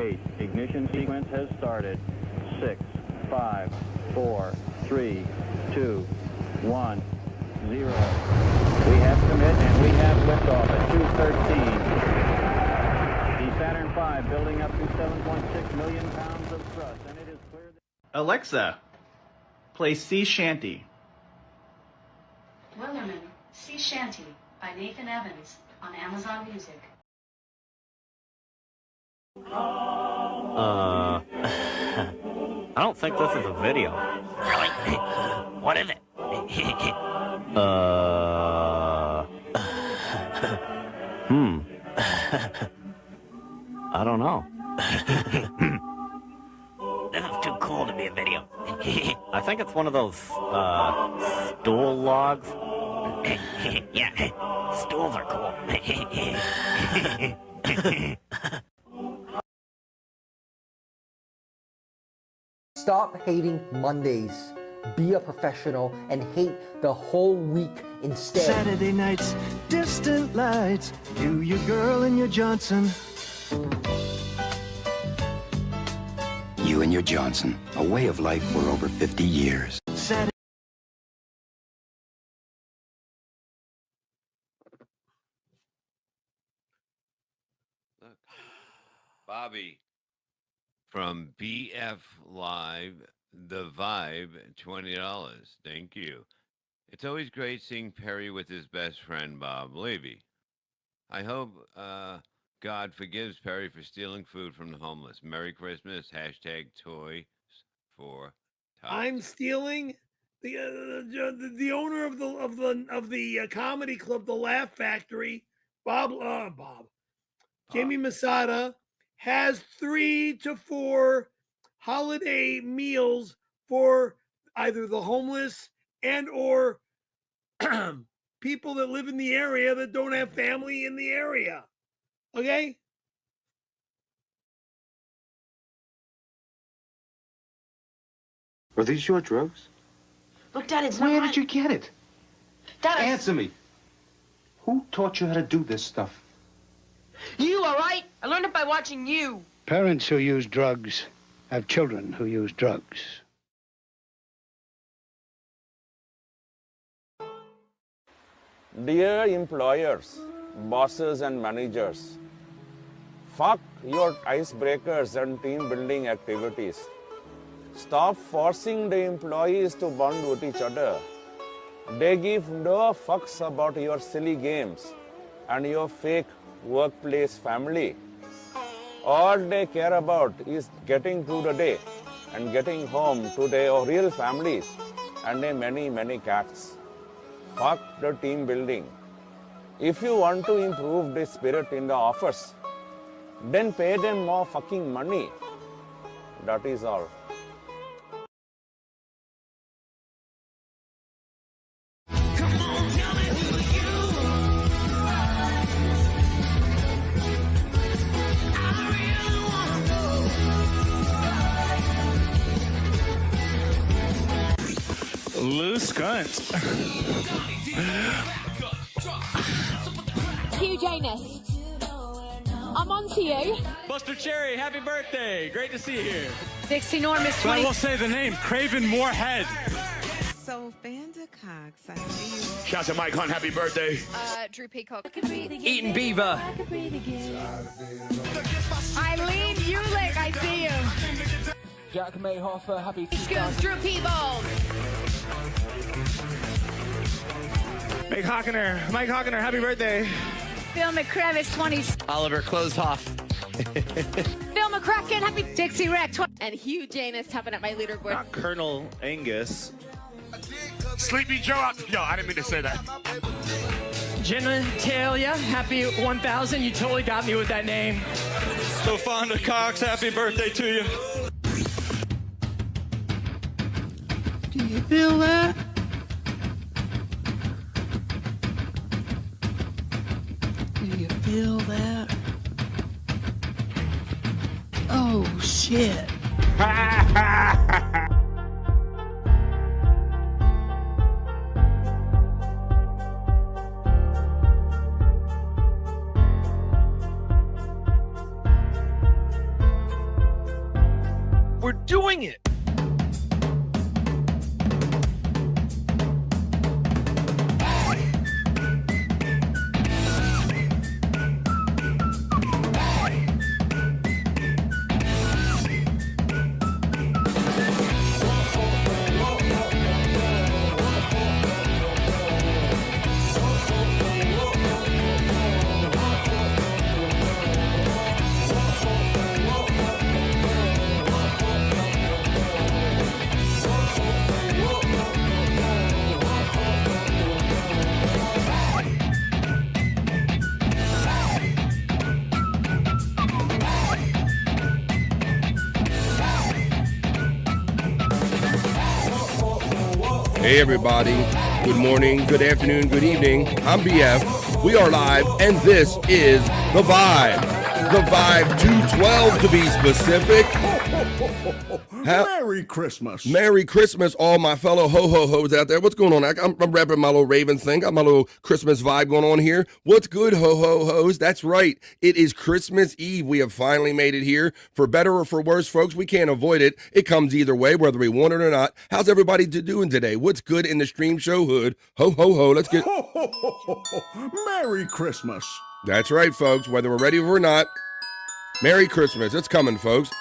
gate. Ignition sequence has started. 6, 5, 4, 3, 2, 1, 0. We have commit and we have liftoff at 2:13. The Saturn V building up to 7.6 million pounds of thrust, and it is clear that... Alexa, play Sea Shanty. Willerman, Sea Shanty by Nathan Evans on Amazon Music. I don't think this is a video. Really? What is it? I don't know. This is too cool to be a video. I think it's one of those, stool logs. Yeah, stools are cool. Stop hating Mondays. Be a professional and hate the whole week instead. Saturday nights, distant lights, you, your girl, and your Johnson. You and your Johnson, a way of life for over 50 years. Saturday. Bobby from BF Live, The Vibe, $20. Thank you. It's always great seeing Perry with his best friend, Bob Levy. I hope God forgives Perry for stealing food from the homeless. Merry Christmas. Hashtag toys for tots. I'm stealing the owner of the comedy club, the Laugh Factory, Jimmy Masada, has 3 to 4 holiday meals for either the homeless and or people that live in the area that don't have family in the area. Okay? Are these your drugs? Look, Dad, it's not. Where did you get it? Dad, Answer me. Who taught you how to do this stuff? You, all right? I learned it by watching you. Parents who use drugs have children who use drugs. Dear employers, bosses and managers, fuck your icebreakers and team building activities. Stop forcing the employees to bond with each other. They give no fucks about your silly games and your fake workplace family. All they care about is getting through the day and getting home to their real families and their many, many cats. Fuck the team building. If you want to improve the spirit in the office, then pay them more fucking money. That is all. Loose cunt. Hugh Janus, I'm on to you. Buster Cherry, happy birthday. Great to see you here. Dixie Normus, But I will say the name, Craven Moorhead. So, Vanda Cox, I see you. Shout to Mike Hunt, happy birthday. Drew Peacock. Eating beaver. Eileen Ulick, I see you. Jack Mayhofer, happy Scoots, Drew Peebles. Mike Hawkener, happy birthday. Bill McCrevis, 20. Oliver Closehoff. Bill McCracken, happy Dixie Wreck, 20. And Hugh Janus tapping at my leaderboard. Not Colonel Angus. Sleepy Joe. No, I didn't mean to say that. Genitalia, happy 1000. You totally got me with that name. So Fonda Cox, happy birthday to you. Do you feel that? Do you feel that? Oh, shit. Hey everybody, good morning, good afternoon, good evening. I'm BF. We are live, and this is The Vibe. The Vibe 212 to be specific. Merry Christmas. Merry Christmas, all my fellow ho-ho-hos out there. What's going on? I'm rapping my little Ravens thing. Got my little Christmas vibe going on here. What's good, ho-ho-hos? That's right. It is Christmas Eve. We have finally made it here. For better or for worse, folks, we can't avoid it. It comes either way, whether we want it or not. How's everybody doing today? What's good in the stream show hood? Ho-ho-ho. Let's get... Merry Christmas. That's right, folks. Whether we're ready or not, Merry Christmas. It's coming, folks.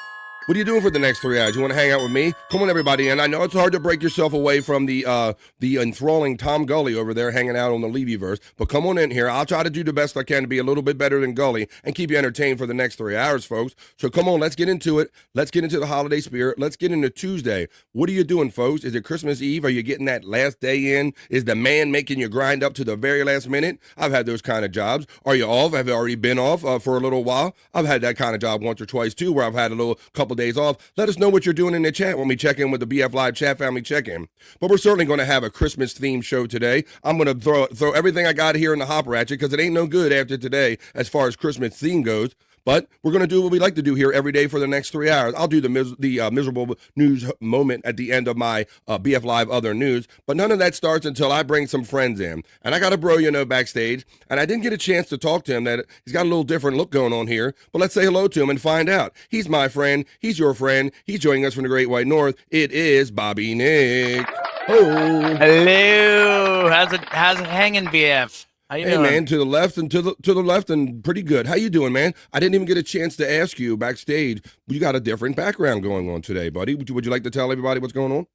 What are you doing for the next 3 hours? You want to hang out with me? Come on, everybody. And I know it's hard to break yourself away from the enthralling Tom Gully over there hanging out on the Levyverse, but come on in here. I'll try to do the best I can to be a little bit better than Gully and keep you entertained for the next 3 hours, folks. So come on, let's get into it. Let's get into the holiday spirit. Let's get into Tuesday. What are you doing, folks? Is it Christmas Eve? Are you getting that last day in? Is the man making you grind up to the very last minute? I've had those kind of jobs. Are you off? Have you already been off for a little while? I've had that kind of job once or twice, too, where I've had a couple days off. Let us know what you're doing in the chat when we check in with the BF Live chat family check-in. But we're certainly going to have a Christmas-themed show today. I'm going to throw everything I got here in the hop ratchet because it ain't no good after today as far as Christmas theme goes. But we're going to do what we like to do here every day for the next 3 hours. I'll do the miserable news moment at the end of my BF Live other news. But none of that starts until I bring some friends in. And I got a bro, backstage. And I didn't get a chance to talk to him. That he's got a little different look going on here. But let's say hello to him and find out. He's my friend. He's your friend. He's joining us from the Great White North. It is Bobby Nick. Oh. Hello. How's it hanging, BF? How you doing? Man, to the left and to the left and pretty good. How you doing, man? I didn't even get a chance to ask you backstage. You got a different background going on today, buddy. Would you like to tell everybody what's going on?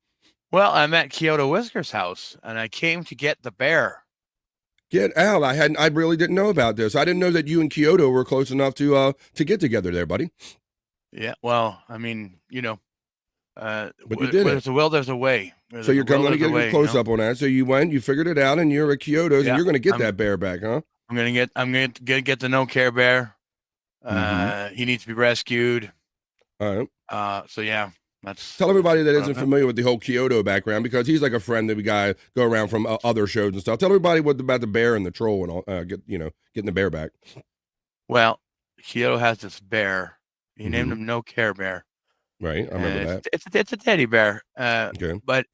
Well, I'm at Kyoto Whisker's house, and I came to get the bear. Get out! I really didn't know about this. I didn't know that you and Kyoto were close enough to get together there, buddy. Yeah. Well, I mean, but you did there's a will, there's a way. So you're going to get a close up on that. So you went, you figured it out, and you're at Kyoto's, and you're going to get that bear back, huh? I'm gonna get the no care bear. He needs to be rescued. All right. So yeah, that's. Tell everybody that isn't familiar with the whole Kyoto background, because he's like a friend that we guy go around from other shows and stuff. Tell everybody what about the bear and the troll and all. Getting the bear back. Well, Kyoto has this bear. He named him No Care Bear. Right, I remember that. It's a teddy bear. Okay. But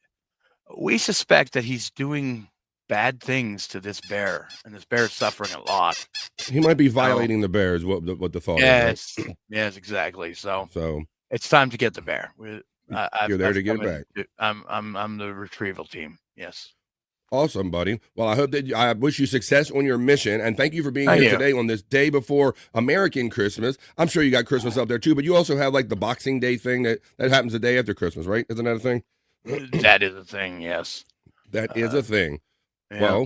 we suspect that he's doing bad things to this bear, and this bear is suffering a lot. He might be violating the bear, is what the thought is. Right? Yes, exactly. So So it's time to get the bear. you're there to get it back. I'm the retrieval team. Yes. Awesome, buddy. Well, I wish you success on your mission, and thank you for being here today on this day before American Christmas. I'm sure you got Christmas up there too, but you also have like the Boxing Day thing that happens the day after Christmas, right? Isn't that a thing? That is a thing, yes. That is a thing. Yeah.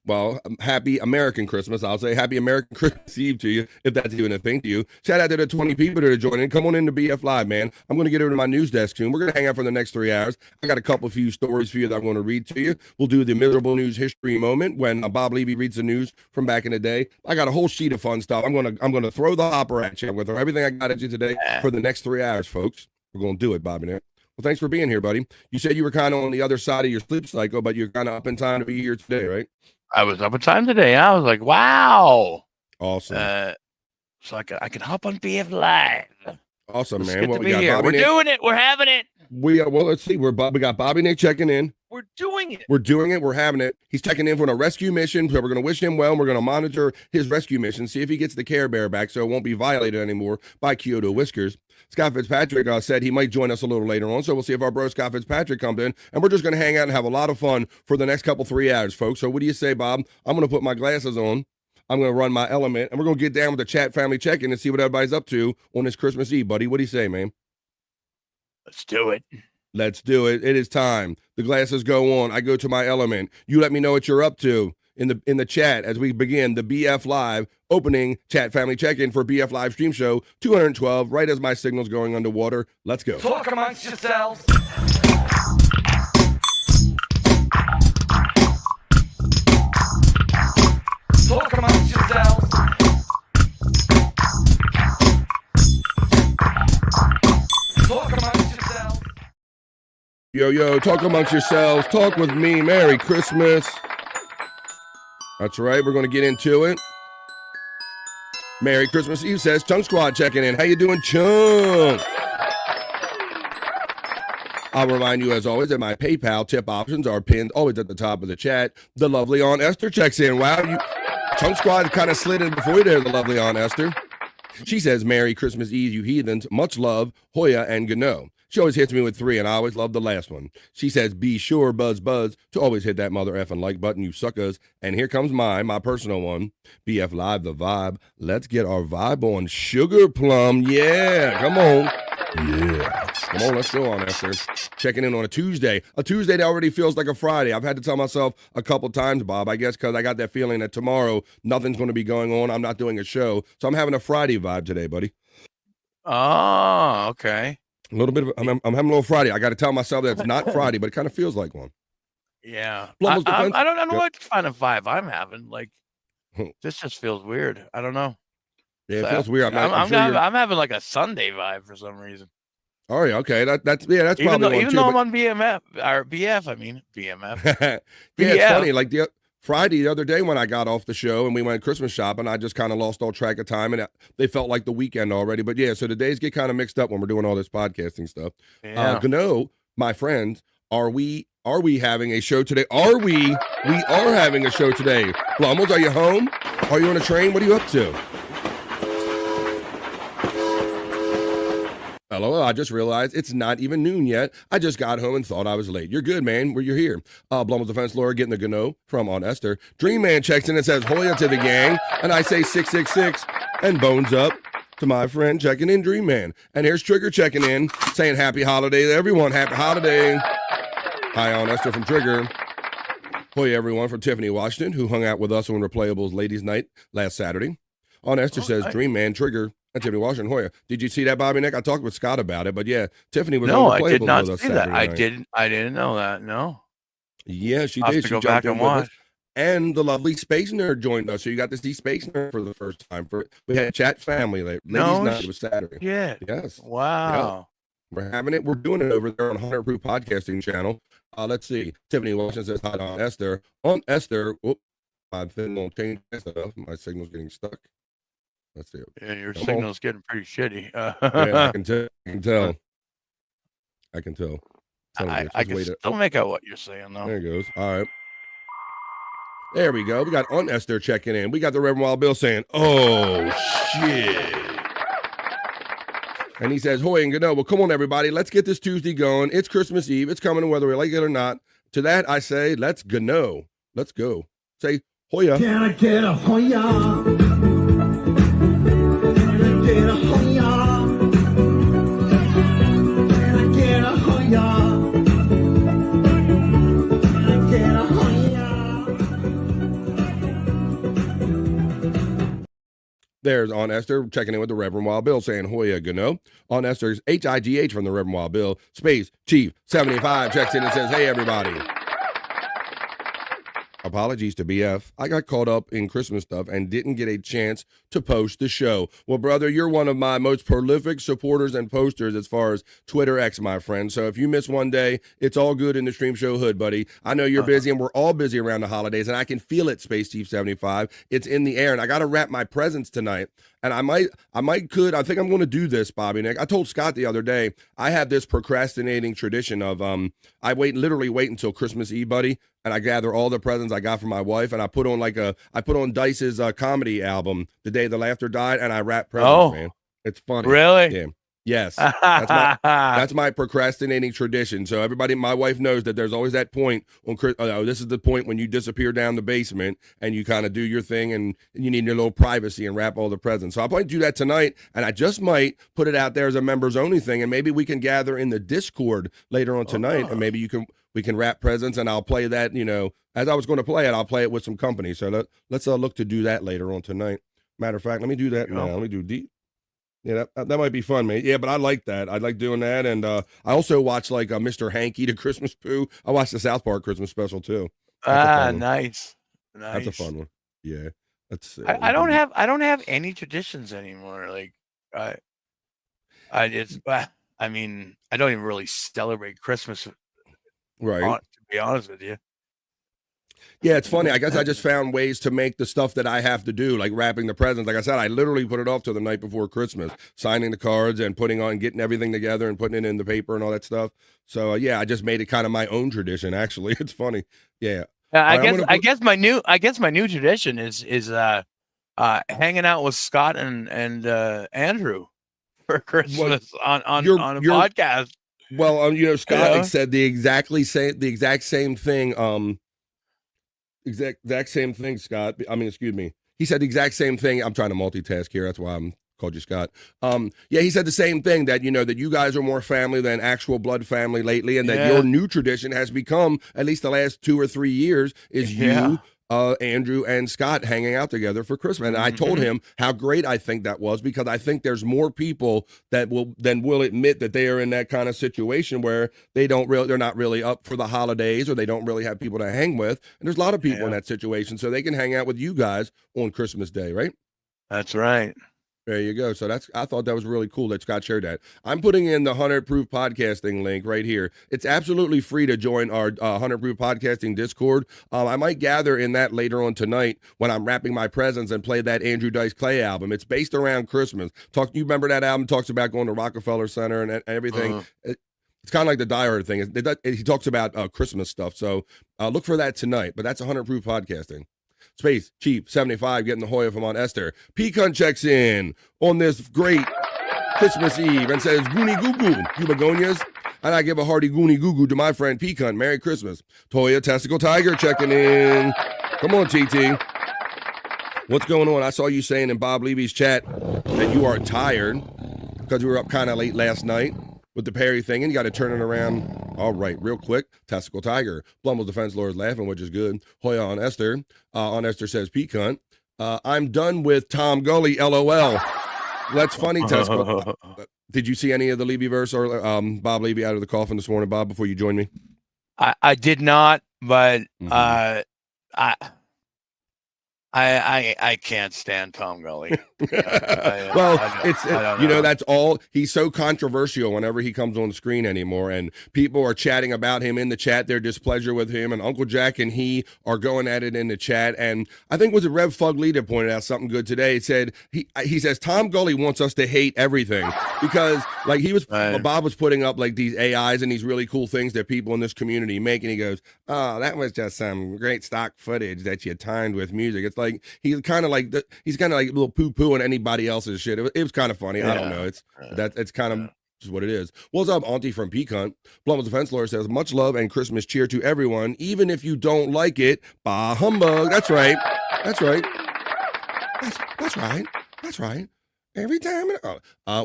Well, happy American Christmas. I'll say happy American Christmas Eve to you, if that's even a thing to you. Shout out to the 20 people that are joining. Come on into BF Live, man. I'm going to get over to my news desk soon. We're going to hang out for the next 3 hours. I got a few stories for you that I'm going to read to you. We'll do the miserable news history moment when Bob Levy reads the news from back in the day. I got a whole sheet of fun stuff. I'm going to throw the hopper at you. I'm going to throw everything I got at you today for the next 3 hours, folks. We're going to do it, Bobby Nick. Well, thanks for being here, buddy. You said you were kind of on the other side of your sleep cycle, but you're kind of up in time to be here today, right? I was up in time today. I was like, wow. Awesome. So I can hop on BF Live. Awesome, It's man. good Well, to we be got here. Bobby We're Nick. doing it. We're having it. Let's see. We got Bobby Nick checking in. We're doing it. We're doing it. We're having it. He's checking in for a rescue mission. So we're going to wish him well. And we're going to monitor his rescue mission, see if he gets the Care Bear back so it won't be violated anymore by Kyoto Whiskers. Scott Fitzpatrick said he might join us a little later on. So we'll see if our bro Scott Fitzpatrick comes in. And we're just going to hang out and have a lot of fun for the next 3 hours, folks. So what do you say, Bob? I'm going to put my glasses on. I'm going to run my element. And we're going to get down with the chat family check-in and see what everybody's up to on this Christmas Eve, buddy. What do you say, man? Let's do it. Let's do it. It is time. The glasses go on. I go to my element. You let me know what you're up to in the chat as we begin the BF Live opening chat family check-in for BF Live stream show 212, right as my signal's going underwater. Let's go. Talk amongst yourselves. Talk amongst yourselves. Talk amongst yourselves. Yo, talk amongst yourselves. Talk with me. Merry Christmas. That's right. We're going to get into it. Merry Christmas Eve says Chunk Squad checking in. How you doing, Chunk? I'll remind you, as always, that my PayPal tip options are pinned always at the top of the chat. The lovely Aunt Esther checks in. Wow, Chunk Squad kind of slid in before you there, the lovely Aunt Esther. She says, Merry Christmas Eve, you heathens. Much love, Hoya and Gano. She always hits me with 3, and I always love the last one. She says, be sure, buzz, to always hit that mother effing like button, you suckers. And here comes my personal one. BF Live, the vibe. Let's get our vibe on. Sugar Plum, yeah, come on. Yeah. Come on, let's go on, Esther. Checking in on a Tuesday. A Tuesday that already feels like a Friday. I've had to tell myself a couple times, Bob, I guess because I got that feeling that tomorrow nothing's going to be going on. I'm not doing a show. So I'm having a Friday vibe today, buddy. Oh, okay. A little bit of, I'm having a little Friday. I got to tell myself that it's not Friday, but it kind of feels like one. Yeah. I don't know what kind of vibe I'm having. Like, this just feels weird. I don't know. Yeah, it feels weird. I'm having like a Sunday vibe for some reason. Oh yeah, okay. That's probably even though, one even too, though but... I'm on BMF or BF, I mean BMF. Yeah, it's funny. Like the Friday the other day when I got off the show and we went Christmas shopping, I just kind of lost all track of time and they felt like the weekend already. But yeah, so the days get kind of mixed up when we're doing all this podcasting stuff. Yeah. Gano, my friend, are we having a show today? We are having a show today. Plummels, are you home? Are you on a train? What are you up to? Hello, I just realized it's not even noon yet. I just got home and thought I was late. You're good, man. You're here. Blummel's defense lawyer getting the Gano from Aunt Esther. Dream Man checks in and says, Hoya to the gang. And I say 666 and bones up to my friend checking in, Dream Man. And here's Trigger checking in, saying happy holiday to everyone. Happy holiday. Hi, Aunt Esther from Trigger. Hoya, everyone from Tiffany, Washington, who hung out with us on Replayables Ladies Night last Saturday. Aunt Esther says, Dream Man, Trigger. And Tiffany Washington, Hoya. Did you see that, Bobby Nick? I talked with Scott about it, but yeah, Tiffany was on the Replayables with us Saturday night. I didn't know that. No. Yeah, she I'll did. have to She go jumped back in and with watch. us. And the lovely Space Nerd joined us. So you got to see Space Nerd for the first time. We had chat family ladies night. It was Saturday. Yeah. Yes. Wow. Yeah. We're having it. We're doing it over there on 100 Proof Podcasting channel. Let's see. Tiffany Washington says hi to Aunt Esther. Aunt Esther. Whoop. My thing won't change stuff. My signal's getting stuck. Let's see. Yeah, your signal's getting pretty shitty. Yeah, I can tell. I can tell. I can still make out what you're saying, though. There it goes. All right. There we go. We got Aunt Esther checking in. We got the Reverend Wild Bill saying, oh, shit. And he says, Hoya and Gano, well, come on, everybody. Let's get this Tuesday going. It's Christmas Eve. It's coming, whether we like it or not. To that, I say, let's Gano. Let's go. Say, Hoya. Can I get a Hoya? Get a Hoya. Can I get a Hoya? Can I get a Hoya? There's Aunt Esther checking in with the Reverend Wild Bill saying Hoya Gano. Aunt Esther's HIGH from the Reverend Wild Bill. Space Chief 75 checks in and says, hey, everybody. Apologies to BF. I got caught up in Christmas stuff and didn't get a chance to post the show. Well, brother, you're one of my most prolific supporters and posters as far as Twitter X, my friend. So if you miss one day, it's all good in the Stream Show hood, buddy. I know you're busy and we're all busy around the holidays, and I can feel it, Space Chief 75. It's in the air, and I got to wrap my presents tonight. And I think I'm going to do this, Bobby Nick. I told Scott the other day, I have this procrastinating tradition of, I literally wait until Christmas Eve, buddy, and I gather all the presents I got from my wife, and I put on Dice's comedy album, The Day the Laughter Died, and I wrap presents, man. It's funny. Really? Yeah. Yes. That's my procrastinating tradition. So everybody, my wife knows that there's always that point on this is the point when you disappear down the basement and you kind of do your thing and you need your little privacy and wrap all the presents. So I'll probably do that tonight, and I just might put it out there as a members only thing, and maybe we can gather in the Discord later on tonight, and maybe we can wrap presents, and I'll play that, as I was going to play it, I'll play it with some company. So let's look to do that later on tonight. Matter of fact, let me do that now. Let me do deep. Yeah, that might be fun, mate. Yeah, but I like that. I like doing that. And I also watch like Mr. Hanky to Christmas Poo. I watched the South Park Christmas special too. Nice. That's a fun one. Yeah. Let's I don't have any traditions anymore. Like I don't even really celebrate Christmas Right. To be honest with you. Yeah, it's funny. I guess I just found ways to make the stuff that I have to do, like wrapping the presents. Like I said, I literally put it off to the night before Christmas, signing the cards and getting everything together and putting it in the paper and all that stuff. So yeah, I just made it kind of my own tradition. Actually, it's funny. Yeah. I guess my new tradition is hanging out with Scott and Andrew for Christmas on a podcast. Well, Scott said the exact same thing. Exact same thing, Scott. I mean, excuse me. He said the exact same thing. I'm trying to multitask here. That's why I'm called you Scott. Yeah, he said the same thing, that that you guys are more family than actual blood family lately, and that your new tradition has become, at least the last 2 or 3 years, is you, Andrew, and Scott hanging out together for Christmas. And I told him how great I think that was, because I think there's more people that will admit that they are in that kind of situation where they're not really up for the holidays, or they don't really have people to hang with. And there's a lot of people in that situation, so they can hang out with you guys on Christmas Day, right? That's right. There you go. So I thought that was really cool that Scott shared that. I'm putting in the 100 Proof Podcasting link right here. It's absolutely free to join our 100 Proof Podcasting Discord. I might gather in that later on tonight when I'm wrapping my presents and play that Andrew Dice Clay album. It's based around Christmas. You remember that album? Talks about going to Rockefeller Center and everything. It's kind of like the Die Hard thing. He talks about Christmas stuff. So look for that tonight. But that's 100 Proof Podcasting. Space Cheap 75 getting the Hoya from Aunt Esther. Pecan checks in on this great Christmas Eve and says, Goonie Goo Goo, you begonias. And I give a hearty Goonie Goo Goo to my friend Pecan. Merry Christmas. Toya Testicle Tiger checking in. Come on, TT. What's going on? I saw you saying in Bob Levy's chat that you are tired because we were up kind of late last night with the Perry thing, and you got to turn it around. All right, real quick. Testicle Tiger. Blummel's defense lawyer is laughing, which is good. Hoya on Esther. On Esther says, Pecan. I'm done with Tom Gully, LOL. That's funny, Testicle. Did you see any of the Levy verse or Bob Levy out of the coffin this morning, Bob, before you joined me? I did not, but I can't stand Tom Gully. That's all. He's so controversial whenever he comes on the screen anymore, and people are chatting about him in the chat, their displeasure with him, and Uncle Jack and he are going at it in the chat. And I think was it Rev Fugly that pointed out something good today. It said he says Tom Gully wants us to hate everything because Bob was putting up like these AIs and these really cool things that people in this community make, and he goes, "Oh, that was just some great stock footage that you timed with music." It's like he's kind of like a little poo-poo on anybody else's shit. It was kind of funny. I don't know. It's kind of just what it is. What's up, Auntie from Pecan? Blum's defense lawyer says, much love and Christmas cheer to everyone, even if you don't like it. Bah humbug. That's right. That's right. That's right. That's right. Every time.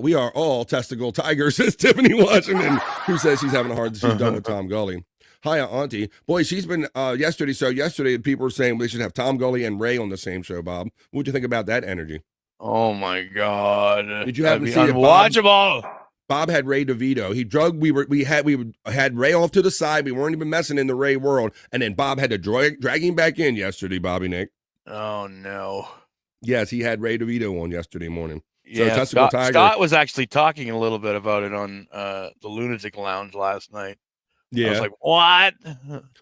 We are all testicle tigers, says Tiffany Washington, who says she's having a hard she's done with Tom Gully. Hiya, Auntie. Boy, she's been yesterday people were saying they should have Tom Gully and Ray on the same show, Bob. What'd you think about that energy? Oh my God. Did you happen to see unwatchable? Bob had Ray DeVito. He drugged. We had Ray off to the side. We weren't even messing in the Ray world, and then Bob had to drag him back in yesterday. Bobby Nick. Oh no. Yes, he had Ray DeVito on yesterday morning. Yeah, so Scott was actually talking a little bit about it on the Lunatic Lounge last night. Yeah, I was like, what?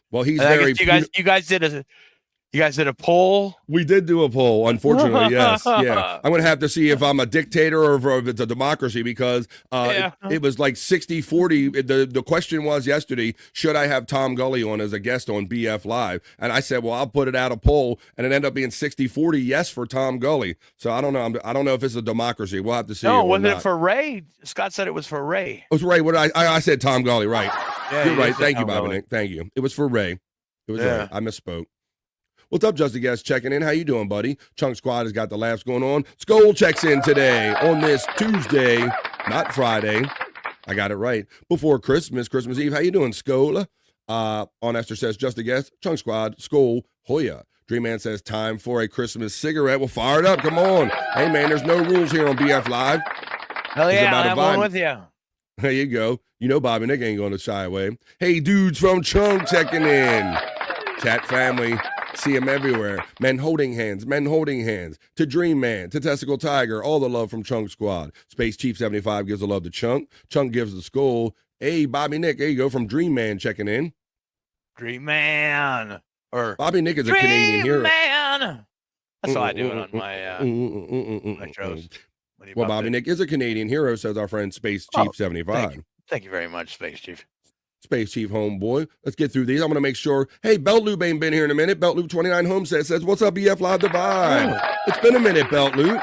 Well, he's very. You guys did a poll? We did do a poll, unfortunately, yes. Yeah. I'm going to have to see if I'm a dictator or if it's a democracy because it was like 60-40. The question was yesterday, should I have Tom Gully on as a guest on BF Live? And I said, well, I'll put it out a poll, and it ended up being 60-40 yes for Tom Gully. So I don't know. I don't know if it's a democracy. We'll have to see. No, wasn't it for Ray? Scott said it was for Ray. It was Ray. What I said Tom Gully, right. Yeah, you're right. Thank you, Bobby Nick. Thank you. It was for Ray. It was Ray. I misspoke. What's up, Just a Guest checking in? How you doing, buddy? Chunk Squad has got the laughs going on. Skull checks in today on this Tuesday, not Friday. I got it right. Before Christmas Eve. How you doing, Skull? On Esther says, Just a Guest, Chunk Squad, Skull, Hoya. Dream Man says, time for a Christmas cigarette. Well, fire it up. Come on. Hey, man, there's no rules here on BF Live. Hell yeah, I have one with you. There you go. You know Bobby Nick ain't going to shy away. Hey, dudes from Chunk checking in. Chat family. See him everywhere. Men holding hands. To Dream Man, to Testicle Tiger. All the love from Chunk Squad. Space Chief 75 gives the love to Chunk. Chunk gives the skull. Hey, Bobby Nick, there you go from Dream Man checking in. Dream Man. Or Bobby Nick is a Dream Canadian hero. Man. That's how I do it on my shows. Well, Bobby Nick is a Canadian hero, says our friend Space Chief 75. Thank you very much, Space Chief. Space Chief homeboy. Let's get through these. I'm going to make sure. Hey, Belt Loop ain't been here in a minute. Belt Loop 29 Homestead says, what's up, BF Live Divide? It's been a minute, Belt Loop.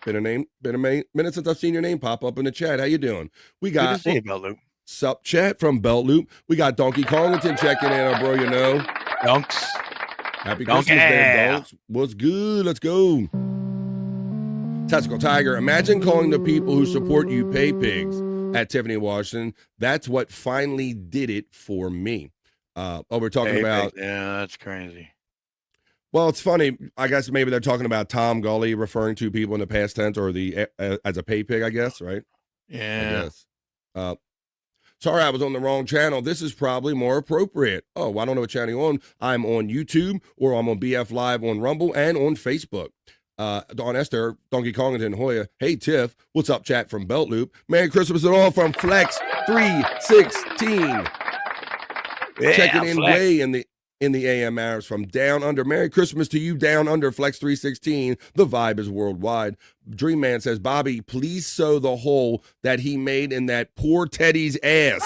Been a minute since I've seen your name pop up in the chat. How you doing? We got Good to see you, Belt Loop. Sup chat from Belt Loop. We got Donkey Kongington checking in, bro, you know. Donks. Happy Christmas there, Donks. What's good? Let's go. Testicle Tiger, imagine calling the people who support you pay pigs at Tiffany Washington. That's what finally did it for me. We're talking about. Yeah, that's crazy. Well, it's funny. I guess maybe they're talking about Tom Gully referring to people in the past tense or the as a pay pig, I guess, right? Yeah. I guess. Sorry, I was on the wrong channel. This is probably more appropriate. Oh, I don't know what channel you're on. I'm on YouTube or I'm on BF Live on Rumble and on Facebook. Dawn Esther, Donkey Kongington, Hoya. Hey, Tiff. What's up, chat from Belt Loop? Merry Christmas and all from Flex 316. Yeah, checking in Flex. way in the AM hours from Down Under. Merry Christmas to you, Down Under, Flex 316. The vibe is worldwide. Dream Man says, Bobby, please sew the hole that he made in that poor Teddy's ass.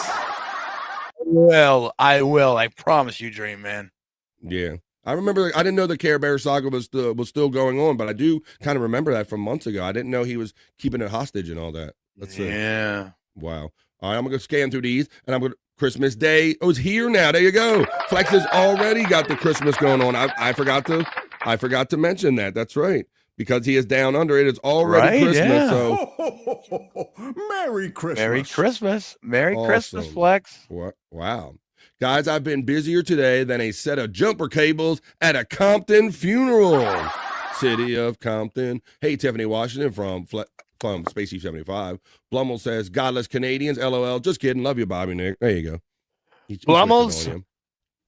Well, I will. I promise you, Dream Man. Yeah. I remember, I didn't know the Care Bear saga was still going on, but I do kind of remember that from months ago. I didn't know he was keeping it hostage and all that. Let's see. Yeah. Wow. All right, I'm going to scan through these, and I'm going to, Christmas Day. Oh, it's here now. There you go. Flex has already got the Christmas going on. I forgot to mention that. That's right. Because he is Down Under, it is already Christmas. Yeah. So Merry Christmas. Merry Christmas. Merry Awesome. Christmas, Flex. Wow. Guys, I've been busier today than a set of jumper cables at a Compton funeral. City of Compton. Hey, Tiffany Washington from Space Chief 75. Blummel says, godless Canadians, LOL. Just kidding. Love you, Bobby Nick. There you go. Blummels,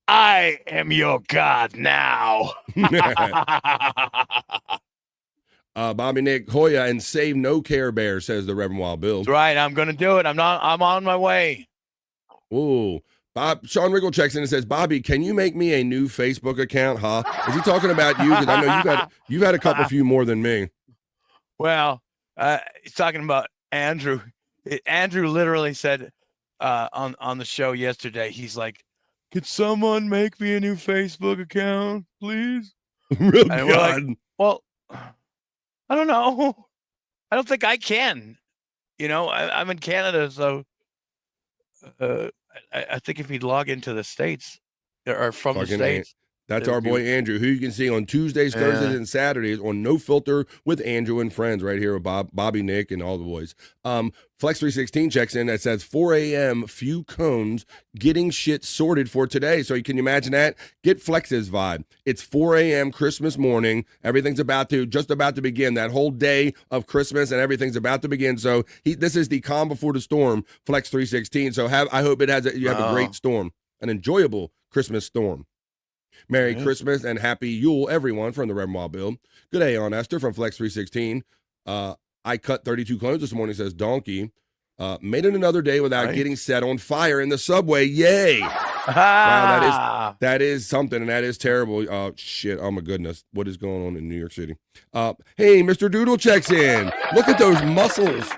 I am your God now. Bobby Nick, Hoya, and save no Care Bear, says the Reverend Wild Bill. That's right. I'm going to do it. I'm on my way. Ooh. Sean Riggle checks in and says, Bobby, can you make me a new Facebook account, huh? Is he talking about you? Because I know you've had a couple few more than me. Well, he's talking about Andrew. Andrew literally said on the show yesterday, he's like, could someone make me a new Facebook account, please? Real and God. Like, well, I don't know. I don't think I can. You know, I'm in Canada, so I think if he'd log into the States or from the States. That's our boy Andrew, who you can see on Tuesdays, Thursdays, and Saturdays on No Filter with Andrew and friends right here with Bobby Nick and all the boys. Flex 316 checks in that says 4 a.m. few cones getting shit sorted for today. So you can imagine that? Get Flex's vibe. It's 4 a.m. Christmas morning. Everything's just about to begin. That whole day of Christmas and everything's about to begin. So this is the calm before the storm, Flex 316. So I hope you have a great storm, an enjoyable Christmas storm. Merry Christmas and Happy Yule, everyone, from the Reverend Wild Bill. Good day, on Esther from Flex 316. I cut 32 clones this morning, says Donkey. Made it another day without getting set on fire in the subway. Yay! Wow, that is something, and that is terrible. Shit, oh my goodness. What is going on in New York City? Hey, Mr. Doodle checks in. Look at those muscles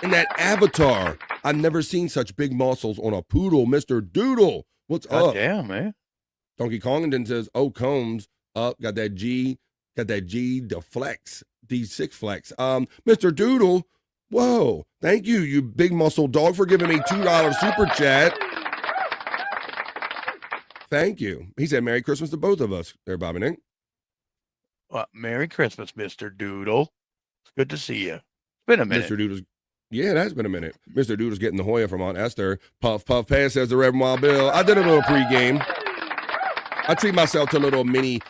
in that avatar. I've never seen such big muscles on a poodle. Mr. Doodle, what's up? Damn, man. Donkey Kongington says, oh, Combs up, got that G, the flex, D6 flex. Mr. Doodle, whoa, thank you, you big muscle dog, for giving me $2 super chat. Thank you. He said, Merry Christmas to both of us there, Bobby Nick. Well, Merry Christmas, Mr. Doodle. It's good to see you. It's been a minute. Mr. Doodle's, yeah, it has been a minute. Mr. Doodle's getting the Hoya from Aunt Esther. Puff, puff, pass, says the Reverend Wild Bill. I did a little pregame. I treat myself to a little mini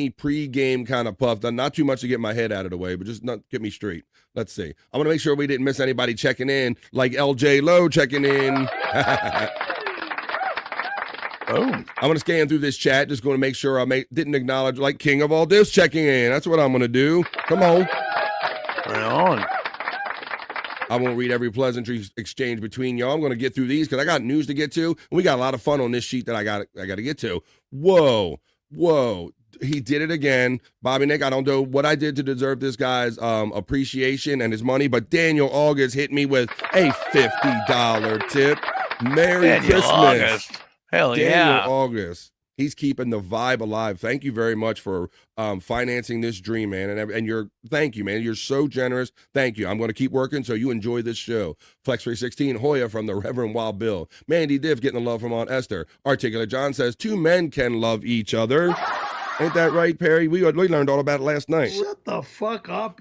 pre-game kind of puff. Not too much to get my head out of the way, but just not get me straight. Let's see. I want to make sure we didn't miss anybody checking in, like LJ Lowe checking in. I'm going to scan through this chat. Just going to make sure didn't acknowledge, like King of All This checking in. That's what I'm going to do. Come on. Right on. I won't read every pleasantry exchange between y'all. I'm going to get through these because I got news to get to, and we got a lot of fun on this sheet that I got to get to. Whoa. He did it again. Bobby Nick, I don't know what I did to deserve this guy's appreciation and his money, but Daniel August hit me with a $50 tip. Merry Daniel Christmas. August. Hell Daniel yeah. August. He's keeping the vibe alive. Thank you very much for financing this dream, man. And thank you, man. You're so generous. Thank you. I'm going to keep working so you enjoy this show. Flex316, Hoya from the Reverend Wild Bill. Mandy Div getting the love from Aunt Esther. Articulate John says, 2 men can love each other. Ain't that right, Perry? We learned all about it last night. Shut the fuck up.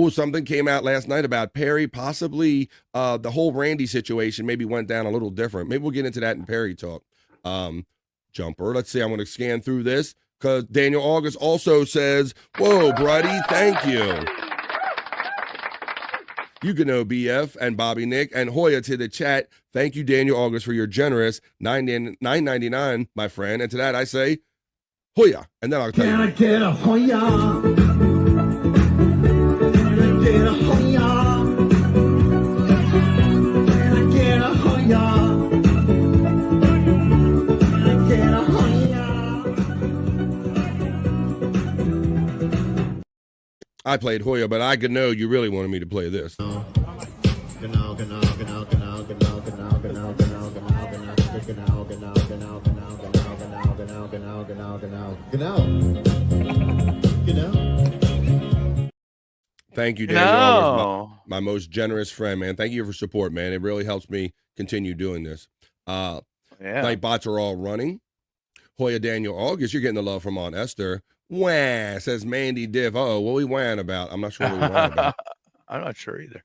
Something came out last night about Perry. Possibly the whole Randy situation maybe went down a little different. Maybe we'll get into that in Perry talk. Jumper. Let's see. I'm going to scan through this because Daniel August also says, whoa, Brady, thank you. You can know BF and Bobby Nick and Hoya to the chat. Thank you, Daniel August, for your generous $9.99, my friend. And to that I say, Hoya. And then I'll tell you. Can I get a Hoya? Can I get a Hoya? Can I get a Hoya? I played Hoya, but I could know you really wanted me to play this. Thank you, Daniel August, my most generous friend, man. Thank you for support, man. It really helps me continue doing this. Night bots are all running. Hoya Daniel August, you're getting the love from Aunt Esther. Wah, says Mandy Div. Uh-oh, what we whan about? I'm not sure what we whan about. I'm not sure either.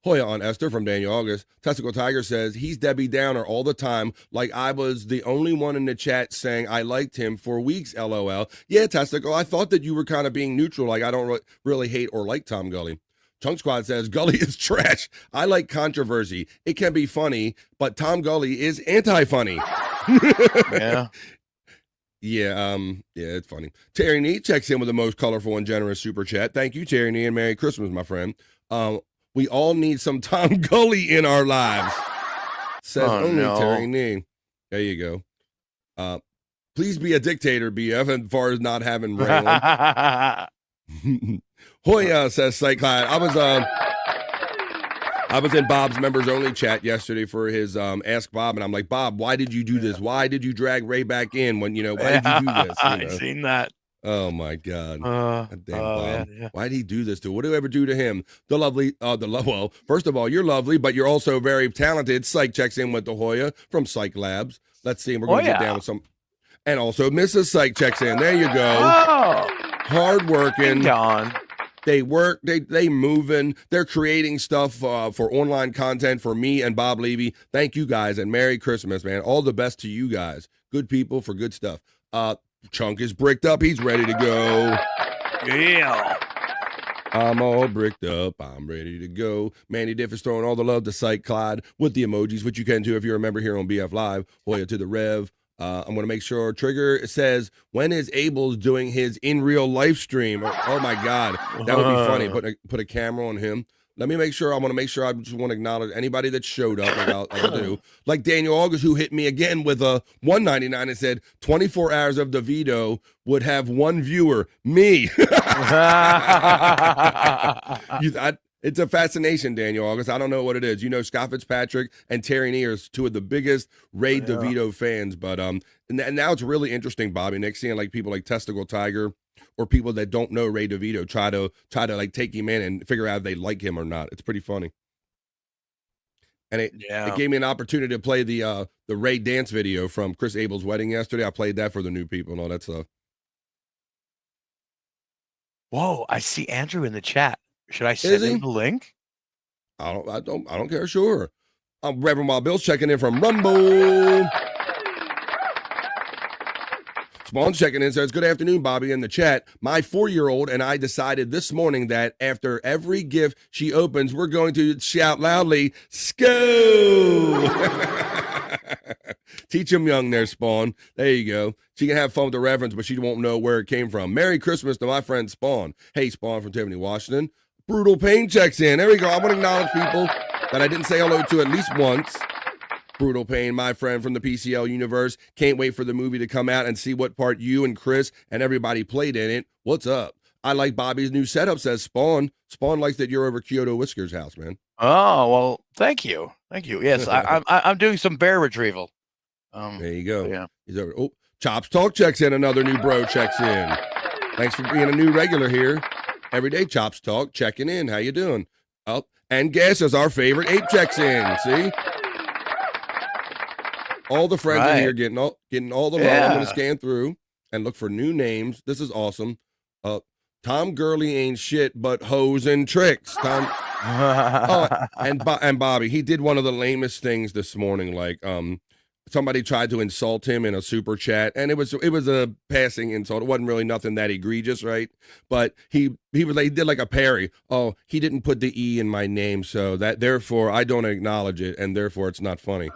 Hoya on Esther from Daniel August. Testicle Tiger says, he's Debbie Downer all the time, like I was the only one in the chat saying I liked him for weeks, LOL. Yeah, Testicle, I thought that you were kind of being neutral, like I don't really hate or like Tom Gully. Chunk Squad says, Gully is trash. I like controversy. It can be funny, but Tom Gully is anti-funny. Yeah. Yeah, it's funny. Terry Nee checks in with the most colorful and generous super chat. Thank you, Terry Nee, and Merry Christmas, my friend. We all need some Tom Gully in our lives. Says only Terry Nee. There you go. Please be a dictator, BF, as far as not having Raylan. Hoya says Cyke Labs. I was in Bob's members only chat yesterday for his Ask Bob, and I'm like, Bob, why did you do this? Why did you drag Ray back in when, why did you do this? I've seen that. Oh my God. God damn Bob. Yeah. Why did he do this to? What did I ever do to him? Well, first of all, you're lovely, but you're also very talented. Cyke checks in with the Hoya from Cyke Labs. Let's see. We're going to get down with some. And also Mrs. Cyke checks in. There you go. Hard working. They work, they moving, they're creating stuff for online content for me and Bob Levy. Thank you guys, and Merry Christmas, man. All the best to you guys. Good people for good stuff. Chunk is bricked up. He's ready to go. Yeah. I'm all bricked up. I'm ready to go. Mandy Diff is throwing all the love to Cyke Clyde with the emojis, which you can too if you're a member here on BF Live. Hoya to the Rev. I'm going to make sure Trigger says, when is Abel's doing his in real life stream? Oh my God. That would be funny. Put a camera on him. Let me make sure. I want to make sure. I just want to acknowledge anybody that showed up. Like I'll do. Like Daniel August, who hit me again with a $1.99 and said 24 hours of the video would have one viewer, me. It's a fascination, Daniel August. I don't know what it is. Scott Fitzpatrick and Terry Nee are two of the biggest Ray DeVito fans. But and now it's really interesting, Bobby Nick, seeing like people like Testicle Tiger or people that don't know Ray DeVito try to like take him in and figure out if they like him or not. It's pretty funny. And it gave me an opportunity to play the Ray dance video from Chris Abel's wedding yesterday. I played that for the new people and all that stuff. Whoa, I see Andrew in the chat. Should I send him the link? I don't care. Sure. Reverend Wild Bill's checking in from Rumble. Spawn's checking in, says, good afternoon, Bobby, in the chat. My 4-year-old and I decided this morning that after every gift she opens, we're going to shout loudly, Sko! Teach him young there, Spawn. There you go. She can have fun with the reverends, but she won't know where it came from. Merry Christmas to my friend Spawn. Hey, Spawn from Tiffany, Washington. Brutal Pain checks in. There we go. I want to acknowledge people that I didn't say hello to at least once. Brutal Pain, my friend from the PCL universe. Can't wait for the movie to come out and see what part you and Chris and everybody played in it. What's up? I like Bobby's new setup, says Spawn. Spawn likes that you're over Kyoto Whisker's house, man. Oh, well, thank you. Thank you. Yes, I'm doing some bear retrieval. There you go. Yeah. He's over. Oh, Chops Talk checks in. Another new bro checks in. Thanks for being a new regular here. Every day, Chops Talk checking in. How you doing? Oh, and Guess is our favorite ape checks in. See? All the friends are here getting all the love. I'm going to scan through and look for new names. This is awesome. Tom Gurley ain't shit but hoes and tricks. Tom. And Bobby, he did one of the lamest things this morning. Like, somebody tried to insult him in a super chat, and it was a passing insult. It wasn't really nothing that egregious, right? But he did like a parry. Oh, he didn't put the E in my name, so that therefore I don't acknowledge it, and therefore it's not funny.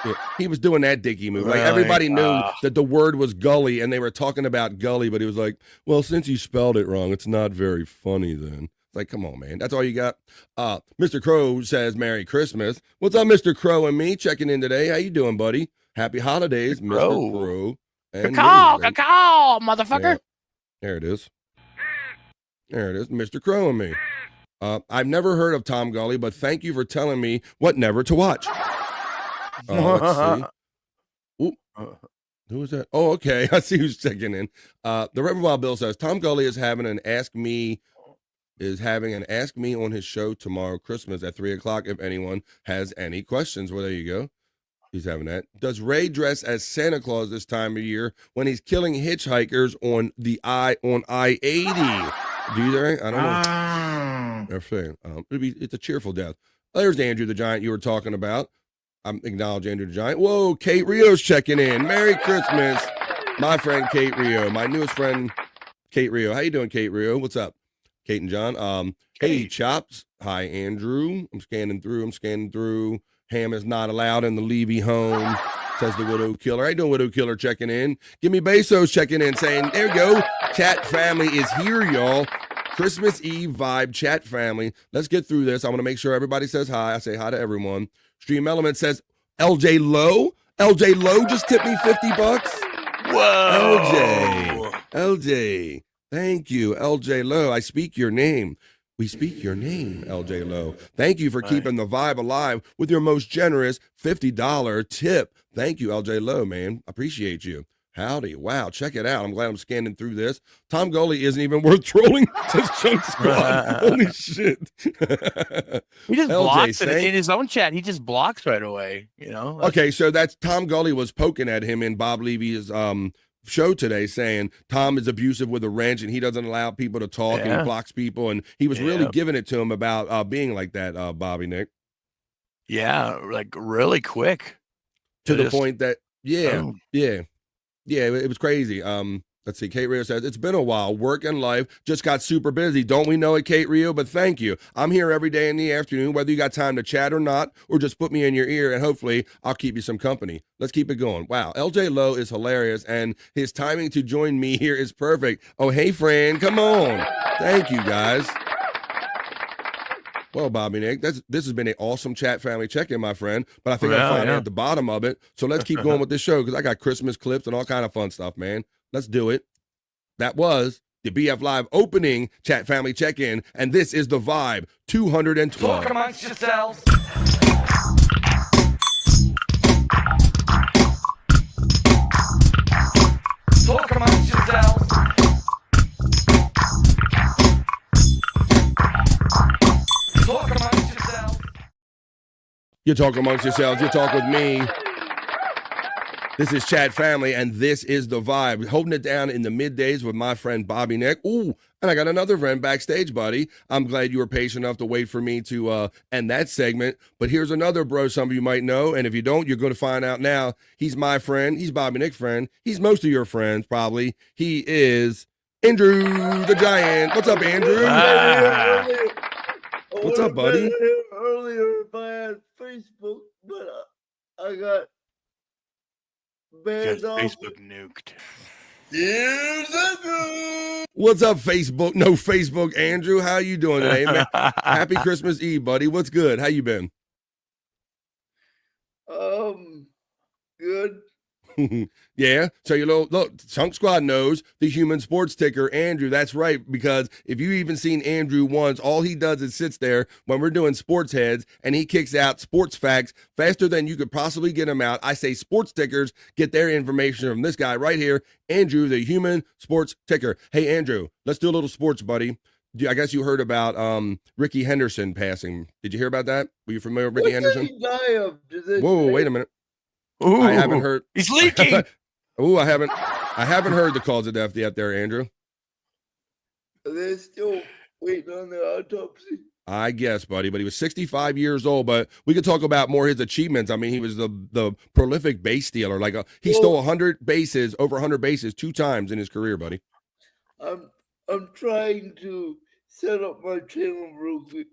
Yeah, he was doing that dicky move. Like everybody knew that the word was gully, and they were talking about gully, but he was like, "Well, since you spelled it wrong, it's not very funny then." Like, come on, man. That's all you got. Mr. Crow says Merry Christmas. What's up, Mr. Crow and me? Checking in today. How you doing, buddy? Happy holidays, Mr. Crow. And Caw, motherfucker. Yeah. There it is. There it is, Mr. Crow and me. I've never heard of Tom Gully, but thank you for telling me what never to watch. Let's see. Ooh. Who is that? Oh, okay. I see who's checking in. The Reverend Wild Bill says Tom Gully is having an Ask Me on his show tomorrow, Christmas at 3:00. If anyone has any questions, well, there you go. He's having that. Does Ray dress as Santa Claus this time of year when he's killing hitchhikers on I-80? Do you there? I don't know. They're saying it's a cheerful death. There's Andrew the Giant you were talking about. I'm acknowledging Andrew the Giant. Whoa, Kate Rio's checking in. Merry Christmas, my friend Kate Rio, my newest friend Kate Rio. How you doing, Kate Rio? What's up, Kate and John? Hey, Chops. Hi, Andrew. I'm scanning through. Ham is not allowed in the Levy home, says the Widow Killer. How you doing, Widow Killer? Checking in. Give me Bezos checking in, saying, there you go. Chat family is here, y'all. Christmas Eve vibe, chat family. Let's get through this. I want to make sure everybody says hi. I say hi to everyone. Stream Element says, LJ Lowe. LJ Lowe just tipped me $50. Whoa. LJ. Thank you, LJ Lowe. I speak your name. We speak your name, LJ Lowe. Thank you for keeping the vibe alive with your most generous $50 tip. Thank you, LJ Lowe, man. Appreciate you. Howdy. Wow, check it out. I'm glad I'm scanning through this. Tom Gully isn't even worth trolling, says Chunk Squad. Holy shit. He just blocks it in his own chat. He just blocks right away, you know? Okay, so that's Tom Gully was poking at him in Bob Levy's show today, saying Tom is abusive with a wrench and he doesn't allow people to talk and he blocks people, and he was really giving it to him about being like that, Bobby Nick. Yeah, like really quick. To the point that it was crazy. Let's see. Kate Rio says, it's been a while. Work and life just got super busy. Don't we know it, Kate Rio? But thank you. I'm here every day in the afternoon, whether you got time to chat or not, or just put me in your ear, and hopefully I'll keep you some company. Let's keep it going. Wow. LJ Lowe is hilarious, and his timing to join me here is perfect. Oh, hey, friend. Come on. Thank you, guys. Well, Bobby Nick, this has been an awesome chat family check-in, my friend, but I think I'm finally at the bottom of it. So let's keep going with this show, because I got Christmas clips and all kind of fun stuff, man. Let's do it. That was the BF Live opening chat family check-in, and this is the Vibe 212. Talk amongst yourselves. Talk amongst yourselves. Talk amongst yourselves. You talk amongst yourselves. You talk with me. This is Chat Family, and this is the Vibe. Holding it down in the middays with my friend Bobby Nick. Ooh, and I got another friend backstage, buddy. I'm glad you were patient enough to wait for me to end that segment. But here's another bro some of you might know, and if you don't, you're going to find out now. He's my friend. He's Bobby Nick's friend. He's most of your friends, probably. He is Andrew the Giant. What's up, Andrew? What's up, buddy? Earlier, if I had Facebook, but I got banned off. Facebook nuked. Here's the What's up, Facebook? No Facebook, Andrew. How you doing today, man? Happy Christmas Eve, buddy. What's good? How you been? Good. Yeah. So your little look, Chunk Squad knows the human sports ticker, Andrew. That's right. Because if you even seen Andrew once, all he does is sits there when we're doing sports heads and he kicks out sports facts faster than you could possibly get them out. I say sports tickers get their information from this guy right here, Andrew, the human sports ticker. Hey, Andrew, let's do a little sports, buddy. I guess you heard about Ricky Henderson passing. Did you hear about that? Were you familiar with Ricky Henderson? Did he die of? Did they Whoa, say? wait a minute. Ooh, I haven't heard. He's leaking. I haven't heard the cause of death yet there, Andrew. Are they still waiting on the autopsy? I guess, buddy, but he was 65 years old. But we could talk about more his achievements. I mean, he was the prolific base stealer. Like he stole 100 bases, over 100 bases 2 times in his career, buddy. I'm trying to set up my channel real quick.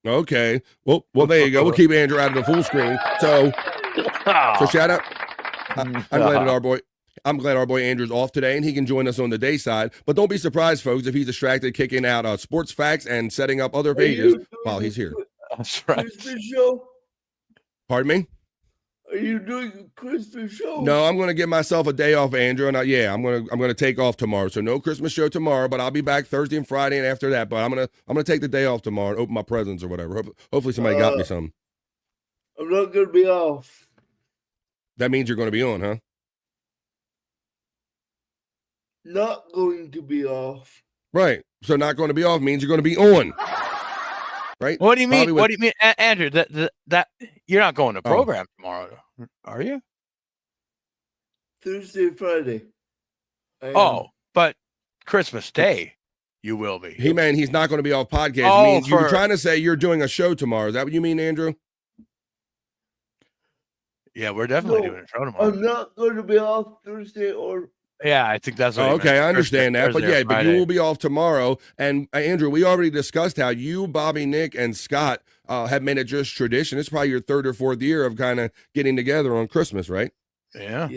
Okay. Well, there you go. We'll keep Andrew out of the full screen. So shout out. I'm glad our boy Andrew's off today and he can join us on the day side. But don't be surprised, folks, if he's distracted kicking out sports facts and setting up other pages while he's here. That's right. Christmas show? Pardon me? Are you doing a Christmas show? No, I'm going to give myself a day off, Andrew, and I'm going to take off tomorrow. So no Christmas show tomorrow, but I'll be back Thursday and Friday and after that. But I'm going to take the day off tomorrow and open my presents or whatever. Hopefully somebody got me some. I'm not going to be off. That means you're going to be on, huh? Not going to be off. Right. So not going to be off means you're going to be on. Right? What do you mean? What do you mean, Andrew? That you're not going to program tomorrow, are you? Thursday, Friday. But Christmas Day, you will be. He's not going to be off podcast. Means you were trying to say you're doing a show tomorrow. Is that what you mean, Andrew? Yeah, we're definitely doing a show tomorrow. I'm not going to be off Thursday or. Yeah, I think that's what okay. I understand that, but Thursday but you will be off tomorrow. And Andrew, we already discussed how you, Bobby, Nick, and Scott have made it just tradition. It's probably your 3rd or 4th year of kind of getting together on Christmas, right? Yeah.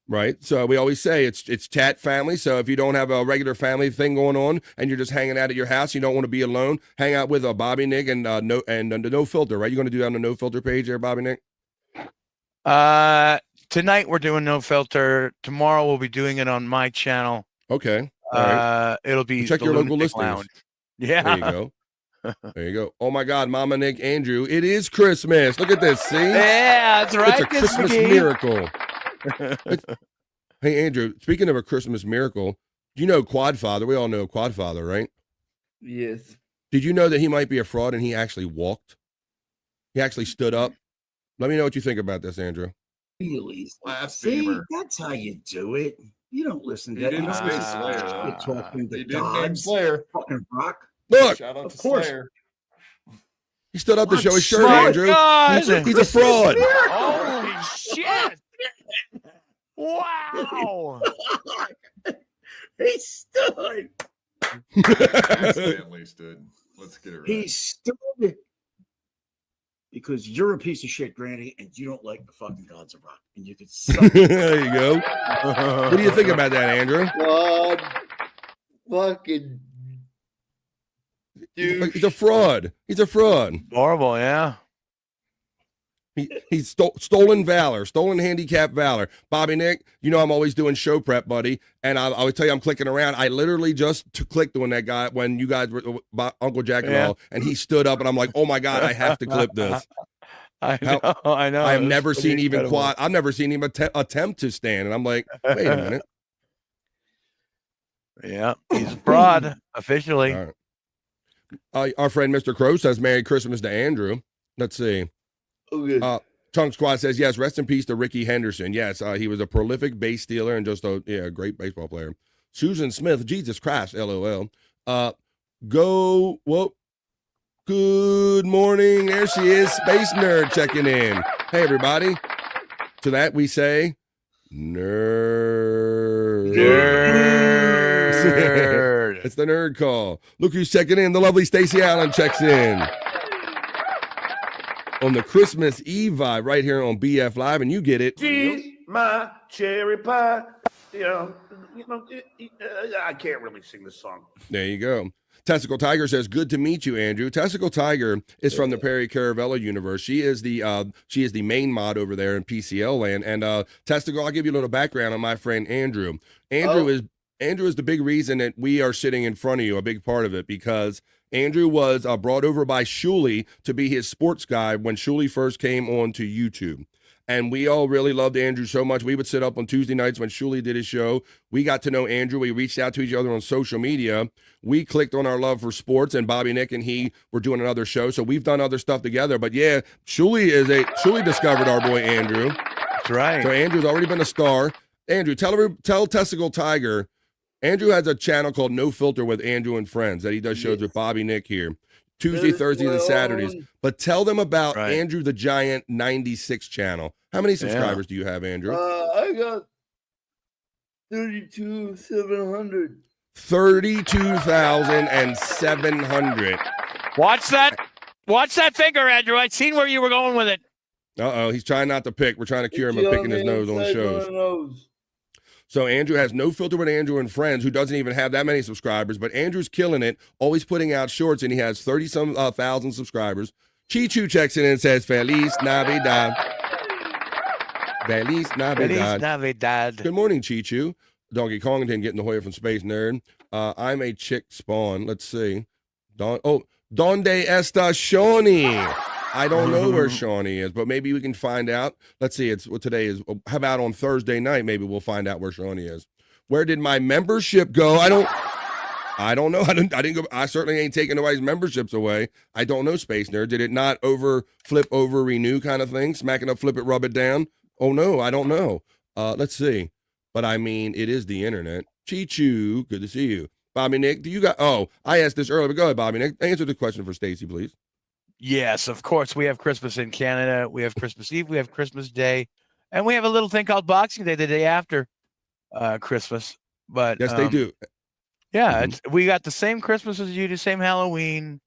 Right. So we always say it's chat family. So if you don't have a regular family thing going on and you're just hanging out at your house, you don't want to be alone, hang out with Bobby, Nick, and the No Filter. Right? You're going to do that on the No Filter page there, Bobby, Nick. Tonight we're doing No Filter. Tomorrow we'll be doing it on my channel. Okay. All right. It'll be check your local listings. Lounge. Yeah. There you go. There you go. Oh my God, Mama, Nick, Andrew, it is Christmas. Look at this. See? Yeah, that's right. It's a Christmas miracle. Hey, Andrew, speaking of a Christmas miracle, you know Quadfather. We all know Quadfather, right? Yes. Did you know that he might be a fraud and he actually walked? He actually stood up. Let me know what you think about this, Andrew. Really? See, that's how you do it. You don't listen to that. You don't listen to shit talking to dogs. Fucking rock. Look. Shout out to Slayer. He stood up to show his shirt, Oh, Andrew. God. He's a fraud. Holy shit. Wow. He stood. Stanley stood. Let's get it right. He stood because you're a piece of shit, Granny, and you don't like the fucking gods of rock. And you could suck. There you go. What do you think about that, Andrew? God, fucking dude. He's a fraud. He's a fraud. Horrible, yeah. He's stolen valor, stolen handicap valor. Bobby, Nick, you know I'm always doing show prep, buddy. And I always tell you I'm clicking around. I literally just clicked on that guy when you guys were Uncle Jack and all, and he stood up, and I'm like, oh my God, I have to clip this. I know. I've never seen even quad. I've never seen him attempt to stand, and I'm like, wait a minute. Yeah, he's a fraud officially. All right. Our friend Mr. Crow says Merry Christmas to Andrew. Let's see. Okay. Chunk Squad says, yes, rest in peace to Ricky Henderson. Yes, he was a prolific base stealer and just a great baseball player. Susan Smith, Jesus Christ, LOL. Good morning. There she is, Space Nerd checking in. Hey, everybody. To that we say, nerd. Nerd. It's the nerd call. Look who's checking in. The lovely Stacey Allen checks in. On the Christmas Eve vibe right here on BF Live, and you get it. She's my cherry pie. I can't really sing this song. There you go. Testicle Tiger says, "Good to meet you, Andrew." Testicle Tiger is from the Perry Caravella universe. She is the main mod over there in PCL land. And Testicle, I'll give you a little background on my friend Andrew. Andrew is the big reason that we are sitting in front of you. A big part of it because Andrew was brought over by Shuli to be his sports guy when Shuli first came on to YouTube. And we all really loved Andrew so much. We would sit up on Tuesday nights when Shuli did his show. We got to know Andrew. We reached out to each other on social media. We clicked on our love for sports, and Bobby, Nick, and he were doing another show. So we've done other stuff together. But yeah, Shuli discovered our boy Andrew. That's right. So Andrew's already been a star. Andrew, tell Testicle Tiger. Andrew has a channel called No Filter with Andrew and Friends that he does shows with Bobby, Nick here. Tuesday, Thursdays, and Saturdays. But tell them about Andrew the Giant 96 channel. How many subscribers do you have, Andrew? I got 32,700. 32,700. Watch that finger, Andrew. I'd seen where you were going with it. He's trying not to pick. We're trying to cure him of picking his nose on shows. So Andrew has No Filter with Andrew and Friends, who doesn't even have that many subscribers, but Andrew's killing it, always putting out shorts, and he has 30-some thousand subscribers. Chichu checks in and says, Feliz Navidad. Feliz Navidad. Feliz Navidad. Good morning, Chichu. Donkey Kongington getting the Hoya from Space Nerd. I'm a chick spawn. Let's see. Donde está Shawnee? I don't know where Shawnee is, but maybe we can find out. Let's see. It's what today is. How about on Thursday night? Maybe we'll find out where Shawnee is. Where did my membership go? I don't know. I didn't go. I certainly ain't taking nobody's memberships away. I don't know, Space Nerd. Did it not flip over, renew kind of thing? Smack it up, flip it, rub it down? Oh no, I don't know. Let's see. But I mean, it is the internet. Chichu, good to see you. Bobby Nick, do you got? Oh, I asked this earlier. But go ahead, Bobby Nick. Answer the question for Stacy, please. Yes, of course. We have Christmas in Canada. We have Christmas Eve. We have Christmas Day. And we have a little thing called Boxing Day, the day after Christmas. But yes, they do. Yeah, we got the same Christmas as you do, same Halloween.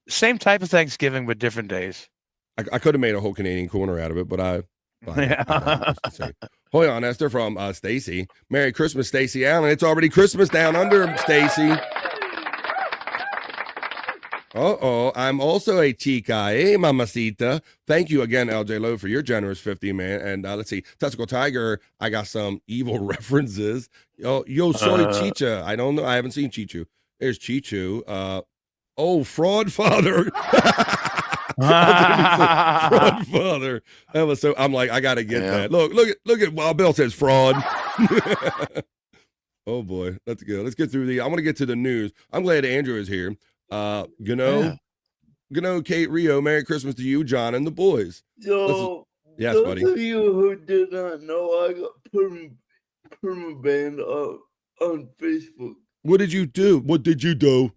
Same type of Thanksgiving, but different days. I could have made a whole Canadian corner out of it, but I Hold on, Esther from Stacy. Merry Christmas, Stacy Allen. It's already Christmas down under, Stacy. I'm also a chica, mamacita. Thank you again, LJ Lowe, for your generous 50, man. And let's see, Testicle Tiger, I got some evil references. Yo soy Chicha. I don't know. I haven't seen Chichu. There's Chichu. Fraud Father. Fraud Father. That was so. I'm like, I gotta get that. Look at Wild Bill says fraud. Oh boy, that's good. Let's get through I want to get to the news. I'm glad Andrew is here. Gano, Kate Rio, Merry Christmas to you, John, and the boys. So, yes, those buddy. of you who did not know, I got permabanned on Facebook. What did you do? What did you do?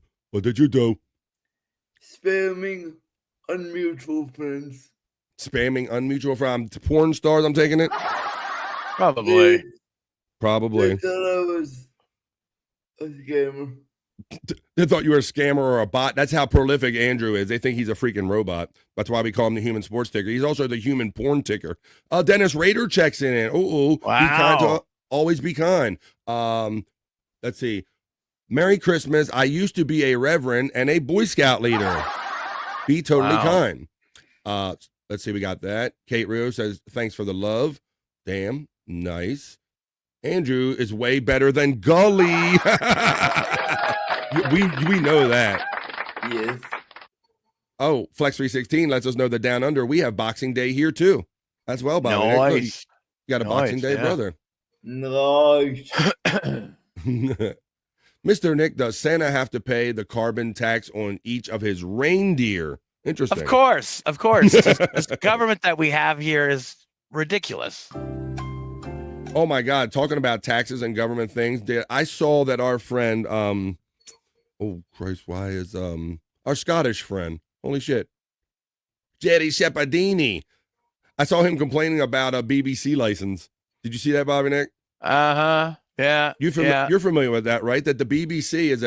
Spamming unmutual friends. Spamming unmutual friends. Porn stars, I'm taking it? Probably. They thought I was a scammer. They thought you were a scammer or a bot. That's how prolific Andrew is. They think he's a freaking robot. That's why we call him the human sports ticker. He's also the human porn ticker. Dennis Rader checks in. Wow. Be kind to always be kind. Let's see. Merry Christmas. I used to be a reverend and a Boy Scout leader. Be totally kind. Let's see. We got that. Kate Rio says, thanks for the love. Damn. Nice. Andrew is way better than Gully. We know that. Yes. Oh, Flex 316 lets us know that down under we have Boxing Day here too. As well, Bobby. Nice. You got a Boxing Day, brother. Nice. Mr. Nick, does Santa have to pay the carbon tax on each of his reindeer? Interesting. Of course. This government that we have here is ridiculous. Oh my God! Talking about taxes and government things, I saw that our friend, oh Christ, why is our Scottish friend? Holy shit, Jerry Shepardini. I saw him complaining about a BBC license. Did you see that, Bobby Nick? Yeah. You're familiar with that, right? That the BBC is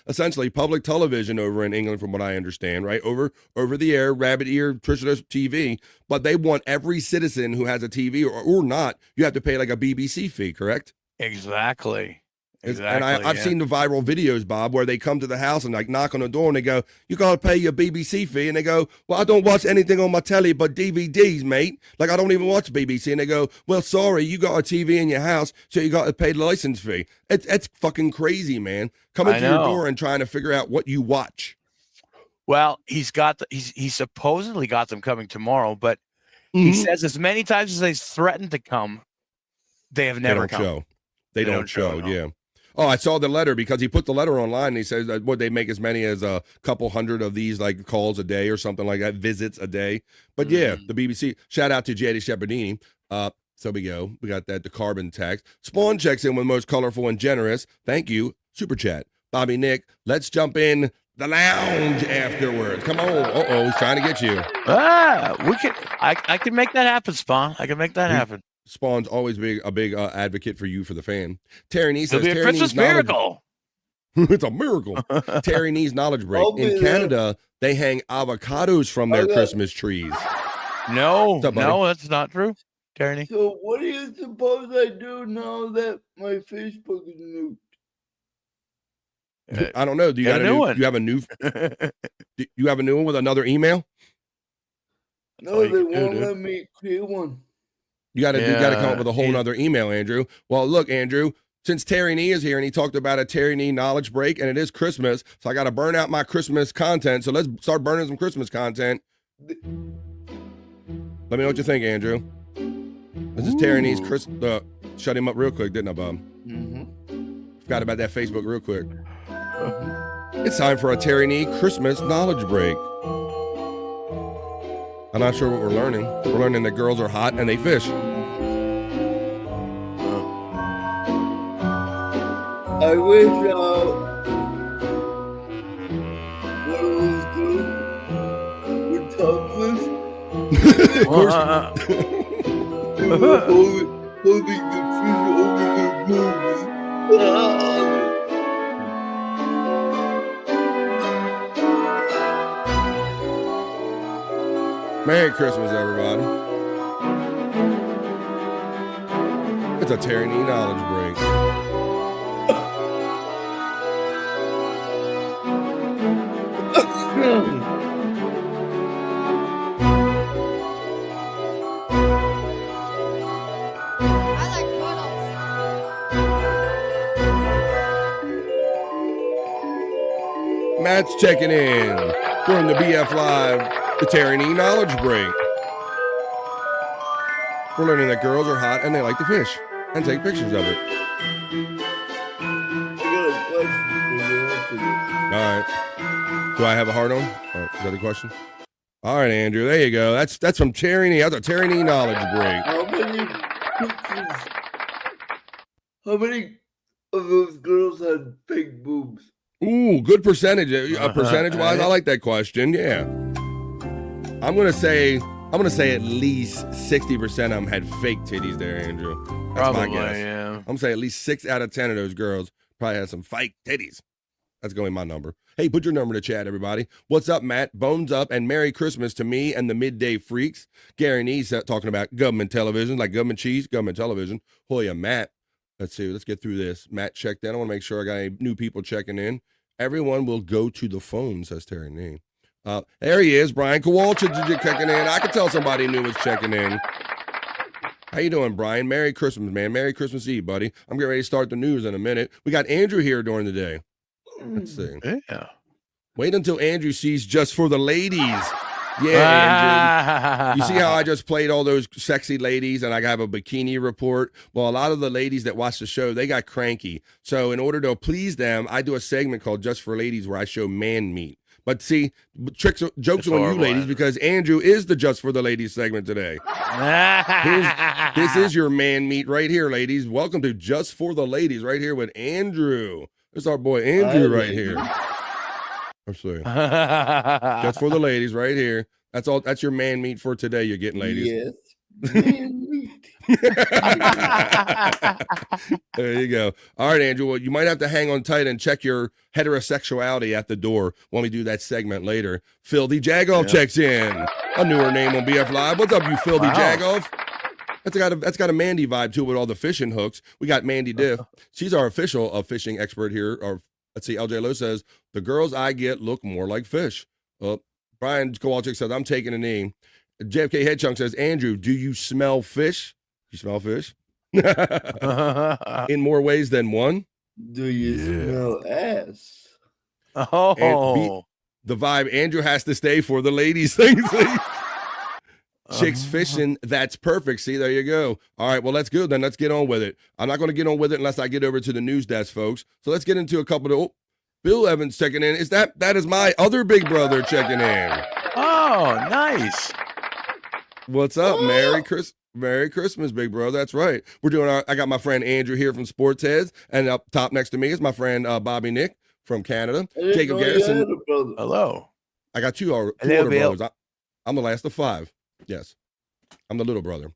essentially public television over in England, from what I understand, right? Over the air, rabbit ear, traditional TV. But they want every citizen who has a TV or not, you have to pay like a BBC fee, correct? Exactly. And I've seen the viral videos, Bob, where they come to the house and like knock on the door and they go, "You gotta pay your BBC fee," and they go, "Well, I don't watch anything on my telly but DVDs, mate. Like I don't even watch BBC." And they go, "Well, sorry, you got a TV in your house, so you got to pay the license fee." It's fucking crazy, man. Coming to your door and trying to figure out what you watch. Well, he supposedly got them coming tomorrow, but he says as many times as they threatened to come, they have never come. They don't show. Yeah. Oh, I saw the letter because he put the letter online and he says that would they make as many as a couple hundred of these like calls a day or something like that, visits a day. But yeah, the BBC, shout out to JD Shepardini. So we go. We got that, the carbon tax. Spawn checks in with most colorful and generous. Thank you. Super chat. Bobby Nick, let's jump in the lounge afterwards. Come on. He's trying to get you. I can make that happen, Spawn. I can make that happen. Spawn's always a big advocate for you, for the fan. Terry Nee says, it'll be a Christmas miracle. It's a miracle. Terry Nee's knowledge break. In Canada, they hang avocados from their Christmas trees. No, that's not true. Terry Nee. So what do you suppose I do now that my Facebook is nuked? I don't know. Do you got a new one? You have a new? Do you have a new one with another email? No, they won't let me create one. You got to come up with a whole nother email, Andrew. Well, look, Andrew, since Terry Nee is here and he talked about a Terry Nee knowledge break, and it is Christmas, so I got to burn out my Christmas content. So let's start burning some Christmas content. Let me know what you think, Andrew. This is Terry Nee's shut him up real quick, didn't I, Bob? Forgot about that Facebook real quick. It's time for a Terry Nee Christmas knowledge break. I'm not sure what we're learning. We're learning that girls are hot and they fish. I wish one of those girls were topless. Of course. Holding the fish over their boobs. Merry Christmas, everybody. It's a Terry Nee knowledge break. Matt's checking in during the BF Live, the Terry Nee knowledge break. We're learning that girls are hot and they like to fish and take pictures of it. All right. Do I have a heart on? Oh, is that the question? All right, Andrew. There you go. That's from Terry Nee. That's a Terry Nee knowledge break. How many of those girls had fake boobs? Ooh, good percentage. Percentage-wise, I like that question. Yeah. I'm gonna say at least 60% of them had fake titties there, Andrew. That's my guess. Yeah. I'm gonna say at least 6 out of 10 of those girls probably had some fake titties. That's going to be my number. Hey, put your number in the chat, everybody. What's up, Matt? Bones up and Merry Christmas to me and the Midday Freaks. Gary Nee's talking about government television, like government cheese, government television. Hoya, Matt. Let's see. Let's get through this. Matt checked in. I want to make sure I got any new people checking in. Everyone will go to the phone, says Terry Nee. There he is, Brian Kowalczyk checking in. I could tell somebody new was checking in. How you doing, Brian? Merry Christmas, man. Merry Christmas Eve, buddy. I'm getting ready to start the news in a minute. We got Andrew here during the day. Let's see. Yeah. Wait until Andrew sees Just for the Ladies. Yeah, Andrew. You see how I just played all those sexy ladies and I have a bikini report? Well, a lot of the ladies that watch the show, they got cranky. So in order to please them, I do a segment called Just for Ladies where I show man meat. But see, jokes on you ladies because Andrew is the Just for the Ladies segment today. This is your man meat right here, ladies. Welcome to Just for the Ladies right here with Andrew. It's our boy Andrew right here. Let's see. Just for the ladies right here. That's all. That's your man meat for today. You're getting, ladies. Yes. Man meat. There you go. All right, Andrew. Well, you might have to hang on tight and check your heterosexuality at the door when we do that segment later. Filthy Jagoff checks in. A newer name on BF Live. What's up, you Filthy Jagoff? That's got a Mandy vibe to it with all the fishing hooks. We got Mandy Diff. She's our official fishing expert here. Or let's see, LJ Lowe says the girls I get look more like fish. Brian Kowalczyk says I'm taking a knee. JFK Headchunk says, Andrew, do you smell fish? You smell fish? In more ways than one? Do you smell ass? And the vibe, Andrew has to stay for the ladies thing. Chicks fishing, that's perfect. See, there you go. All right, well, let's go then. Let's get on with it. I'm not going to get on with it unless I get over to the news desk, folks. So let's get into a couple of... Bill Evans checking in. That is my other big brother checking in. Oh, nice. What's up? Merry Christmas, big bro. That's right. We're doing I got my friend Andrew here from Sports Heads, and up top next to me is my friend Bobby Nick from Canada. Jacob Garrison. Hello. I got two older brothers. I'm the last of five. Yes. I'm the little brother.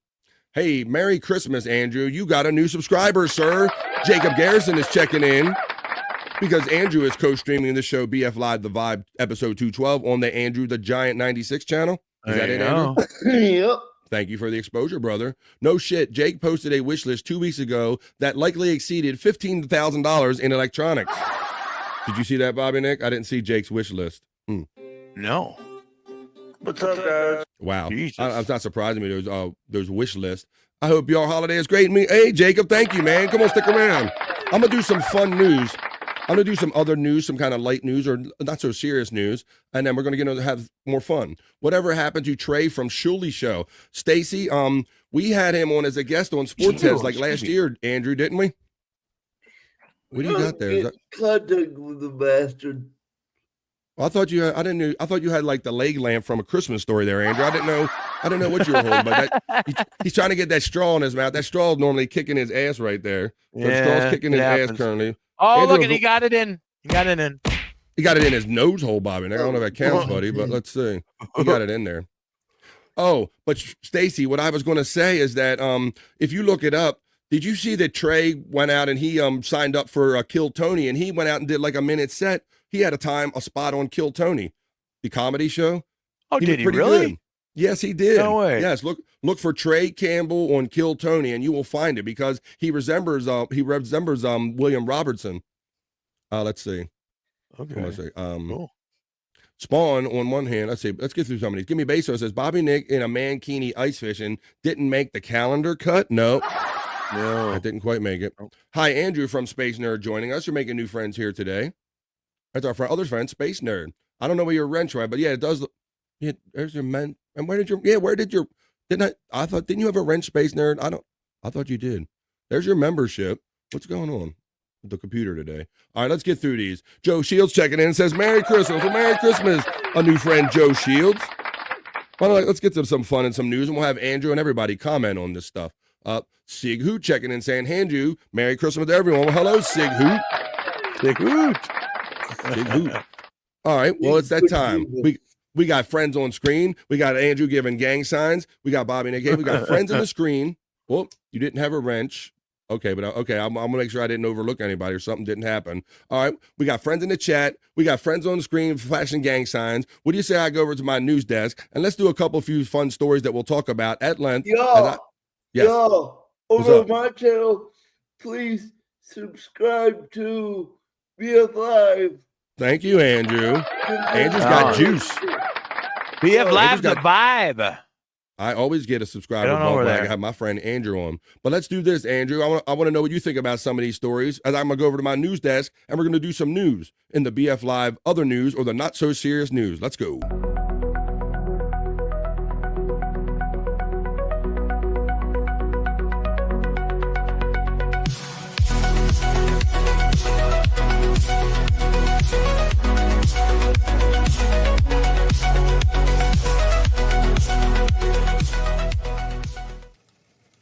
Hey, Merry Christmas, Andrew. You got a new subscriber, sir. Jacob Garrison is checking in because Andrew is co-streaming the show BF Live The Vibe episode 212 on the Andrew the Giant 96 channel. Is that it, Andrew? Yep. Thank you for the exposure, brother. No shit. Jake posted a wish list 2 weeks ago that likely exceeded $15,000 in electronics. Did you see that, Bobby Nick? I didn't see Jake's wish list. No. What's up, guys? Wow. I'm not surprising me. Those wish lists. I hope your holiday is great. Hey, Jacob, thank you, man. Come on, stick around. I'm going to do some fun news. I'm going to do some other news, some kind of light news or not so serious news, and then we're going to have more fun. Whatever happened to Trey from Shuley Show? Stacy, we had him on as a guest on Sports Heads like last year, Andrew, didn't we? What do you got there? Is that... Contact with the bastard. Well, I thought you had like the leg lamp from A Christmas Story there, Andrew. I didn't know what you were holding, but he's trying to get that straw in his mouth. That straw is normally kicking his ass right there. So the straw's kicking his ass currently. Oh, Andrew, look, and he got it in. He got it in. He got it in his nose hole, Bobby. I don't know if that counts, buddy, but let's see. He got it in there. Oh, but Stacy, what I was going to say is that if you look it up, did you see that Trey went out and he signed up for Kill Tony, and he went out and did like a minute set? He had a spot on Kill Tony, the comedy show. Oh, did he really? Good. Yes, he did. No way. Yes, look for Trey Campbell on Kill Tony, and you will find it because he resembles William Robertson. Let's see. Okay. Let's see. Cool. Spawn on one hand. Let's see. Let's get through some of these. Give me Beso says Bobby Nick in a mankini ice fishing didn't make the calendar cut. No, I didn't quite make it. Hi, Andrew from Space Nerd joining us. You're making new friends here today. That's our other friend, Space Nerd. I don't know where your wrench went, but yeah, it does. Yeah, there's your men. And where did your? Didn't you have a wrench, Space Nerd? I thought you did. There's your membership. What's going on with the computer today? All right, let's get through these. Joe Shields checking in and says, Merry Christmas. Well, Merry Christmas, a new friend, Joe Shields. Let's get to some fun and some news, and we'll have Andrew and everybody comment on this stuff. Sig Hoot checking in saying, Andrew, Merry Christmas to everyone. Well, hello, Sig Hoot. Sig Hoot. Sig Hoot. All right, well, it's that time. We got friends on screen. We got Andrew giving gang signs. We got Bobby Nick. We got friends on the screen. Well, you didn't have a wrench. Okay, but I'm gonna make sure I didn't overlook anybody or something didn't happen. All right, we got friends in the chat. We got friends on the screen flashing gang signs. What do you say I go over to my news desk and let's do a few fun stories that we'll talk about at length. Yo, over my channel, please subscribe to BF Live. Thank you, Andrew. Andrew's got juice. BF Live The Vibe. I always get a subscriber bump when I have my friend Andrew on. But let's do this, Andrew. I want to know what you think about some of these stories. As I'm going to go over to my news desk, and we're going to do some news in the BF Live other news or the not-so-serious news. Let's go.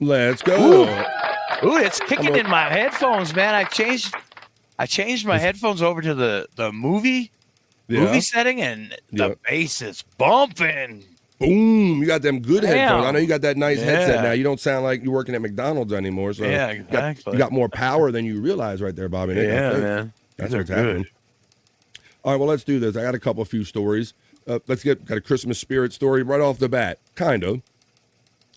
Let's go. Ooh, it's kicking in my headphones, man. I changed my headphones over to the movie setting, and the bass is bumping. Boom! You got them good headphones. I know you got that nice headset Yeah. now. You don't sound like you're working at McDonald's anymore. So Yeah, you exactly. got more power than you realize right there, Bobby. Nick, I Yeah, think. man. That's These are what's happening. good. All right, well, let's do this. I got a few stories. Got a Christmas spirit story right off the bat. Kind of.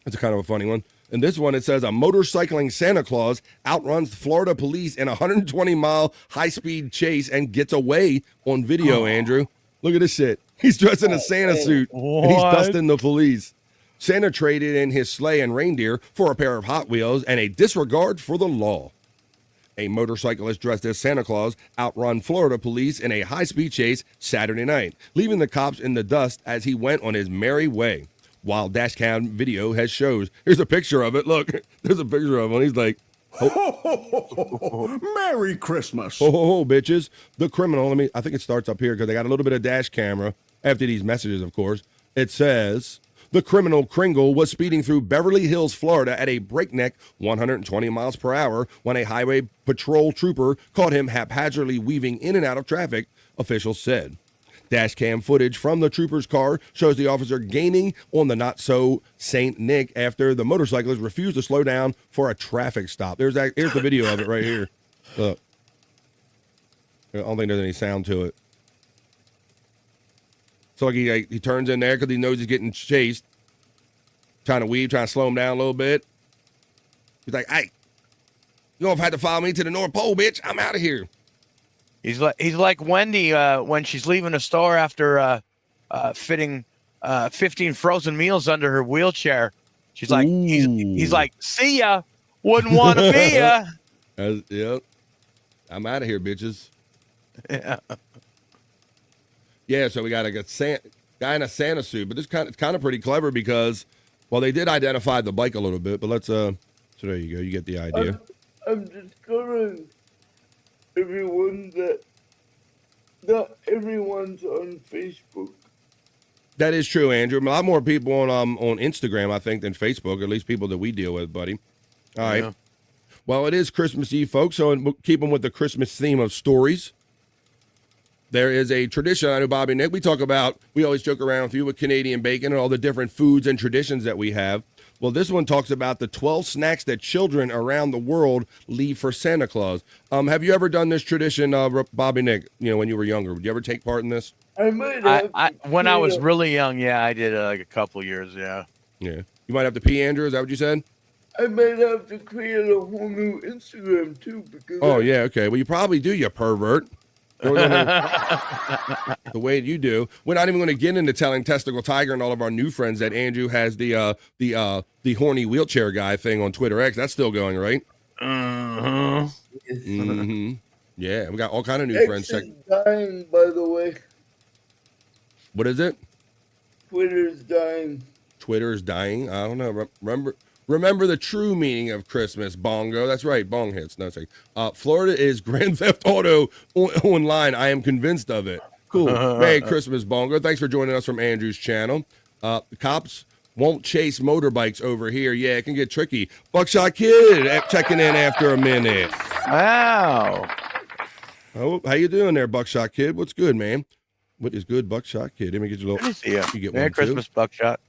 It's a kind of a funny one. And this one, it says a motorcycling Santa Claus outruns Florida police in a 120-mile high-speed chase and gets away on video, Andrew. Look at this shit. He's dressed in a Santa suit, and he's What? dusting the police. Santa traded in his sleigh and reindeer for a pair of Hot Wheels and a disregard for the law. A motorcyclist dressed as Santa Claus outrun Florida police in a high-speed chase Saturday night, leaving the cops in the dust as he went on his merry way. While dash cam video has shows. Here's a picture of it. Look, there's a picture of him. He's like, Merry Christmas. ho, bitches. The criminal, I think it starts up here because they got a little bit of dash camera after these messages, of course. It says, the criminal Kringle was speeding through Beverly Hills, Florida at a breakneck 120 miles per hour when a highway patrol trooper caught him haphazardly weaving in and out of traffic, officials said. Dash cam footage from the trooper's car shows the officer gaining on the not-so-Saint Nick after the motorcyclist refused to slow down for a traffic stop. Here's the video of it right here. Look. I don't think there's any sound to it. So he turns in there because he knows he's getting chased. Trying to weave, trying to slow him down a little bit. He's like, hey, you don't have to follow me to the North Pole, bitch. I'm out of here. He's like Wendy when she's leaving a store after fitting 15 frozen meals under her wheelchair. She's like, he's like, see ya. Wouldn't want to be ya. Yep. I'm out of here, bitches. Yeah. Yeah, so we got a guy in a Santa suit, but it's kind of pretty clever because, well, they did identify the bike a little bit, but let's so there you go, you get the idea. I'm discovering everyone that not everyone's on Facebook. That is true, Andrew. A lot more people on Instagram, I think, than Facebook, at least people that we deal with, buddy. All right. Yeah. Well, it is Christmas Eve, folks, so we'll keep them with the Christmas theme of stories. There is a tradition, I know, Bobby and Nick, we always joke around with you with Canadian bacon and all the different foods and traditions that we have. Well, this one talks about the 12 snacks that children around the world leave for Santa Claus. Have you ever done this tradition, Bobby Nick, when you were younger? Would you ever take part in this? When I was really young, yeah, I did like a couple years, yeah. Yeah. You might have to pee, Andrew, is that what you said? I might have to create a whole new Instagram too because yeah, okay. Well, you probably do, you pervert. The way you do. We're not even going to get into telling Testicle Tiger and all of our new friends that Andrew has the horny wheelchair guy thing on Twitter X. That's still going, right? Uh-huh. Mm-hmm. Yeah, we got all kind of new X friends. is dying, by the way. What is it? Twitter's dying. Twitter's dying? I don't know. Remember the true meaning of Christmas, bongo. That's right, bong hits. No, sorry. Florida is Grand Theft Auto online. I am convinced of it. Cool. Merry Christmas, bongo. Thanks for joining us from Andrew's channel. The cops won't chase motorbikes over here. Yeah, it can get tricky. Buckshot Kid checking in after a minute. Wow. Oh, how you doing there, Buckshot Kid? What's good, man? What is good, Buckshot Kid? Let me get you a little. Yeah. You get Merry one Christmas, too. Buckshot.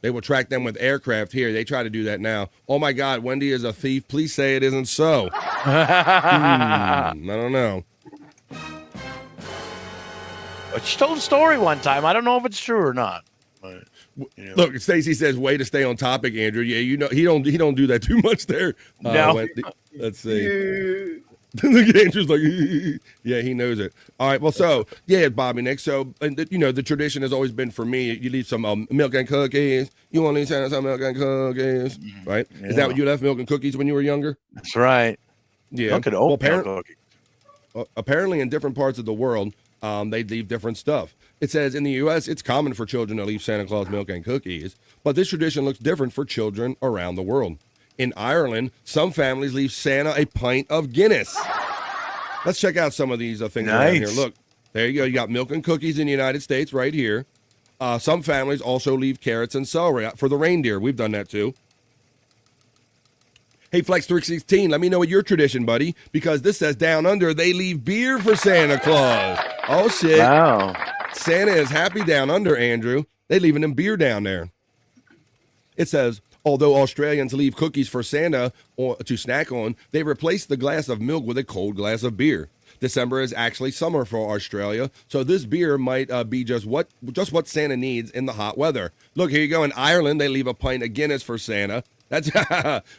They will track them with aircraft here. They try to do that now. Oh, my God, Wendy is a thief. Please say it isn't so. I don't know. But she told a story one time. I don't know if it's true or not. But, Look, Stacy says, way to stay on topic, Andrew. Yeah, he don't do that too much there. No. Wendy. Let's see. Look at Andrew's like, yeah, he knows it. All right, well, so, yeah, Bobby, Nick. So, the tradition has always been for me, you leave some milk and cookies. You want to leave some milk and cookies, right? Yeah. Is that what you left, milk and cookies, when you were younger? That's right. Yeah. Look at oatmeal cookies. Apparently, in different parts of the world, they leave different stuff. It says in the U.S., it's common for children to leave Santa Claus milk and cookies, but this tradition looks different for children around the world. In Ireland, some families leave Santa a pint of Guinness. Let's check out some of these things around here. Look, there you go. You got milk and cookies in the United States right here. Some families also leave carrots and celery for the reindeer. We've done that too. Hey, Flex316, let me know what your tradition, buddy, because this says down under, they leave beer for Santa Claus. Oh, shit. Wow. Santa is happy down under, Andrew. They leaving them beer down there. It says, although Australians leave cookies for Santa to snack on, they replace the glass of milk with a cold glass of beer. December is actually summer for Australia, so this beer might be just what Santa needs in the hot weather. Look, here you go. In Ireland, they leave a pint of Guinness for Santa. That's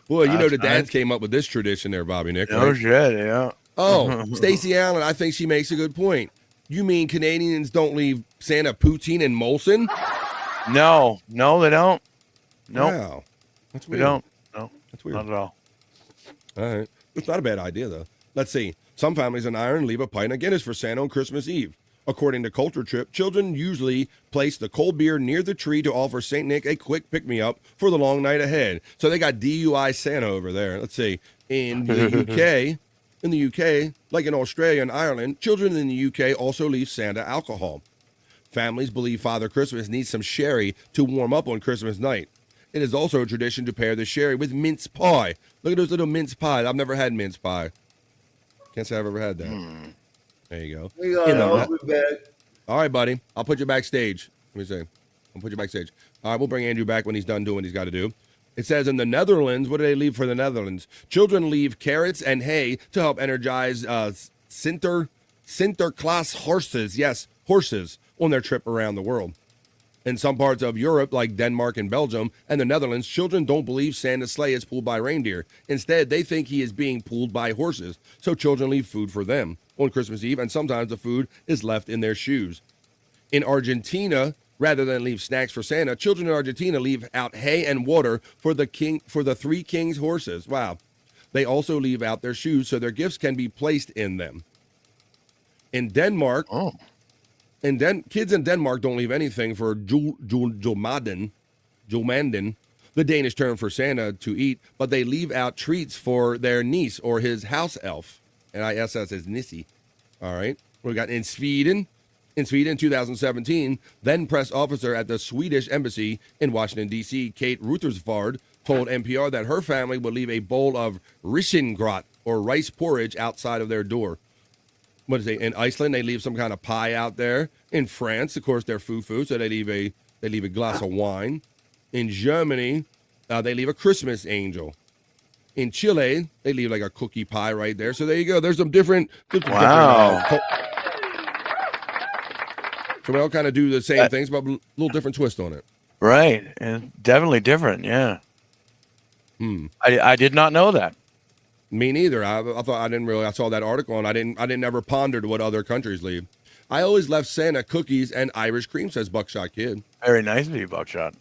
boy, you know the dads came up with this tradition there, Bobby Nick. Oh Right? shit, yeah. Oh, Stacey Allen, I think she makes a good point. You mean Canadians don't leave Santa poutine and Molson? No, they don't. No, Wow. That's weird. we don't. No, That's weird. not at all. All right. It's not a bad idea, though. Let's see. Some families in Ireland leave a pint of Guinness for Santa on Christmas Eve. According to Culture Trip, children usually place the cold beer near the tree to offer St. Nick a quick pick-me-up for the long night ahead. So they got DUI Santa over there. Let's see. In the UK, like in Australia and Ireland, children in the UK also leave Santa alcohol. Families believe Father Christmas needs some sherry to warm up on Christmas night. It is also a tradition to pair the sherry with mince pie. Look at those little mince pies. I've never had mince pie. Can't say I've ever had that. There you go. I'll be back. All right, buddy. I'll put you backstage. Let me see. I'll put you backstage. All right, we'll bring Andrew back when he's done doing what he's got to do. It says in the Netherlands, what do they leave for the Netherlands? Children leave carrots and hay to help energize Sinterklaas horses. Yes, horses on their trip around the world. In some parts of Europe, like Denmark and Belgium and the Netherlands, children don't believe Santa's sleigh is pulled by reindeer. Instead, they think he is being pulled by horses. So children leave food for them on Christmas Eve, and sometimes the food is left in their shoes. In Argentina, rather than leave snacks for Santa, children in Argentina leave out hay and water for the three kings' horses. Wow. They also leave out their shoes so their gifts can be placed in them. In Denmark, kids in Denmark don't leave anything for julmanden, the Danish term for Santa, to eat, but they leave out treats for their niece or his house elf. NISS is Nissi. All right. We got in Sweden. In 2017, then press officer at the Swedish embassy in Washington, D.C., Kate Ruthersvard, told NPR that her family would leave a bowl of risengrat, or rice porridge, outside of their door. What is it? In Iceland, they leave some kind of pie out there. In France, of course, they're foo-foo, so they leave a glass of wine. In Germany, they leave a Christmas angel. In Chile, they leave like a cookie pie right there. So there you go. There's some different. Wow. So we all kind of do the same things, but a little different twist on it. Right, and definitely different. Yeah. I did not know that. Me neither. I thought I didn't really. I saw that article and I didn't ever pondered what other countries leave. I always left Santa cookies and Irish cream, says Buckshot Kid. Very nice of you, Buckshot.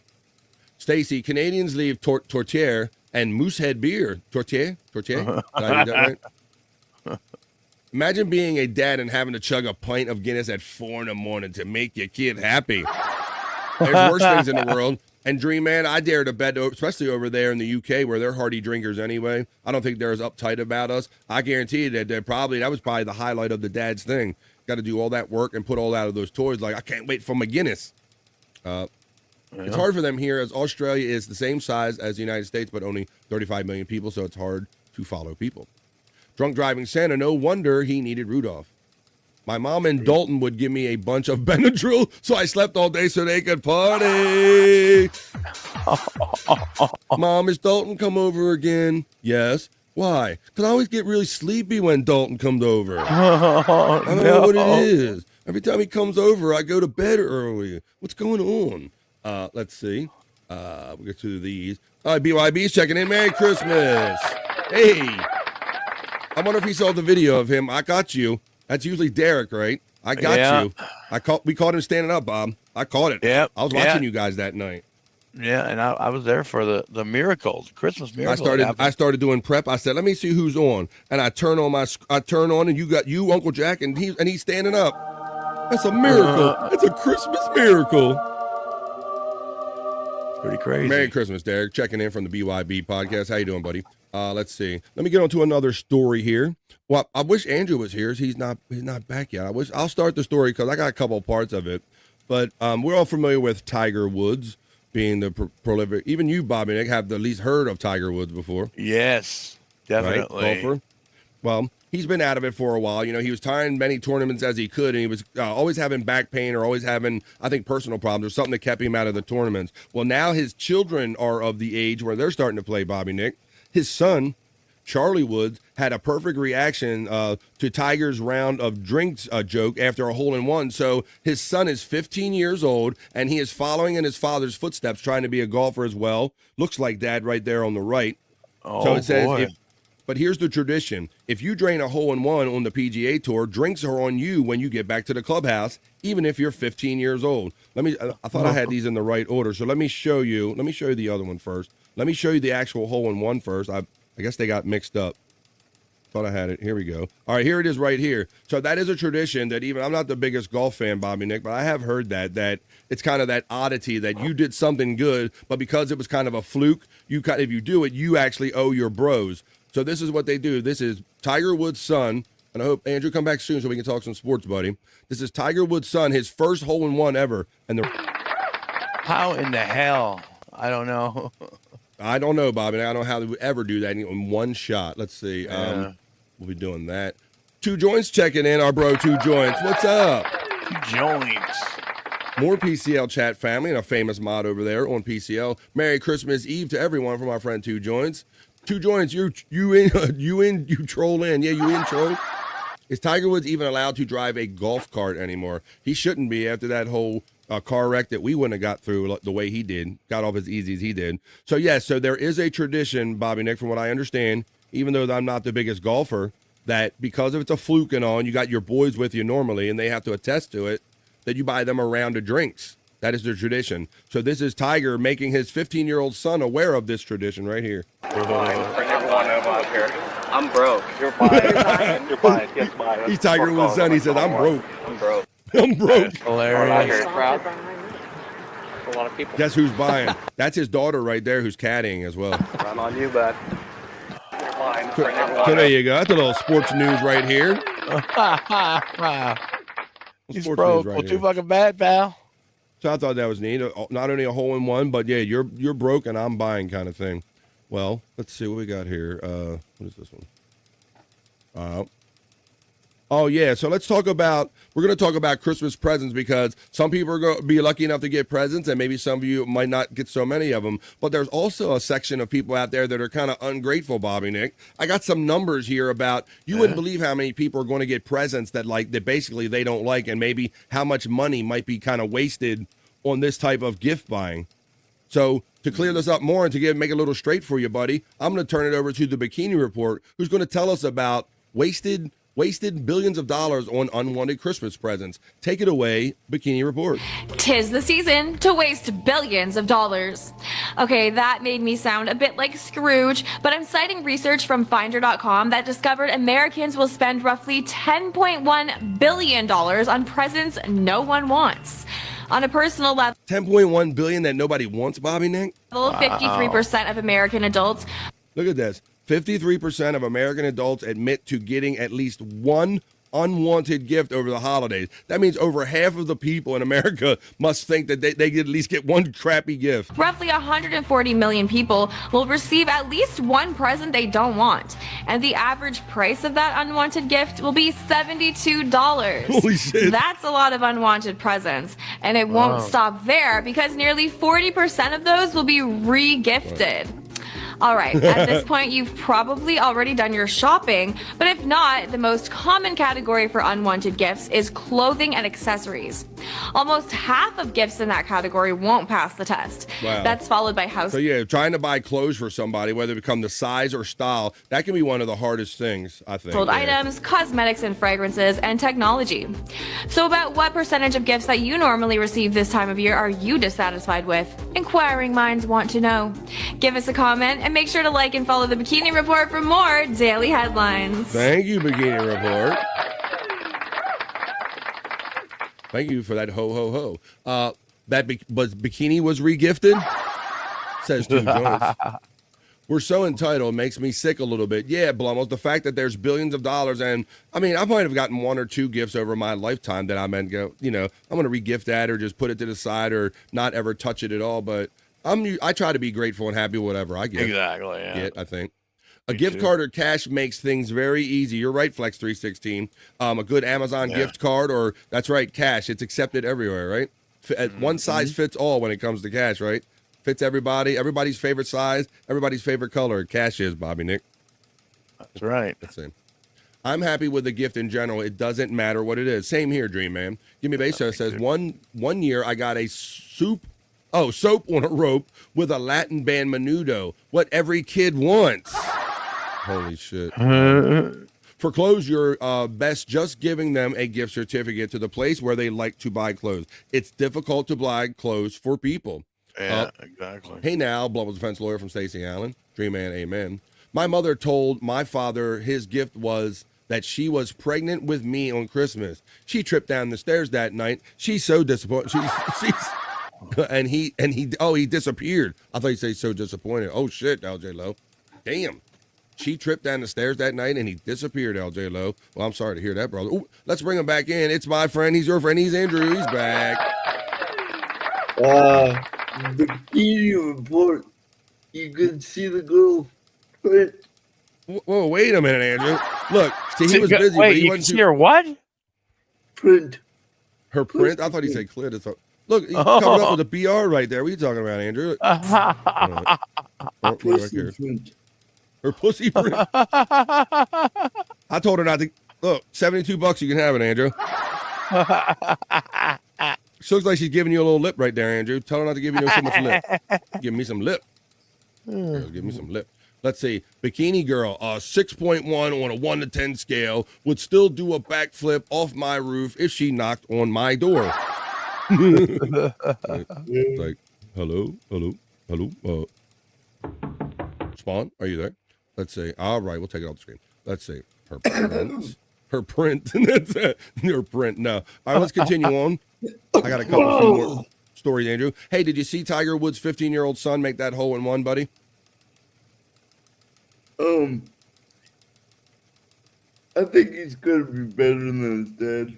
Stacy, Canadians leave tortiere and moosehead beer. Tortiere? Did I do that right? Imagine being a dad and having to chug a pint of Guinness at 4 a.m. to make your kid happy. There's worse things in the world. And Dream Man, I dare to bet, especially over there in the UK where they're hardy drinkers anyway. I don't think they're as uptight about us. I guarantee you that that was probably the highlight of the dad's thing. Got to do all that work and put all out of those toys. Like, I can't wait for my Guinness. It's hard for them here as Australia is the same size as the United States, but only 35 million people, so it's hard to follow people. Drunk driving Santa, no wonder he needed Rudolph. My mom and Dalton would give me a bunch of Benadryl, so I slept all day so they could party. Mom, is Dalton come over again? Yes. Why? Because I always get really sleepy when Dalton comes over. I don't know what it is. Every time he comes over, I go to bed early. What's going on? Let's see. We'll get to these. All right, BYB's checking in. Merry Christmas. Hey. I wonder if he saw the video of him. I got you. That's usually Derek, right? I got you. We caught him standing up, Bob. I caught it. Yeah. I was watching you guys that night. Yeah, and I was there for the miracle, the Christmas miracle. I started doing prep. I said, let me see who's on. And I turn on and you, Uncle Jack, and he's standing up. That's a miracle. It's a Christmas miracle. Pretty crazy. Merry Christmas, Derek. Checking in from the BYB podcast. How you doing, buddy? Let's see. Let me get on to another story here. Well, I wish Andrew was here. He's not back yet. I'll start the story because I got a couple of parts of it. But we're all familiar with Tiger Woods being the prolific. Even you, Bobby Nick, have at least heard of Tiger Woods before. Yes, definitely. Right? Golfer. Well, he's been out of it for a while. You know, he was tying many tournaments as he could, and he was always having back pain or always having, I think, personal problems or something that kept him out of the tournaments. Well, now his children are of the age where they're starting to play, Bobby Nick. His son, Charlie Woods, had a perfect reaction to Tiger's round of drinks joke after a hole-in-one. So his son is 15 years old, and he is following in his father's footsteps, trying to be a golfer as well. Looks like Dad right there on the right. So it says, but here's the tradition. If you drain a hole-in-one on the PGA Tour, drinks are on you when you get back to the clubhouse, even if you're 15 years old. I thought I had these in the right order, so let me show you. Let me show you the other one first. Let me show you the actual hole-in-one first. I guess they got mixed up. Thought I had it. Here we go. All right, here it is right here. So that is a tradition that even, I'm not the biggest golf fan, Bobby Nick, but I have heard that it's kind of that oddity that you did something good, but because it was kind of a fluke, if you do it, you actually owe your bros. So this is what they do. This is Tiger Woods' son, and I hope Andrew come back soon so we can talk some sports, buddy. This is Tiger Woods' son, his first hole-in-one ever. And how in the hell? I don't know. I don't know, Bobby. I don't know how they would ever do that in one shot. Let's see. We'll be doing that. Two Joints checking in, our bro Two Joints. What's up? Two Joints. More PCL chat family and a famous mod over there on PCL. Merry Christmas Eve to everyone from our friend Two Joints. Two Joints, you troll in. Yeah, you in, troll. Is Tiger Woods even allowed to drive a golf cart anymore? He shouldn't be after that whole car wreck that we wouldn't have got through the way he did, got off as easy as he did. So, yes, so there is a tradition, Bobby Nick, from what I understand, even though I'm not the biggest golfer, that because if it's a fluke and all, and you got your boys with you normally, and they have to attest to it, that you buy them a round of drinks. That is the tradition. So this is Tiger making his 15-year-old son aware of this tradition right here. I'm broke. You're buying. You're buying. Yes, buying. He's Tiger Woods' son. He said, I'm broke. I'm broke. I'm broke. Hilarious. A lot of people. Guess who's buying? That's his daughter right there who's caddying as well. Run on you, bud. So there you go. That's a little sports news right here. He's broke. Well, too fucking bad, pal. So I thought that was neat. Not only a hole-in-one, but yeah, you're broke and I'm buying kind of thing. Well, let's see what we got here. What is this one? Oh, yeah. So we're going to talk about Christmas presents because some people are going to be lucky enough to get presents and maybe some of you might not get so many of them. But there's also a section of people out there that are kind of ungrateful, Bobby Nick. I got some numbers here about, you wouldn't believe how many people are going to get presents that basically they don't like, and maybe how much money might be kind of wasted on this type of gift buying. So to clear this up more and to make it a little straight for you, buddy, I'm going to turn it over to the Bikini Report, who's going to tell us about wasted billions of dollars on unwanted Christmas presents. Take it away, Bikini Report. 'Tis the season to waste billions of dollars. Okay, that made me sound a bit like Scrooge, but I'm citing research from Finder.com that discovered Americans will spend roughly $10.1 billion on presents no one wants. On a personal level, $10.1 billion that nobody wants, Bobby Nick? 53% of American adults. Look at this. 53% of American adults admit to getting at least one unwanted gift over the holidays. That means over half of the people in America must think that they could at least get one crappy gift. Roughly 140 million people will receive at least one present they don't want. And the average price of that unwanted gift will be $72. Holy shit. That's a lot of unwanted presents. And it won't stop there because nearly 40% of those will be re-gifted. All right, at this point, you've probably already done your shopping, but if not, the most common category for unwanted gifts is clothing and accessories. Almost half of gifts in that category won't pass the test. Wow. That's followed by house. So yeah, trying to buy clothes for somebody, whether it become the size or style, that can be one of the hardest things, I think. Household items, cosmetics and fragrances, and technology. So about what percentage of gifts that you normally receive this time of year are you dissatisfied with? Inquiring minds want to know. Give us a comment and make sure to like and follow the Bikini Report for more daily headlines. Thank you, Bikini Report. Thank you for that ho, ho, ho. Bikini was re-gifted? Says Two Joints. We're so entitled, makes me sick a little bit. Yeah, Blumels, the fact that there's billions of dollars, and I mean, I might have gotten one or two gifts over my lifetime that I meant go, I'm going to re-gift that or just put it to the side or not ever touch it at all. But I try to be grateful and happy with whatever I get. Exactly, yeah. I think. A gift card or cash makes things very easy. You're right, Flex 316. A good Amazon gift card, or that's right, cash. It's accepted everywhere, right? One size fits all when it comes to cash, right? Fits everybody. Everybody's favorite size. Everybody's favorite color. Cash is, Bobby Nick. That's right. Let's see. I'm happy with the gift in general. It doesn't matter what it is. Same here, Dream Man. Give me base. Says one year I got a soap on a rope with a Latin band menudo. What every kid wants. Holy shit. For clothes, you're best just giving them a gift certificate to the place where they like to buy clothes. It's difficult to buy clothes for people. Yeah, exactly. Hey now, Blubbles defense lawyer from Stacey Allen. Dream Man, amen. My mother told my father his gift was that she was pregnant with me on Christmas. She tripped down the stairs that night. She's so disappointed. And he disappeared. I thought you said so disappointed. Oh shit, LJ Lowe. Damn. She tripped down the stairs that night and he disappeared, LJ Lowe. Well, I'm sorry to hear that, brother. Ooh, let's bring him back in. It's my friend. He's your friend. He's Andrew. He's back. The video report. You could see the girl print. Whoa, wait a minute, Andrew. Look, see, he was busy. Wait, but he you wasn't can see her what? Print. Her print? I thought he said clit. Look, he's coming up with a BR right there. What are you talking about, Andrew? Pussy print. Her pussy print. I told her not to. Look, $72 you can have it, Andrew. She looks like she's giving you a little lip right there, Andrew. Tell her not to give you so much lip. Give me some lip. Girl, give me some lip. Let's see. Bikini girl, 6.1 on a 1 to 10 scale, would still do a backflip off my roof if she knocked on my door. It's like, hello. Spawn, are you there? Let's see. All right, we'll take it off the screen. Let's see. Her print. Her print. That's her print. No. All right, let's continue on. I got a couple few more stories, Andrew. Hey, did you see Tiger Woods' 15-year-old son make that hole in one, buddy? I think he's gonna be better than his dad.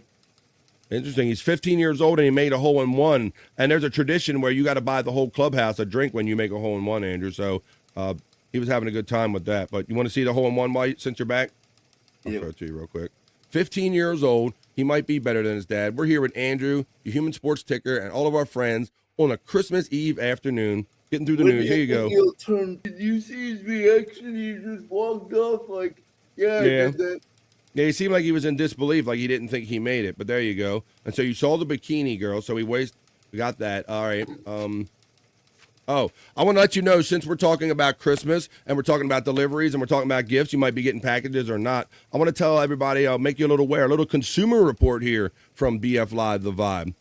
Interesting. He's 15 years old and he made a hole in one. And there's a tradition where you got to buy the whole clubhouse a drink when you make a hole in one, Andrew. So he was having a good time with that. But you want to see the hole in one, White, since you're back? I'll show it to you real quick. 15 years old. He might be better than his dad. We're here with Andrew, the Human Sports Ticker, and all of our friends on a Christmas Eve afternoon. Getting through the news. Here you go. Did you see his reaction? He just walked off like, I did that. Yeah, he seemed like he was in disbelief, like he didn't think he made it. But there you go. And so you saw the bikini girl. So we got that. All right. I want to let you know, since we're talking about Christmas and we're talking about deliveries and we're talking about gifts, you might be getting packages or not. I want to tell everybody, I'll make you a little aware, a little consumer report here from BF Live, The Vibe.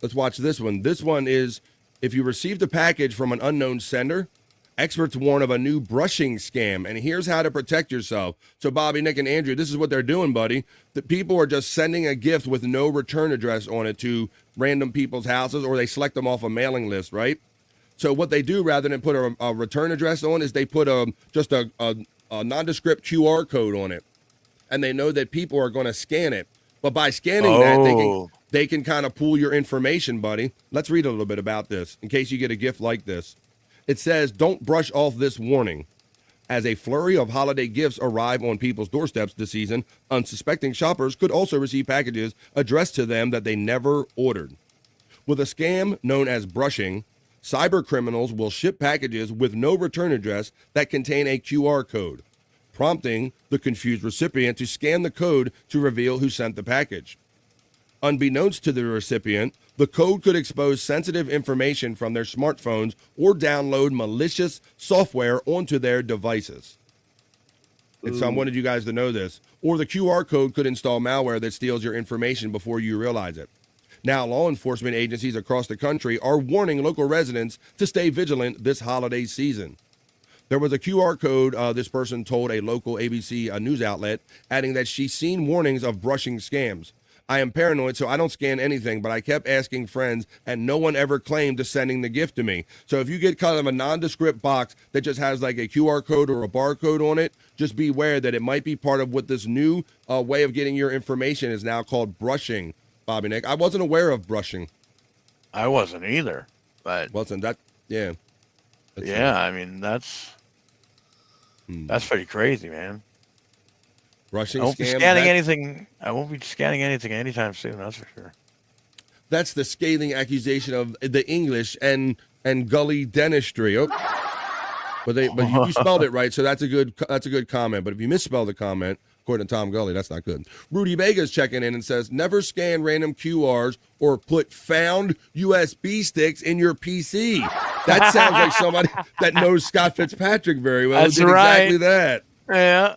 Let's watch this one. This one is, if you received a package from an unknown sender, experts warn of a new brushing scam, and here's how to protect yourself. So Bobby, Nick, and Andrew, this is what they're doing, buddy. The people are just sending a gift with no return address on it to random people's houses, or they select them off a mailing list, right? So what they do, rather than put a return address on, is they put just a nondescript QR code on it, and they know that people are going to scan it. But by scanning that, they can kind of pool your information, buddy. Let's read a little bit about this in case you get a gift like this. It says, don't brush off this warning. As a flurry of holiday gifts arrive on people's doorsteps this season, unsuspecting shoppers could also receive packages addressed to them that they never ordered. With a scam known as brushing, cyber criminals will ship packages with no return address that contain a QR code, prompting the confused recipient to scan the code to reveal who sent the package. Unbeknownst to the recipient, the code could expose sensitive information from their smartphones or download malicious software onto their devices. And so I wanted you guys to know this. Or the QR code could install malware that steals your information before you realize it. Now, law enforcement agencies across the country are warning local residents to stay vigilant this holiday season. There was a QR code this person told a local ABC news outlet, adding that she's seen warnings of brushing scams. I am paranoid, so I don't scan anything, but I kept asking friends, and no one ever claimed to sending the gift to me. So if you get kind of a nondescript box that just has like a QR code or a barcode on it, just be aware that it might be part of what this new way of getting your information is now called brushing, Bobby Nick. I wasn't aware of brushing. I wasn't either, but wasn't that? Yeah. I mean, that's That's pretty crazy, man. Rushing I won't be scam. scanning anything. I won't be scanning anything anytime soon. That's for sure. That's the scathing accusation of the English and gully dentistry. Oh. But you spelled it right, so that's a good comment. But if you misspell the comment, according to Tom Gully, that's not good. Rudy Vega's checking in and says, never scan random QRs or put found USB sticks in your PC. That sounds like somebody that knows Scott Fitzpatrick very well. That's who did right. exactly that. Yeah.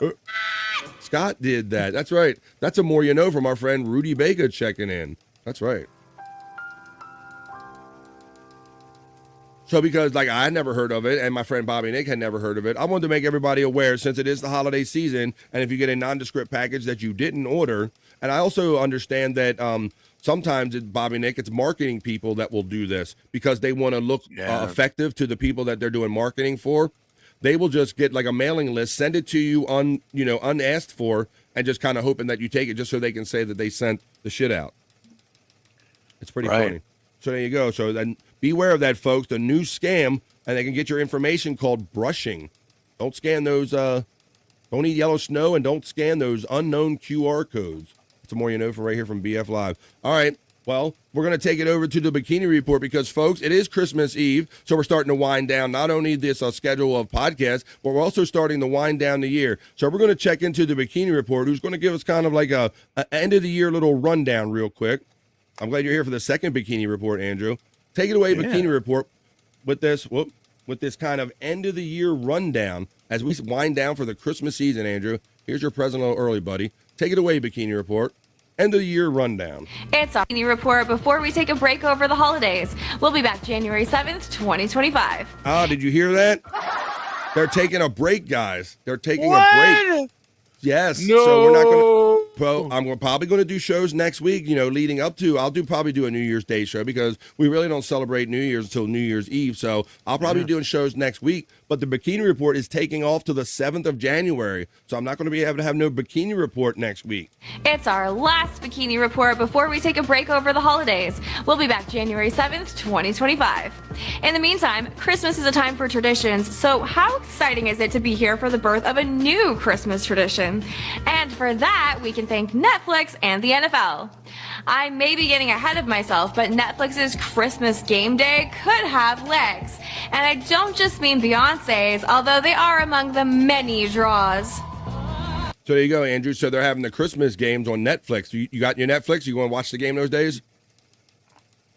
Scott did that. That's right. That's a more you know from our friend Rudy Vega checking in. That's right. So because I had never heard of it and my friend Bobby Nick had never heard of it, I wanted to make everybody aware since it is the holiday season and if you get a nondescript package that you didn't order, and I also understand that sometimes Bobby Nick, it's marketing people that will do this because they want to look effective to the people that they're doing marketing for. They will just get like a mailing list, send it to you unasked for, and just kind of hoping that you take it just so they can say that they sent the shit out. It's pretty funny. So there you go. So then beware of that, folks. The new scam, and they can get your information called brushing. Don't scan those. Don't eat yellow snow, and don't scan those unknown QR codes. That's more you know from right here from BF Live. All right. Well, we're going to take it over to the Bikini Report because, folks, it is Christmas Eve, so we're starting to wind down not only this schedule of podcasts, but we're also starting to wind down the year. So we're going to check into the Bikini Report, who's going to give us kind of like a end-of-the-year little rundown real quick. I'm glad you're here for the second Bikini Report, Andrew. Take it away, Bikini Report, with this kind of end-of-the-year rundown as we wind down for the Christmas season, Andrew. Here's your present a little early, buddy. Take it away, Bikini Report. End of the year rundown. It's our Bikini Report before we take a break over the holidays. We'll be back January 7th, 2025. Ah, did you hear that? They're taking a break, guys. They're taking a break. Yes. No. So we're not going to. Well, I'm probably going to do shows next week, leading up to. I'll probably do a New Year's Day show because we really don't celebrate New Year's until New Year's Eve. So I'll probably be doing shows next week. But the Bikini Report is taking off to the 7th of January. So I'm not going to be able to have no Bikini Report next week. It's our last Bikini Report before we take a break over the holidays. We'll be back January 7th, 2025. In the meantime, Christmas is a time for traditions. So how exciting is it to be here for the birth of a new Christmas tradition? And for that, we can thank Netflix and the NFL. I may be getting ahead of myself, but Netflix's Christmas Game Day could have legs. And I don't just mean Beyonce's, although they are among the many draws. So there you go, Andrew. So they're having the Christmas games on Netflix. You got your Netflix? You going to watch the game those days?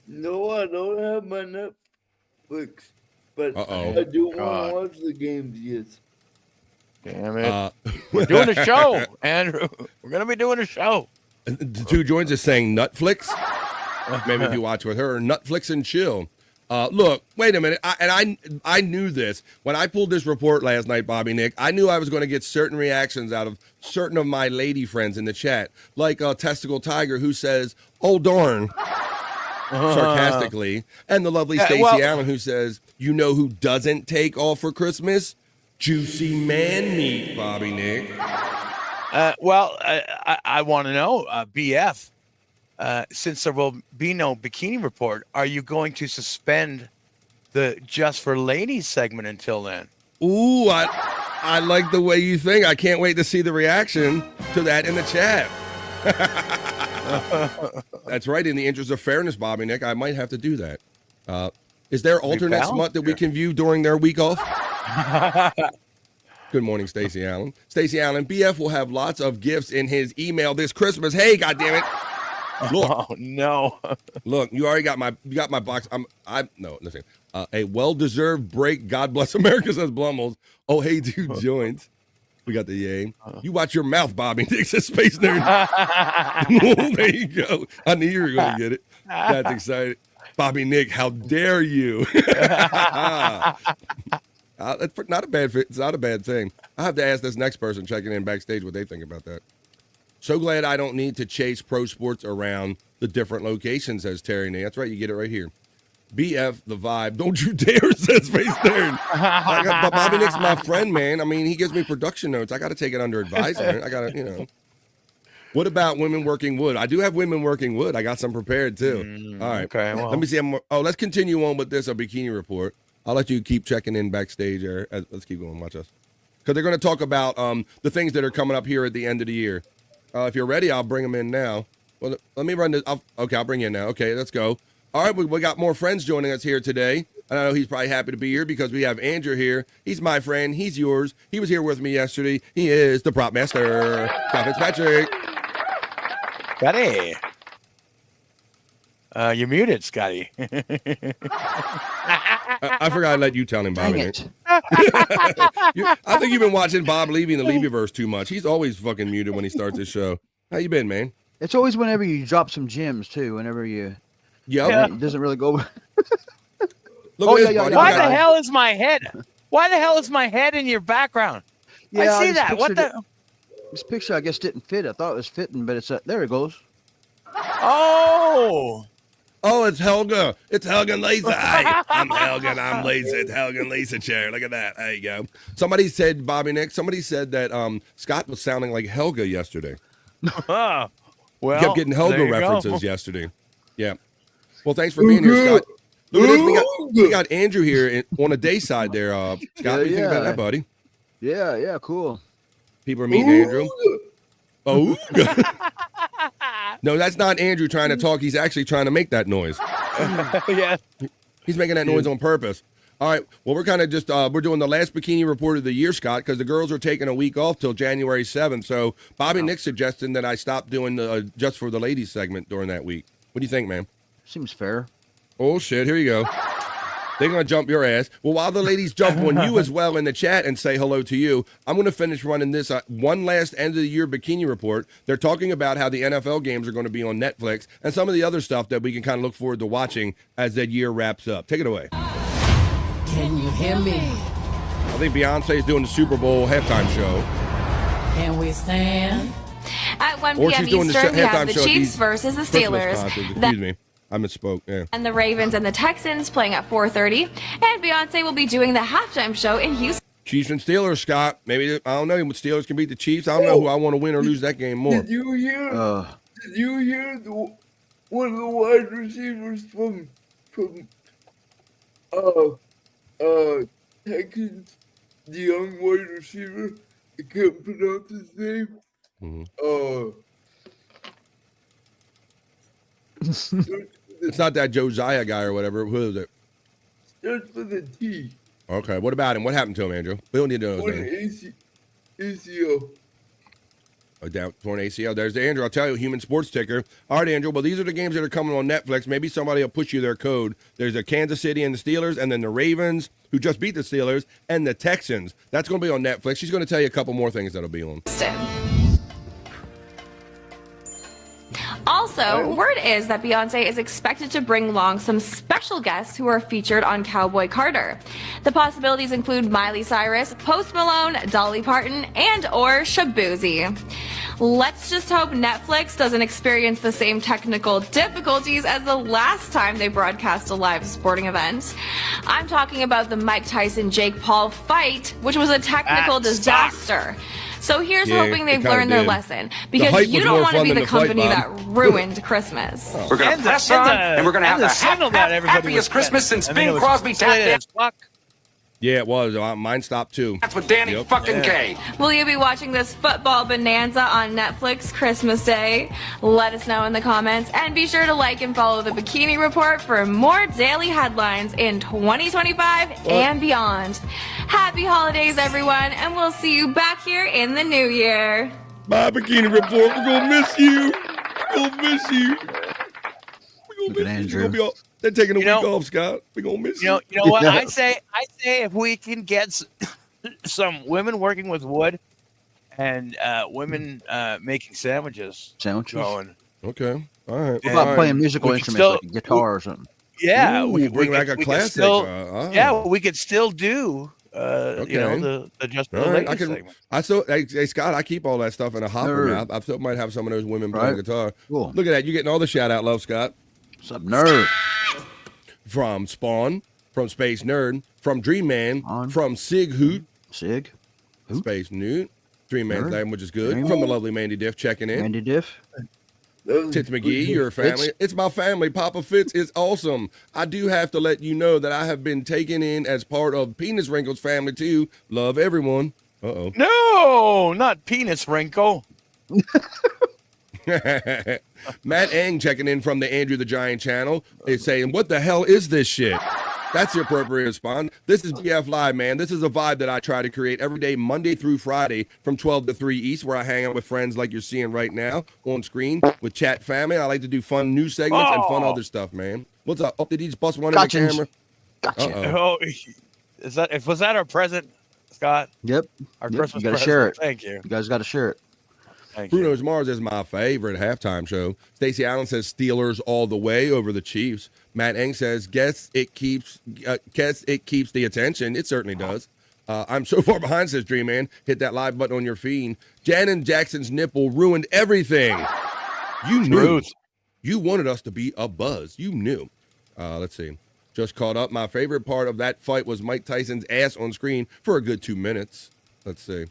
No, I don't have my Netflix, but Uh-oh. I do want to watch the games, yes. Damn it. We're doing a show, Andrew. We're going to be doing a show. The two joins is saying Nutflix. Maybe if you watch with her, Nutflix and chill. Look, wait a minute. I knew this. When I pulled this report last night, Bobby Nick, I knew I was going to get certain reactions out of certain of my lady friends in the chat. Like Testicle Tiger, who says, oh, darn, sarcastically. And the lovely Stacey Allen, who says, you know who doesn't take all for Christmas? Juicy man meat, Bobby Nick. I want to know, BF, since there will be no Bikini Report, are you going to suspend the Just for Ladies segment until then? Ooh, I like the way you think. I can't wait to see the reaction to that in the chat. That's right. In the interest of fairness, Bobby Nick, I might have to do that. Is there alternates month that we can view during their week off? Good morning, Stacey Allen. Stacey Allen, BF will have lots of gifts in his email this Christmas. Hey, goddammit. Look, oh no! Look, you already got my box. Listen. A well-deserved break. God bless America, says Blumels. Oh, hey, dude, joins. We got the yay. You watch your mouth, Bobby. Nick says Space Nerd. There you go. I knew you were going to get it. That's exciting. Bobby Nick, how dare you? That's not a bad fit. It's not a bad thing. I have to ask this next person checking in backstage what they think about that. So glad I don't need to chase pro sports around the different locations, says Terry Nate. That's right. You get it right here. BF the vibe. Don't you dare, says Face Nerd. Bobby Nick's my friend, man. I mean, he gives me production notes. I got to take it under advisement. I got to, What about women working wood? I do have women working wood. I got some prepared, too. All right. Okay. Well. Let me see. Let's continue on with this, a Bikini Report. I'll let you keep checking in backstage. Let's keep going. Watch us. because they're going to talk about the things that are coming up here at the end of the year. If you're ready, I'll bring them in now. Well, let me run this. I'll bring you in now. Okay, let's go. All right, we got more friends joining us here today. And I know he's probably happy to be here because we have Andrew here. He's my friend. He's yours. He was here with me yesterday. He is the prop master, Scott Fitzpatrick. Scotty. You're muted, Scotty. I forgot to let you tell him, Bobby. Dang it. I think you've been watching Bob Levy and the Levyverse too much. He's always fucking muted when he starts his show. How you been, man? It's always whenever you drop some gems, too. Whenever you... Yep. It doesn't really go... Look at this, buddy. Why the hell is my head? Why the hell is my head in your background? I see just that. What pictured the? This picture, I guess, didn't fit. I thought it was fitting, but it's there. It goes. Oh, it's Helga. It's Helga and Lisa. Hey, I'm Helga and I'm Lisa. It's Helga and Lisa chair. Look at that. There you go. Somebody said, Bobby Nick. Somebody said that Scott was sounding like Helga yesterday. Well, he kept getting Helga there you references go. yesterday. Yeah. Well, thanks for being here, Scott. Look at this. We got Andrew here on a day side there. Scott, what do you think about that, buddy? Yeah, cool. People are meeting Andrew. Oh. No, that's not Andrew trying to talk. He's actually trying to make that noise. Yeah. He's making that noise on purpose. All right. Well, we're kind of just we're doing the last bikini report of the year, Scott, because the girls are taking a week off till January 7th. So Bobby Nick suggesting that I stop doing the just for the ladies segment during that week. What do you think, man? Seems fair. Oh, shit. Here you go. They're going to jump your ass. Well, while the ladies jump on you as well in the chat and say hello to you, I'm going to finish running this one last end of the year bikini report. They're talking about how the NFL games are going to be on Netflix and some of the other stuff that we can kind of look forward to watching as that year wraps up. Take it away. Can you hear me? I think Beyonce is doing the Super Bowl halftime show. Can we stand? At 1 Or p.m. she's doing the Eastern, we have halftime the show at Chiefs the versus the Christmas Steelers. concert. Excuse me. I misspoke. Yeah. And the Ravens and the Texans playing at 4:30. And Beyonce will be doing the halftime show in Houston. Chiefs and Steelers, Scott. Maybe, I don't know, but Steelers can beat the Chiefs. I don't know who I want to win or lose that game more. Did you hear one of the wide receivers from Texans, the young wide receiver? I can't pronounce his name. It's not that Josiah guy or whatever. Who is it? Starts with a T. Okay. What about him? What happened to him, Andrew? We don't need to know his name. ACL. Down torn ACL. There's the Andrew. I'll tell you, human sports ticker. All right, Andrew. Well, these are the games that are coming on Netflix. Maybe somebody will push you their code. There's the Kansas City and the Steelers, and then the Ravens, who just beat the Steelers, and the Texans. That's going to be on Netflix. She's going to tell you a couple more things that'll be on. Also, word is that Beyonce is expected to bring along some special guests who are featured on Cowboy Carter. The possibilities include Miley Cyrus, Post Malone, Dolly Parton, and or Shabuzi. Let's just hope Netflix doesn't experience the same technical difficulties as the last time they broadcast a live sporting event. I'm talking about the Mike Tyson-Jake Paul fight, which was a technical disaster. So here's hoping they've learned their lesson, because you don't want to be the company that ruined Christmas. We're going to press on, and we're going to have the happiest Christmas since Bing Crosby tapped in. Yeah, it was. Mine stopped too. That's what Danny fucking K. Will you be watching this football bonanza on Netflix Christmas Day? Let us know in the comments, and be sure to like and follow the Bikini Report for more daily headlines in 2025 and beyond. Happy holidays, everyone, and we'll see you back here in the new year. Bye, Bikini Report. We're gonna miss you. We're gonna miss you. We're gonna miss you. They're taking a week off, Scott. We're gonna miss you. You know what? I say if we can get some women working with wood and women making sandwiches going. Okay. All right. What about playing musical instruments like a guitar or something? Yeah, we bring like a classic. We could still do the just for the ladies segment. Hey Scott, I keep all that stuff in a hopper now. I still might have some of those women playing guitar. Cool. Look at that. You're getting all the shout out love, Scott. What's up, nerd? From Spawn, from Space Nerd, from Dream Man, from Sig Hoot. Sig? Hoot? Space Newt. Dream Man's name, which is good. From the lovely Mandy Diff checking in. Mandy Diff. Tits McGee, your family. It's my family. Papa Fitz is awesome. I do have to let you know that I have been taken in as part of Penis Wrinkles family too. Love everyone. Uh-oh. No, not penis wrinkle. Matt Eng checking in from the Andrew the Giant channel is saying, what the hell is this shit? That's the appropriate response. This is BF Live, man. This is a vibe that I try to create every day, Monday through Friday from 12 to 3 East, where I hang out with friends like you're seeing right now on screen with chat family. I like to do fun news segments and fun other stuff, man. What's up? Oh, did he just bust one in the camera? Gotcha. Oh, was that our present, Scott? Yep. Our Yep. Christmas You got to present. share it. Thank you. You guys got to share it. Bruno's Mars is my favorite halftime show. Stacey Allen says Steelers all the way over the Chiefs. Matt Eng says, guess it keeps the attention. It certainly does. I'm so far behind, says Dream Man. Hit that live button on your feed. Janet Jackson's nipple ruined everything. You knew. You wanted us to be a buzz. You knew. Let's see. Just caught up. My favorite part of that fight was Mike Tyson's ass on screen for a good 2 minutes. Let's see.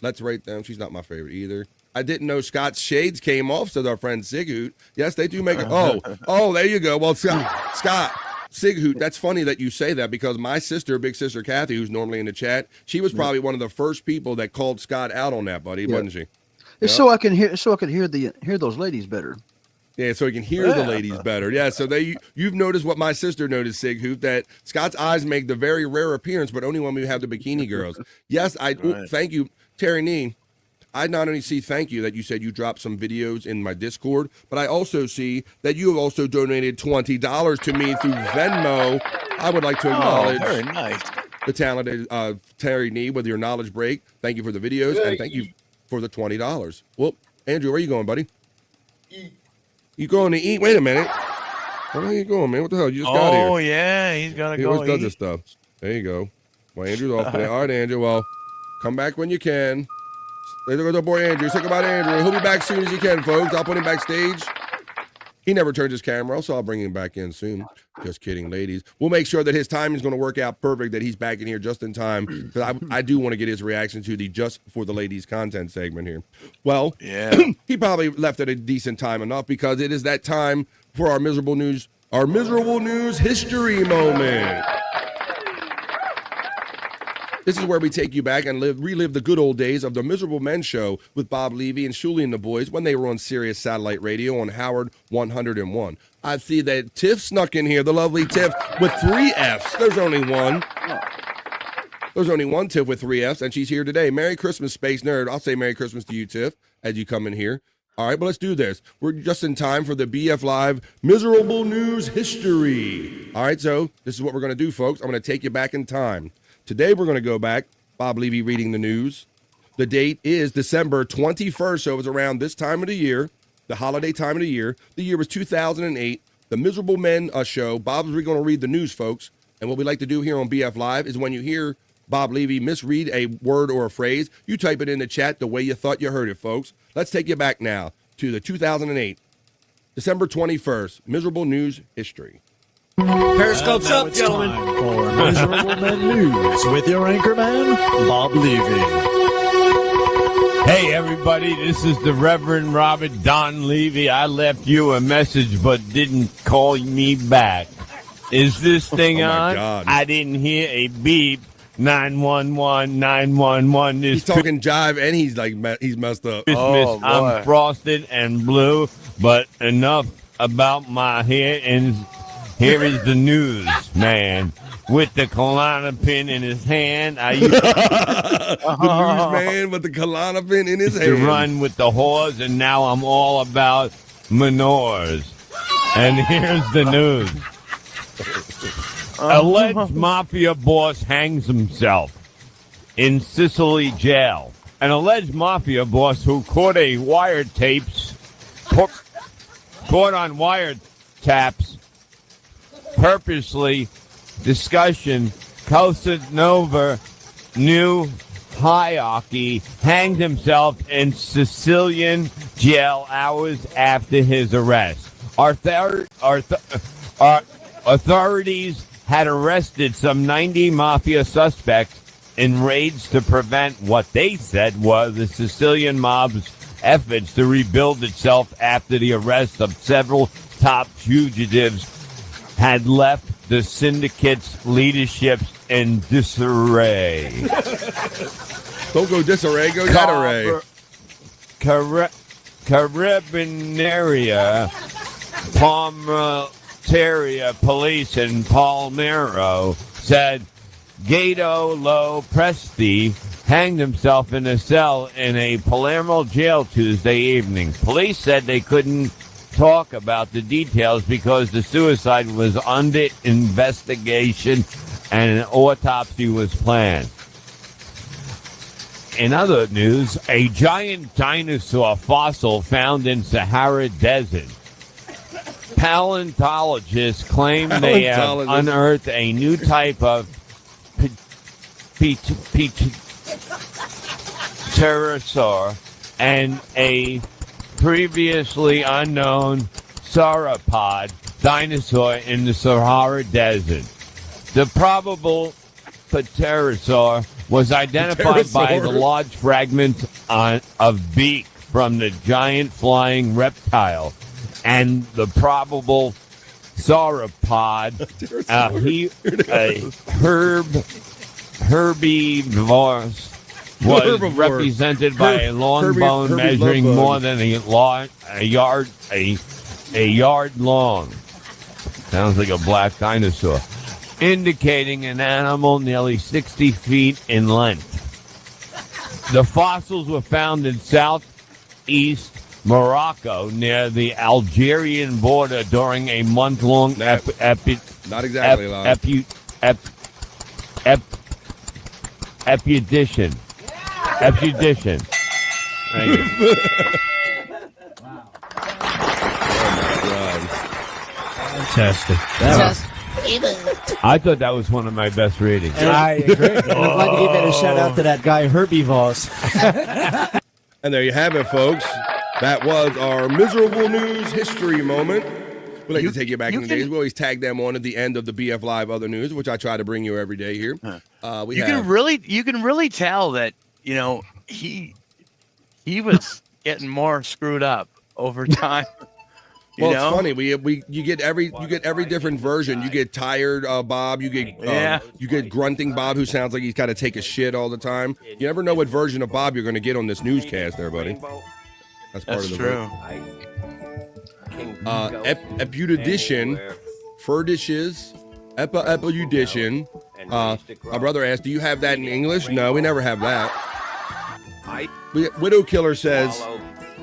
Let's rate them. She's not my favorite either. I didn't know Scott's shades came off, says our friend Sighoot. Yes, they do make it. Oh, there you go. Well, Scott, Sighoot, that's funny that you say that because my sister, big sister Kathy, who's normally in the chat, she was probably one of the first people that called Scott out on that, buddy, wasn't she? It's so I can hear those ladies better. Yeah, so he can hear the ladies better. Yeah, so you've noticed what my sister noticed, Sighoot, that Scott's eyes make the very rare appearance, but only when we have the bikini girls. Yes, thank you, Terry Nee. I not only see thank you that you said you dropped some videos in my Discord, but I also see that you have also donated $20 to me through Venmo. I would like to acknowledge very nice. the talented Terry Nee with your knowledge break. Thank you for the videos, and thank you for the $20. Well, Andrew, where are you going, buddy? You going to eat? Wait a minute. Where are you going, man? What the hell? You just got here. Oh, yeah. He's got to He go always does eat. this stuff. There you go. Well, Andrew's off today. All right, Andrew. Well, come back when you can. There goes our boy Andrew. Say goodbye to Andrew. He'll be back soon as he can, folks. I'll put him backstage. He never turns his camera off, so I'll bring him back in soon. Just kidding, ladies. We'll make sure that his timing is going to work out perfect, that he's back in here just in time, because I do want to get his reaction to the Just for the Ladies content segment here. Well, he probably left at a decent time enough, because it is that time for our miserable news history moment. This is where we take you back and relive the good old days of the Miserable Men Show with Bob Levy and Shuli and the boys when they were on Sirius Satellite Radio on Howard 101. I see that Tiff snuck in here, the lovely Tiff with 3 Fs. There's only one. There's only one Tiff with 3 Fs, and she's here today. Merry Christmas, Space Nerd. I'll say Merry Christmas to you, Tiff, as you come in here. All right, but let's do this. We're just in time for the BF Live Miserable News History. All right, so this is what we're going to do, folks. I'm going to take you back in time. Today, we're going to go back. Bob Levy reading the news. The date is December 21st, so it was around this time of the year, the holiday time of the year. The year was 2008. The Miserable Men Show. Bob's going to read the news, folks. And what we like to do here on BF Live is when you hear Bob Levy misread a word or a phrase, you type it in the chat the way you thought you heard it, folks. Let's take you back now to the 2008, December 21st, Miserable News History. Periscope's up, gentlemen. For Miserable Men News with your anchorman, Bob Levy. Hey, everybody, this is the Reverend Robert Don Levy. I left you a message but didn't call me back. Is this thing on? God. I didn't hear a beep. 911, 911. He's talking jive and he's like he's messed up. Christmas, I'm frosted and blue, but enough about my hair. And here is the news, man. With the Klonopin in his hand, I used the newsman with the Klonopin in his hand to run with the whores, and now I'm all about manures. And here's the news. Alleged mafia boss hangs himself in Sicily jail. An alleged mafia boss who caught on wiretaps purposely discussion Cosa Nova new hierarchy hanged himself in Sicilian jail hours after his arrest. Authorities had arrested some 90 mafia suspects in raids to prevent what they said was the Sicilian mob's efforts to rebuild itself after the arrest of several top fugitives had left the syndicate's leadership's in disarray. Don't go disarray, go that-array. Carabinaria, Palmeraria Police in Palmero said Gato Lo Presti hanged himself in a cell in a Palermo jail Tuesday evening. Police said they couldn't talk about the details because the suicide was under investigation and an autopsy was planned. In other news, a giant dinosaur fossil found in Sahara Desert. Paleontologists claim they have unearthed a new type of pterosaur and a previously unknown sauropod dinosaur in the Sahara Desert. The probable pterosaur was identified by the large fragments of beak from the giant flying reptile, and the probable sauropod, herbivores, was represented by a long bone measuring more than a yard long. Sounds like a black dinosaur, indicating an animal nearly 60 feet in length. The fossils were found in southeast Morocco near the Algerian border during a month-long expedition. Thank you. Fantastic. I thought that was one of my best readings. I agree. I'm glad you gave a shout out to that guy, Herbivores. And there you have it, folks. That was our miserable news history moment. We'd like to take you back in the days. We always tag them on at the end of the BF Live Other News, which I try to bring you every day here. You can really tell that, you know, he was getting more screwed up over time. Well, it's funny. You get every different version. You get tired Bob. You get grunting Bob, who sounds like he's got to take a shit all the time. You never know what version of Bob you're going to get on this newscast, there, buddy. That's part of the true. Epudition, furdishes, epudition. My brother asked, "Do you have that in English?" No, we never have that. Widow Killer says,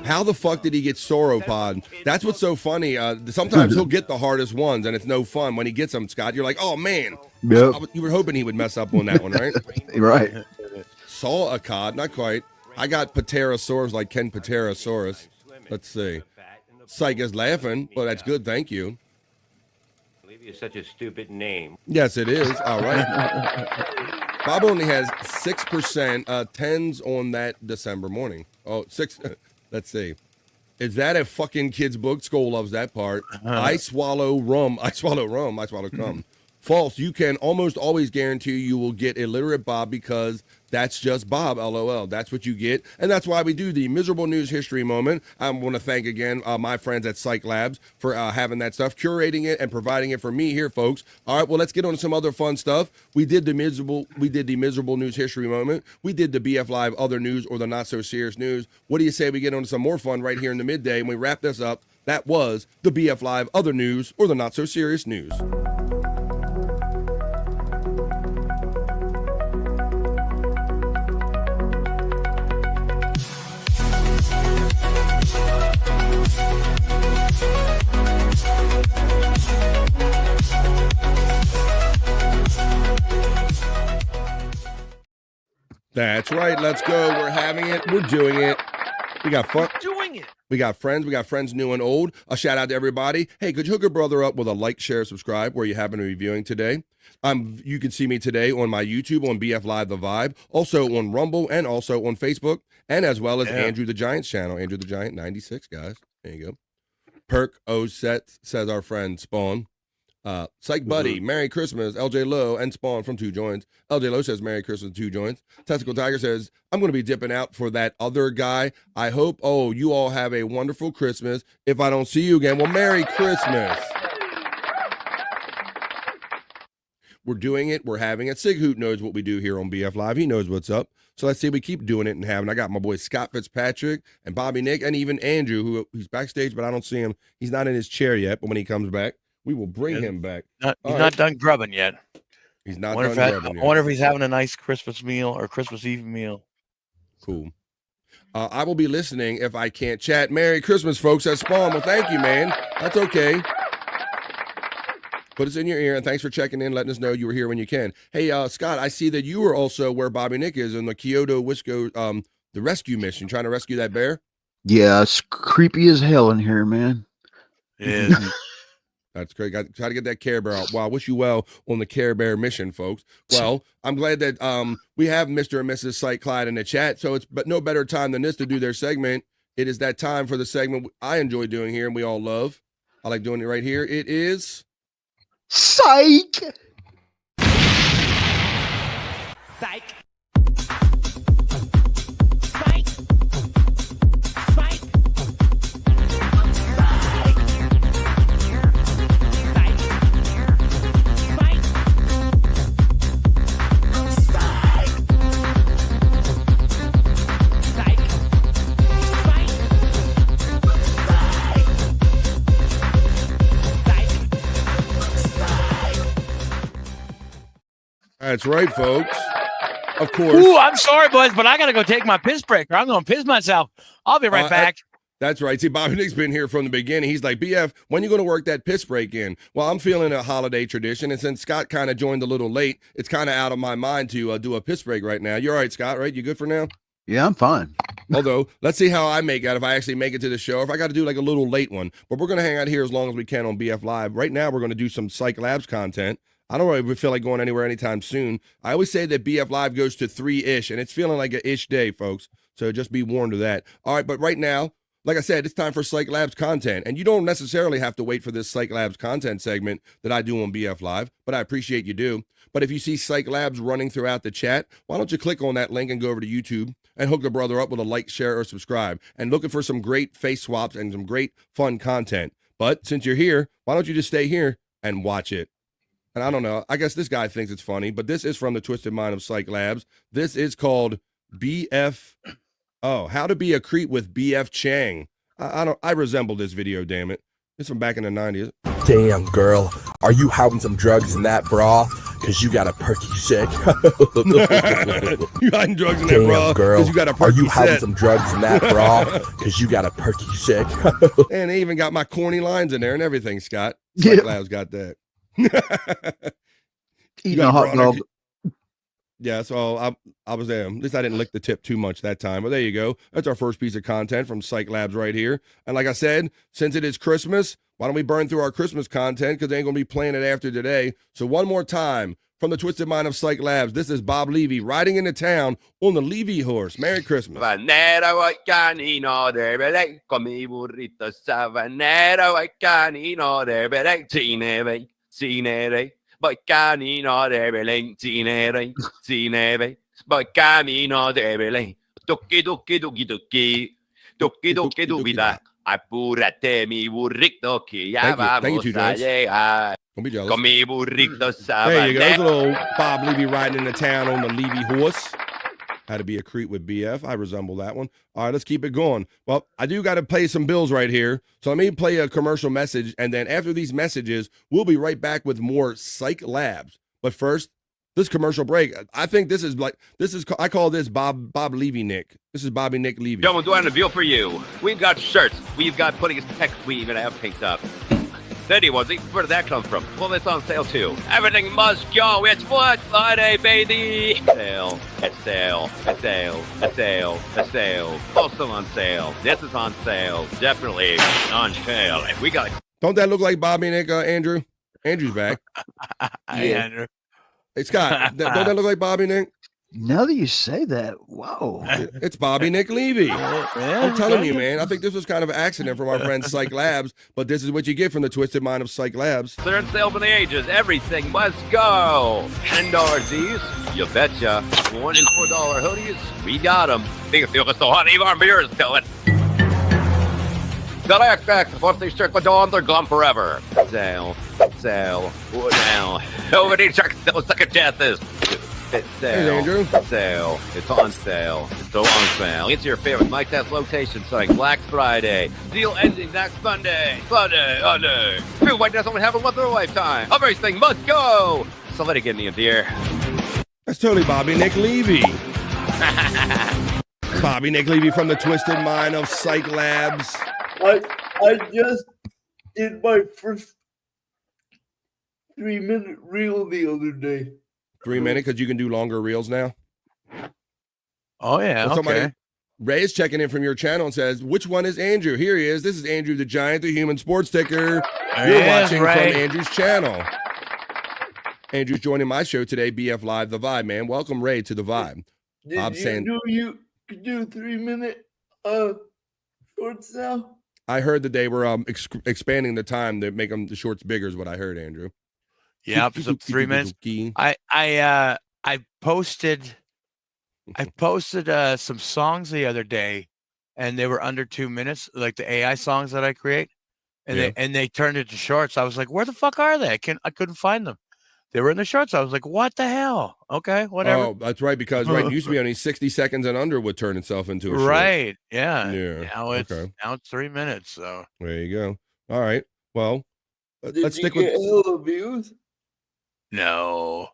how the fuck did he get sauropod? That's what's so funny. Sometimes he'll get the hardest ones, and it's no fun. When he gets them, Scott, you're like, oh, man. Yep. You were hoping he would mess up on that one, right? Right. Saw a cod, not quite. I got pterosaurs like Ken Pterosaurus. Let's see. Cyke is laughing. Well, that's good. Thank you. You're such a stupid name. Yes, it is. All right. Bob only has 6% tens on that December morning. Oh, 6. Let's see. Is that a fucking kid's book? Skull loves that part. I swallow rum. I swallow rum. I swallow cum. False. You can almost always guarantee you will get illiterate Bob because that's just Bob, LOL. That's what you get. And that's why we do the miserable news history moment. I want to thank again my friends at Cyke Labs for having that stuff, curating it and providing it for me here, folks. All right, well, let's get on to some other fun stuff. We did the miserable news history moment. We did the BF Live Other News, or the not so serious news. What do you say we get on to some more fun right here in the midday and we wrap this up? That was the BF Live Other News, or the not so serious news. That's right. Let's go. We're having it. We're doing it. We got fun. Doing it. We got friends. We got friends new and old. A shout out to everybody. Hey, could you hook a brother up with a like, share, subscribe where you happen to be viewing today? You can see me today on my YouTube on BF Live The Vibe, also on Rumble, and also on Facebook, and as well as Andrew the Giant's channel. Andrew the Giant 96, guys. There you go. Perk O Set says our friend Spawn. Cyke Buddy, Merry Christmas, LJ Lowe, and Spawn from 2 Joints. LJ Lowe says Merry Christmas, 2 Joints. Testicle Tiger says, I'm going to be dipping out for that other guy. I hope, you all have a wonderful Christmas. If I don't see you again, well, Merry Christmas. We're doing it. We're having it. Sig Hoot knows what we do here on BF Live. He knows what's up. So let's see if we keep doing it and having. I got my boy Scott Fitzpatrick and Bobby Nick and even Andrew, who's backstage, but I don't see him. He's not in his chair yet, but when he comes back, we will bring him back. He's not done grubbing yet. He's not done grubbing yet. I wonder if he's having a nice Christmas meal or Christmas Eve meal. Cool. I will be listening if I can't chat. Merry Christmas, folks at Spawn. Well, thank you, man. That's okay. Put us in your ear, and thanks for checking in, letting us know you were here when you can. Hey, Scott, I see that you were also where Bobby Nick is in the Kyoto Wisco, the rescue mission, trying to rescue that bear. Yeah, it's creepy as hell in here, man. It is. That's great. Got to try to get that Care Bear out. Well, I wish you well on the Care Bear mission, folks. Well, I'm glad that we have Mr. and Mrs. Cyke Clyde in the chat. So it's no better time than this to do their segment. It is that time for the segment I enjoy doing here and we all love. I like doing it right here. It is Cyke. Cyke. That's right, folks. Of course. Ooh, I'm sorry, boys, but I got to go take my piss break or I'm going to piss myself. I'll be right back. That's right. See, Bobby Nick's been here from the beginning. He's like, BF, when you going to work that piss break in? Well, I'm feeling a holiday tradition. And since Scott kind of joined a little late, it's kind of out of my mind to do a piss break right now. You're all right, Scott, right? You good for now? Yeah, I'm fine. Although, let's see how I make out if I actually make it to the show, if I got to do like a little late one. But we're going to hang out here as long as we can on BF Live. Right now, we're going to do some Cyke Labs content. I don't really feel like going anywhere anytime soon. I always say that BF Live goes to 3-ish, and it's feeling like an ish day, folks. So just be warned of that. All right, but right now, like I said, it's time for Cyke Labs content. And you don't necessarily have to wait for this Cyke Labs content segment that I do on BF Live, but I appreciate you do. But if you see Cyke Labs running throughout the chat, why don't you click on that link and go over to YouTube and hook the brother up with a like, share, or subscribe. And looking for some great face swaps and some great fun content. But since you're here, why don't you just stay here and watch it? And I don't know, I guess this guy thinks it's funny, but this is from the Twisted Mind of Cyke Labs. This is called BF, How to Be a Creep with BF Chang. I resemble this video, damn it. It's from back in the 90s. Damn, girl, are you hiding some drugs in that bra? Because you got a perky sick. You hiding drugs in that bra? Girl, you got a perky are you hiding set. some drugs in that bra? Because you got a perky sick. And they even got my corny lines in there and everything, Scott. Cyke Labs got that. Eating a hot dog. Yeah, so I was there. At least I didn't lick the tip too much that time. But there you go. That's our first piece of content from Cyke Labs right here. And like I said, since it is Christmas, why don't we burn through our Christmas content because they ain't going to be playing it after today. So one more time from the Twisted Mind of Cyke Labs, this is Bob Levy riding into town on the Levy horse. Merry Christmas. Sabanero ay canino de Belén, con mi burrito sabanero ay canino de Belén, cinere, cinere, voy canino de Belén, cinere, cinere, voy camino de Belén, tuki tuki tuki tuki, tuki tuki tuki da, apúrate mi burrito que ya vamos a llegar. Don't be jealous. Con mi burrito sabanero. There you go. There's a little Bob Levy riding into town on the Levy horse. How to Be a Creep with BF. I resemble that one. All right, let's keep it going. Well, I do got to pay some bills right here. So let me play a commercial message. And then after these messages, we'll be right back with more Cyke Labs. But first, this commercial break. I think this is I call this Bob Levy Nick. This is Bobby Nick Levy. Gentlemen, do I have a deal for you? We've got shirts. We've got pudding text. We even have tank tops. Where did that come from? Well, it's on sale too. Everything must go. It's Black Friday, baby. Sale. It's sale. It's sale. It's sale. It's sale. Also on sale. This is on sale. Definitely on sale. And we got. Don't that look like Bobby Nick, Andrew? Andrew's back. Hey, Andrew. Hey, Scott. Don't that look like Bobby Nick? Now that you say that, whoa. It's Bobby Nick Levy. I'm telling you, man. I think this was kind of an accident from our friend Cyke Labs, but this is what you get from the Twisted Mind of Cyke Labs. Clearance sale for the ages. Everything must go. $10 these. You betcha. $1 and $4 hoodies. We got them. Think it's so hot. Even our beers do it. Correct. Once they start going on, they're gone forever. Sale. sale. Now, nobody check those second chances. It's sale. Andrew. Sale. It's on sale. It's still on sale. It's your favorite My Test location starting Black Friday. Deal ending next Sunday. Sunday. Few White Test only happen once in a lifetime. Everything must go. So let it get me in the air. That's totally Bobby Nick Levy. Bobby Nick Levy from the Twisted Mind of Cyke Labs. I just did my first 3-minute reel the other day. 3 minutes, because you can do longer reels now. Oh, yeah. Well, Okay. Ray is checking in from your channel and says, which one is Andrew? Here he is. This is Andrew the Giant, the human sports ticker. You're watching from Andrew's channel. Andrew's joining my show today, BF Live, The Vibe, man. Welcome, Ray, to The Vibe. You could do 3-minute shorts now? I heard that they were expanding the time to make them the shorts bigger is what I heard, Andrew. Yeah, so 3 minutes. I posted some songs the other day, and they were under 2 minutes, like the AI songs that I create, and they turned it to shorts. I was like, where the fuck are they? I couldn't find them. They were in the shorts. I was like, what the hell? Okay, whatever. Oh, that's right, because it used to be only 60 seconds and under would turn itself into a short. Right. Yeah. Yeah. Now it's 3 minutes. So there you go. All right. Well, let's stick with hella views. No.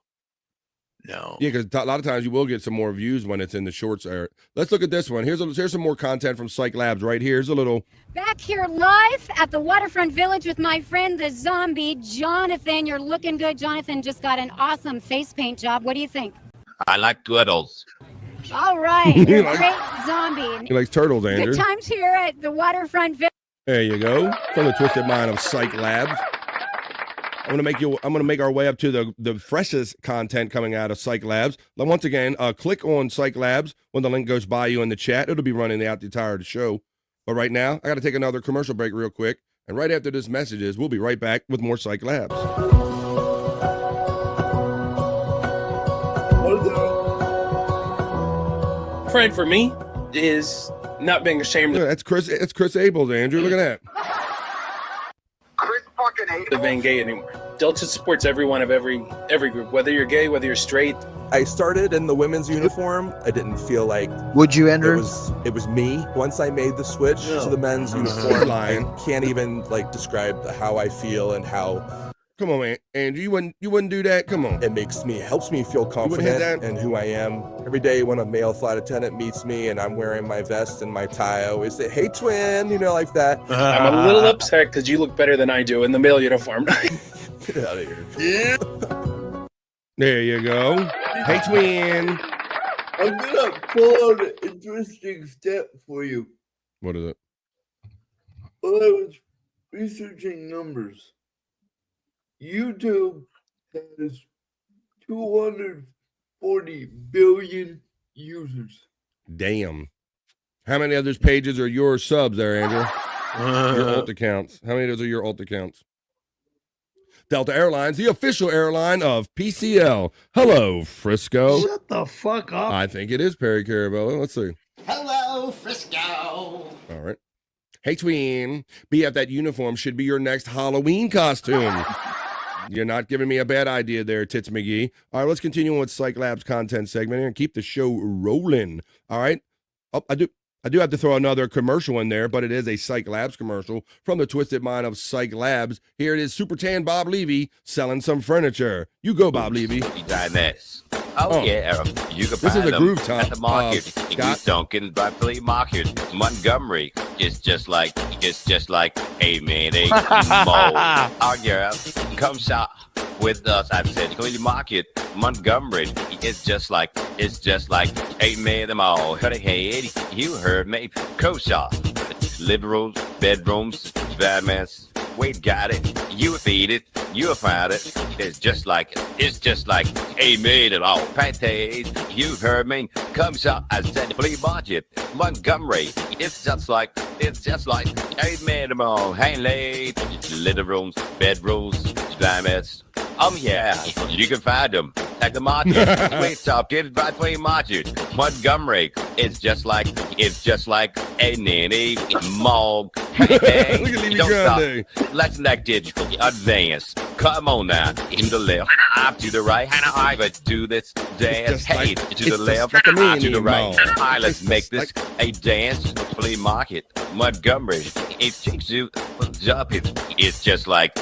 Yeah, because a lot of times you will get some more views when it's in the shorts area. Let's look at this one. Here's some more content from Cyke Labs right here. Here's a little. Back here live at the Waterfront Village with my friend, the zombie, Jonathan. You're looking good. Jonathan just got an awesome face paint job. What do you think? I like turtles. All right. You're a great zombie. He likes turtles, Andrew. Good times here at the Waterfront Village. There you go. From the Twisted Mind of Cyke Labs. I'm gonna make our way up to the freshest content coming out of Cyke Labs. Once again, click on Cyke Labs when the link goes by you in the chat. It'll be running out the entire show. But right now, I got to take another commercial break real quick. And right after this messages, we'll be right back with more Cyke Labs. Afraid for me is not being ashamed. That's Chris. It's Chris Abels, Andrew. Look at that. Of being gay anymore. Delta supports everyone of every group, whether you're gay, whether you're straight. I started in the women's uniform. I didn't feel like. Would you, Andrew? It was me. Once I made the switch to the men's uniform, I can't even describe how I feel and how. Come on, man, Andrew. You wouldn't do that. Come on. It helps me feel confident in who I am. Every day when a male flight attendant meets me and I'm wearing my vest and my tie, I always say, "Hey, twin," like that. I'm a little upset because you look better than I do in the male uniform. Get out of here. Yeah. There you go. Hey, twin. I'm gonna pull out an interesting step for you. What is it? Well, I was researching numbers. YouTube has 240 billion users. Damn. How many of those pages are your subs there, Andrew? Your alt accounts. How many of those are your alt accounts? Delta Airlines, the official airline of PCL. Hello, Frisco. Shut the fuck up. I think it is Perry Caravello. Let's see. Hello, Frisco. All right. Hey, tween. BF, that uniform should be your next Halloween costume. You're not giving me a bad idea there, Tits McGee. All right, let's continue with Cyke Labs content segment here and keep the show rolling. All right. Oh, I do have to throw another commercial in there, but it is a Cyke Labs commercial from the Twisted Mind of Cyke Labs. Here it is, Super Tan Bob Levy selling some furniture. You go, Bob Levy. Oh, yeah, you can This find is a them groove top, at the market. Scott. Duncan by Flea Market, Montgomery. It's just like a minute more. Oh yeah, come shop with us. I said Flea Market, Montgomery. It's just like a minute more. Hey, you heard me. Come shop. Living rooms, bedrooms, badmans. We got it. You feed it. You found it. It's just like a minute all. Panties. You heard me. Come shop. I said Flea Market, Montgomery. It's just like a minute more. Hang late. Living rooms, bedrooms, badmans. Yeah, you can find them at the market. We stop, get it by Flea Market, Montgomery. It's just like a ninny mall. Hey, Look at Levy don't Grande. stop. Let's neck digital advance. Come on now, in the left, up to the right, and I would do this dance. Hey, to the left, like a up to the right. mall. Hi, let's make this a dance. Flea market, Montgomery. It takes you up. It's just like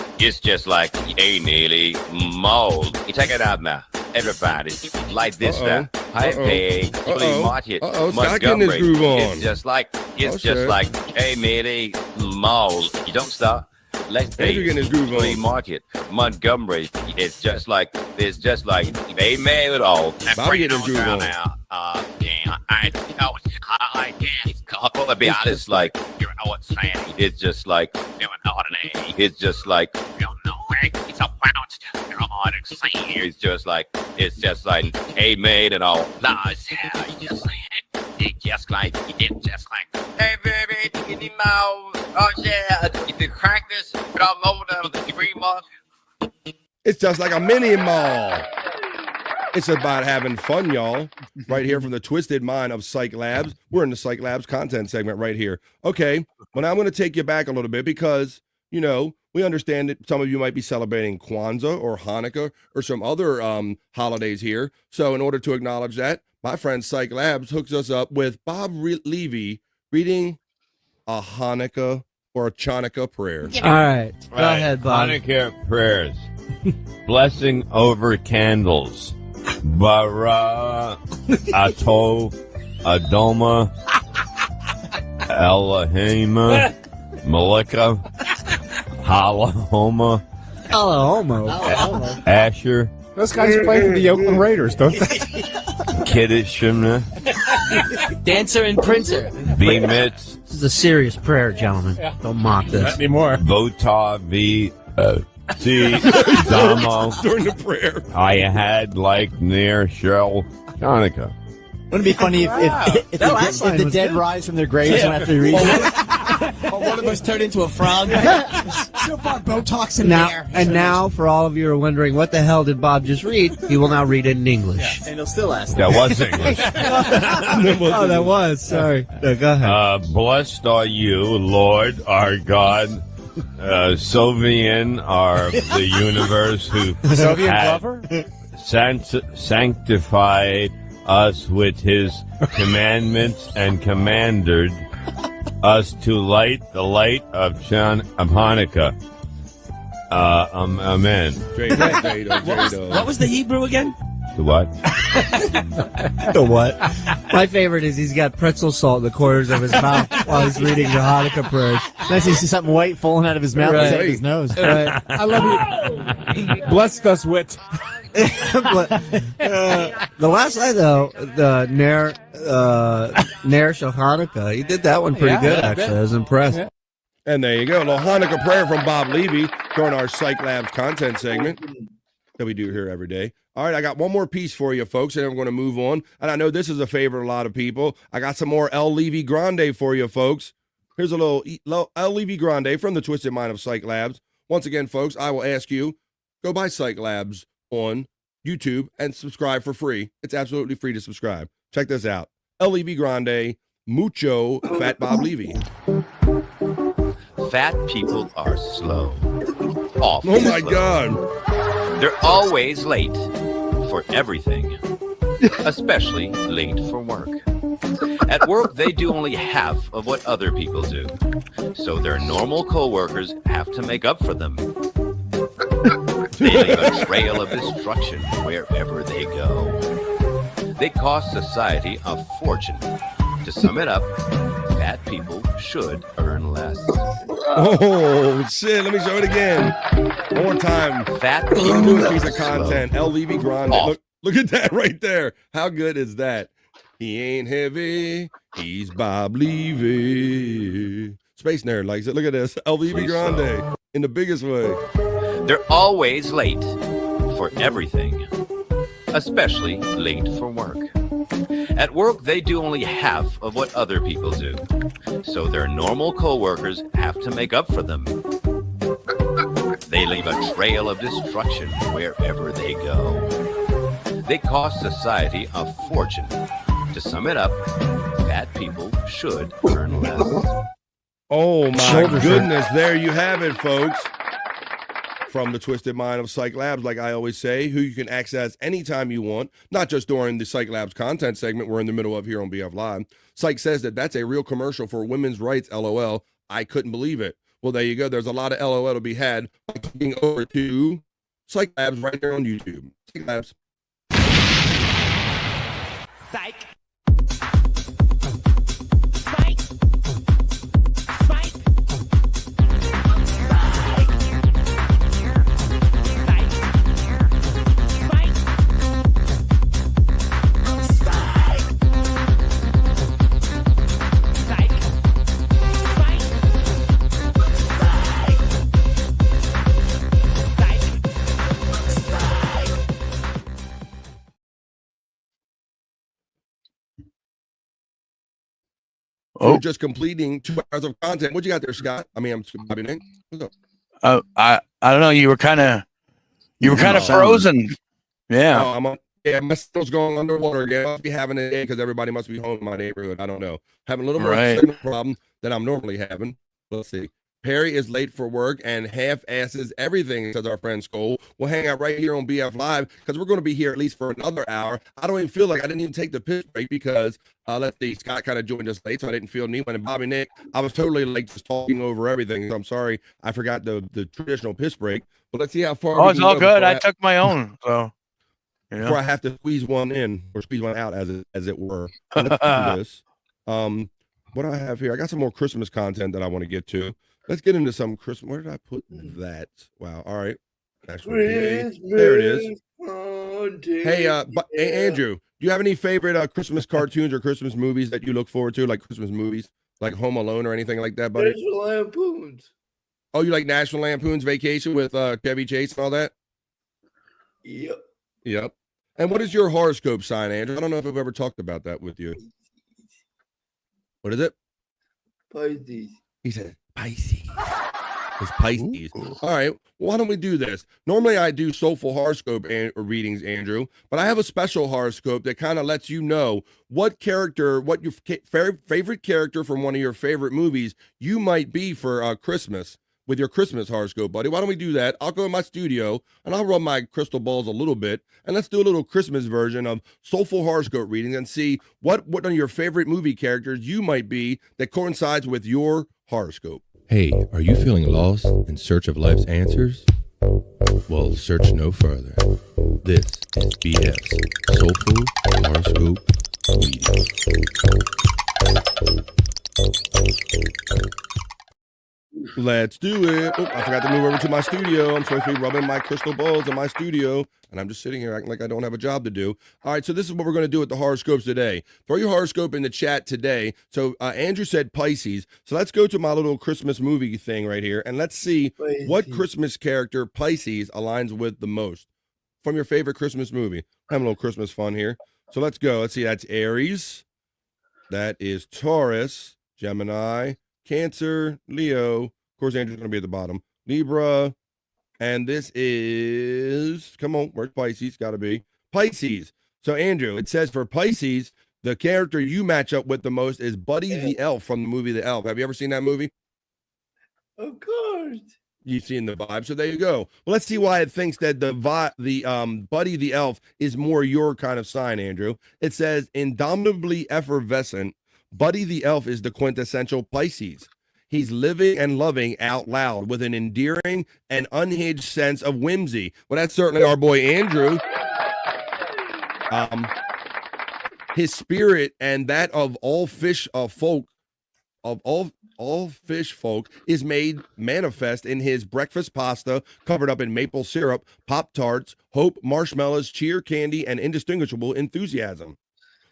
a nearly mall. You take it out now. Everybody, like this now. Hi, hey, flea market, Cyke getting his Montgomery. groove on. It's just like a mini mall. You don't stop. Let's Andrew getting his groove on. flea market, Montgomery. It's just like they made it all. Bobby getting his groove on. Yeah, I can't be honest. Like you know what's saying? It's just like it's just like it's a bounce. It's just like hey made it all. No, it's just like hey baby, in the mouth. Oh yeah, if you crack this, come over the 3 months. It's just like a mini mall. It's about having fun, y'all. Right here from the twisted mind of Cyke Labs. We're in the Cyke Labs content segment right here. Okay, well, now I'm going to take you back a little bit because, you know, we understand that some of you might be celebrating Kwanzaa or Hanukkah or some other holidays here. So in order to acknowledge that, my friend Cyke Labs hooks us up with Bob Levy reading a Hanukkah or a Chanukah prayer. All right. Go ahead, Bob. Hanukkah prayers. Blessing over candles. Bara Ato Adoma Elohim Malika Halahoma Asher. Those guys play for the Oakland Raiders, don't they? Kiddush Shemna Dancer and Princer. Bemitz. This is a serious prayer, gentlemen. Yeah. Don't mock this. Not anymore. Vota V T Zamo. During the prayer. I had like near Cheryl Hanukkah. Wouldn't it be funny if the dead rise from their graves after they read it? Or one of us turned into a frog. So far, Botox in there. And now, for all of you who are wondering, what the hell did Bob just read? He will now read it in English. And he'll still ask. That was English. Oh, that was. Sorry. No, go ahead. Blessed are you, Lord, our God, Sovereign of the universe, who Soviet had Glover? sanctified us with his commandments and commanded us to light the light of Hanukkah. Amen. What was the Hebrew again? The what? The what? My favorite is he's got pretzel salt in the corners of his mouth while he's reading the Hanukkah prayers. Nice to see something white falling out of his mouth Right. instead of his nose. Right. I love you. Blessed us wit. The last night, though, the Ner Shel Hanukkah, he did that one pretty good, actually. I was impressed. Yeah. And there you go. A little Hanukkah prayer from Bob Levy during our Cyke Labs content segment that we do here every day. All right, I got one more piece for you, folks, and then I'm going to move on. And I know this is a favorite of a lot of people. I got some more El Levy Grande for you, folks. Here's a little El Levy Grande from the Twisted Mind of Cyke Labs. Once again, folks, I will ask you, go buy Cyke Labs on YouTube and subscribe for free. It's absolutely free to subscribe. Check this out. El Levy Grande, Mucho Fat Bob Levy. Fat people are slow. Oh my God. They're always late for everything, especially late for work. At work, they do only half of what other people do, so their normal coworkers have to make up for them. They leave a trail of destruction wherever they go. They cost society a fortune. To sum it up, fat people should earn less. Oh, shit. Let me show it again. One more time. Fat Let's people do a piece of slow. content. El Levy Grande. Look at that right there. How good is that? He ain't heavy. He's Bob Levy. Space Nerd likes it. Look at this. El Levy Grande in the biggest way. They're always late for everything, especially late for work. At work, they do only half of what other people do, so their normal coworkers have to make up for them. They leave a trail of destruction wherever they go. They cost society a fortune. To sum it up, fat people should earn less. Oh my Shoulder goodness! There you have it, folks. From the twisted mind of Cyke Labs, like I always say, who you can access anytime you want, not just during the Cyke Labs content segment we're in the middle of here on BF Live. Cyke says that that's a real commercial for women's rights, LOL. I couldn't believe it. Well, there you go. There's a lot of LOL to be had by clicking over to Cyke Labs right there on YouTube. Cyke Labs. Psych. You're just completing 2 hours of content. What you got there, Scott? I mean, I'm Bobby Nick. What's up? I don't know. You were kind of frozen. Yeah. Oh, my signal's going underwater again. I must be having a day because everybody must be home in my neighborhood. I don't know. Having a little more signal problem than I'm normally having. Let's see. Perry is late for work and half-asses everything, says our friend Skoll. We'll hang out right here on BF Live because we're going to be here at least for another hour. I don't even feel like I didn't even take the piss break because, let's see, Scott kind of joined us late, so I didn't feel neat. And Bobby Nick, I was totally like just talking over everything. So I'm sorry I forgot the traditional piss break. But let's see how far. Oh, it's all good. I took my own. So, before I have to squeeze one in or squeeze one out, as it were. Let's do this. What do I have here? I got some more Christmas content that I want to get to. Let's get into some Christmas. Where did I put that? Wow. All right. There it is. Hey, Andrew, do you have any favorite Christmas cartoons or Christmas movies that you look forward to, like Christmas movies, like Home Alone or anything like that, buddy? National Lampoons. Oh, you like National Lampoon's Vacation with Chevy Chase and all that? Yep. And what is your horoscope sign, Andrew? I don't know if I've ever talked about that with you. What is it? Pisces. He said Pisces. It's Pisces. All right. Why don't we do this? Normally I do soulful horoscope readings, Andrew, but I have a special horoscope that kind of lets you know what character, what your favorite character from one of your favorite movies you might be for Christmas with your Christmas horoscope, buddy. Why don't we do that? I'll go in my studio and I'll rub my crystal balls a little bit and let's do a little Christmas version of soulful horoscope readings and see what one of your favorite movie characters you might be that coincides with your horoscope. Hey, are you feeling lost in search of life's answers? Well, search no further. This is BF's Soulful Horoscope Reading. Let's do it. Oh, I forgot to move over to my studio. I'm supposed to be rubbing my crystal balls in my studio, and I'm just sitting here acting like I don't have a job to do. All right, so this is what we're going to do with the horoscopes today. Throw your horoscope in the chat today. So Andrew said Pisces. So let's go to my little Christmas movie thing right here, and let's see what Christmas character Pisces aligns with the most from your favorite Christmas movie. Having a little Christmas fun here. So let's go. Let's see. That's Aries. That is Taurus, Gemini, Cancer, Leo. Of course, Andrew's going to be at the bottom. Libra. And this is, come on, where's Pisces? Got to be Pisces. So, Andrew, it says for Pisces, the character you match up with the most is Buddy the Elf from the movie The Elf. Have you ever seen that movie? Of course. You've seen the vibe. So there you go. Well, let's see why it thinks that the Buddy the Elf is more your kind of sign, Andrew. It says indomitably effervescent. Buddy the Elf is the quintessential Pisces. He's living and loving out loud with an endearing and unhinged sense of whimsy. Well, that's certainly our boy Andrew. His spirit and that of all fish folk, of all fish folk, is made manifest in his breakfast pasta covered up in maple syrup, Pop-Tarts, hope, marshmallows, cheer, candy, and indistinguishable enthusiasm.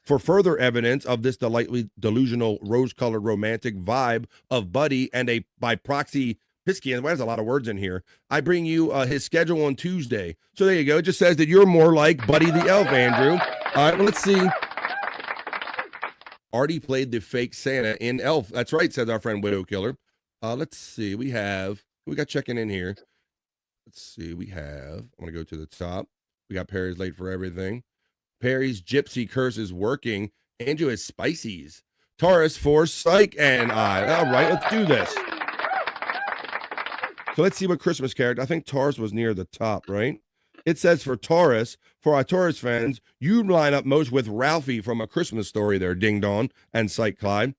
For further evidence of this delightfully delusional rose-colored romantic vibe of Buddy and a by proxy Pisky, and there's a lot of words in here, I bring you his schedule on Tuesday. So there you go. It just says that you're more like Buddy the Elf, Andrew. All right, well, let's see. Artie played the fake Santa in Elf. That's right, says our friend Widow Killer. Let's see. We got checking in here. Let's see. I'm going to go to the top. We got Perry's late for everything. Perry's gypsy curse is working. Andrew has Spices. Taurus for Cyke and I. All right, let's do this. So let's see what Christmas character. I think Taurus was near the top, right? It says for Taurus, for our Taurus fans, you line up most with Ralphie from A Christmas Story there, Ding Dong and Cyke Clyde.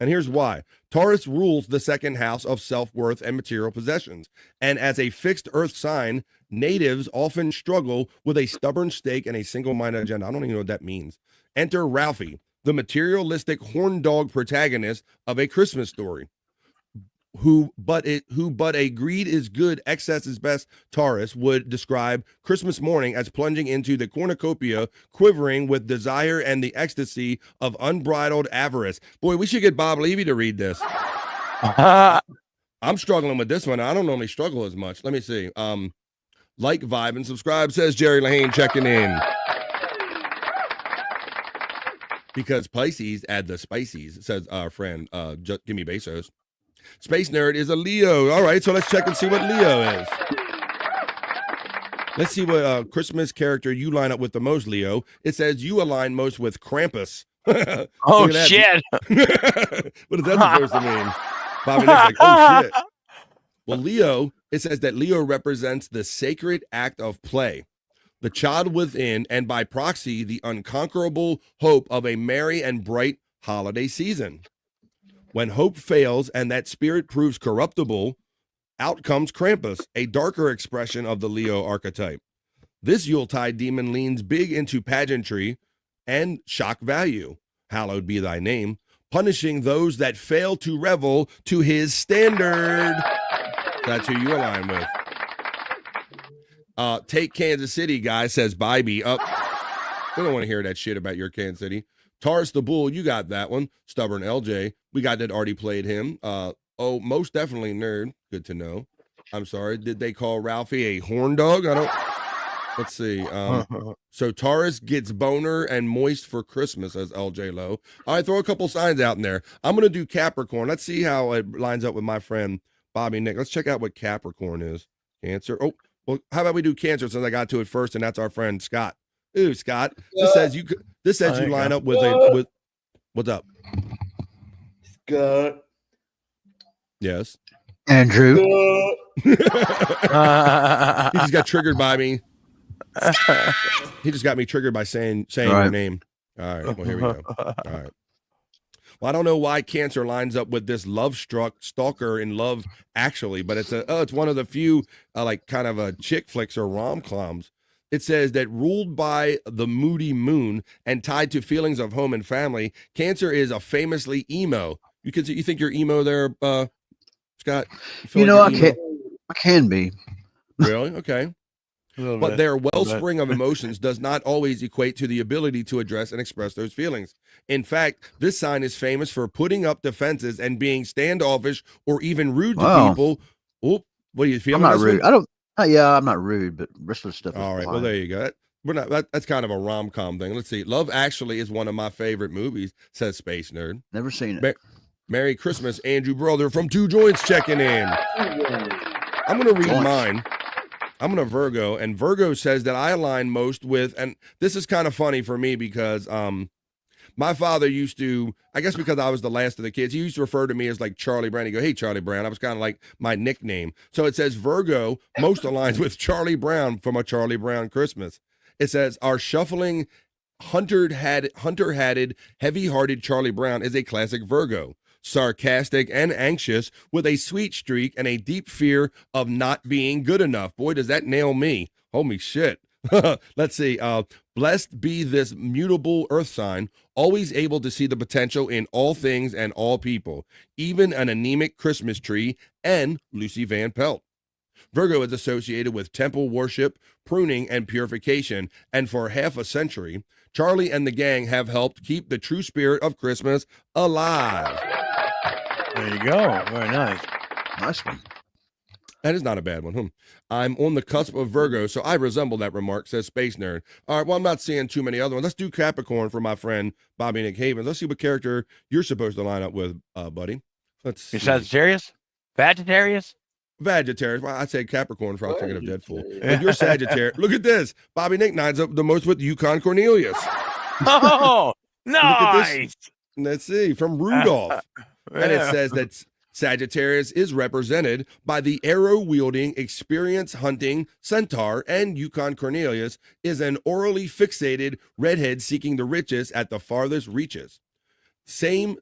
And here's why. Taurus rules the second house of self-worth and material possessions. And as a fixed earth sign, natives often struggle with a stubborn stake and a single-minded agenda. I don't even know what that means. Enter Ralphie, the materialistic horn dog protagonist of A Christmas Story. Who but a greed is good, excess is best. Taurus would describe Christmas morning as plunging into the cornucopia, quivering with desire and the ecstasy of unbridled avarice. Boy, we should get Bob Levy to read this. I'm struggling with this one. I don't normally struggle as much. Let me see. Like, vibe, and subscribe, says Jerry Lahane checking in. Because Pisces add the spices, says our friend Gimme Bezos. Space Nerd is a Leo. All right, so let's check and see what Leo is. Let's see what Christmas character you line up with the most, Leo. It says you align most with Krampus. Oh, shit. What is that supposed to mean? Bobby Nick's like, oh, shit. Well, Leo, it says that Leo represents the sacred act of play, the child within, and by proxy, the unconquerable hope of a merry and bright holiday season. When hope fails and that spirit proves corruptible, out comes Krampus, a darker expression of the Leo archetype. This Yuletide demon leans big into pageantry and shock value, hallowed be thy name, punishing those that fail to revel to his standard. That's who you align with. Take Kansas City, guy, says Bybee. We don't want to hear that shit about your Kansas City. Taurus the Bull, you got that one. Stubborn LJ, we got that, already played him. Oh, most definitely Nerd. Good to know. I'm sorry. Did they call Ralphie a horn dog? I don't. Let's see. So Taurus gets boner and moist for Christmas, as LJ Low. All right, throw a couple signs out in there. I'm going to do Capricorn. Let's see how it lines up with my friend Bobby Nick. Let's check out what Capricorn is. Cancer. Oh, well, how about we do Cancer since I got to it first, and that's our friend Scott. Ooh, Scott. This says you line up with what's up? Scott. Yes. Andrew. He just got triggered by me. He just got me triggered by saying your name. All right. Well, here we go. All right. Well, I don't know why Cancer lines up with this love-struck stalker in Love Actually, but it's one of the few like kind of a chick flicks or rom-coms. It says that ruled by the moody moon and tied to feelings of home and family, Cancer is a famously emo. You think you're emo there, Scott? I can be. Really? Okay. But their wellspring of emotions does not always equate to the ability to address and express those feelings. In fact, this sign is famous for putting up defenses and being standoffish or even rude to people. Oh, what do you feel? I'm not rude. I'm not rude, but rest of the stuff is all right. fine. Well, there you go. That's kind of a rom-com thing. Let's see. Love Actually is one of my favorite movies, says Space Nerd. Never seen it. Merry Christmas, Andrew Brother from Two Joints checking in. I'm going to read mine. I'm going to Virgo, and Virgo says that I align most with, and this is kind of funny for me because my father used to, I guess because I was the last of the kids, he used to refer to me as like Charlie Brown. He'd go, hey, Charlie Brown. I was kind of like my nickname. So it says Virgo most aligns with Charlie Brown from A Charlie Brown Christmas. It says our shuffling, hunter-hatted, heavy-hearted Charlie Brown is a classic Virgo. Sarcastic and anxious with a sweet streak and a deep fear of not being good enough. Boy, does that nail me. Holy shit. Let's see. Blessed be this mutable earth sign, always able to see the potential in all things and all people, even an anemic Christmas tree and Lucy Van Pelt. Virgo is associated with temple worship, pruning, and purification, and for half a century, Charlie and the gang have helped keep the true spirit of Christmas alive. There you go. Very nice. Nice one. That is not a bad one. I'm on the cusp of Virgo, so I resemble that remark, says Space Nerd. All right, well, I'm not seeing too many other ones. Let's do Capricorn for my friend Bobby Nick Havens. Let's see what character you're supposed to line up with, buddy. Let's see. You Sagittarius? Sagittarius? Sagittarius. Well, I said Capricorn for I was thinking of Deadpool. But you're Sagittarius. Look at this. Bobby Nick lines up the most with Yukon Cornelius. Oh, nice. Let's see, from Rudolph. And it says that Sagittarius is represented by the arrow-wielding, experience-hunting centaur, and Yukon Cornelius is an orally fixated redhead seeking the riches at the farthest reaches. Same,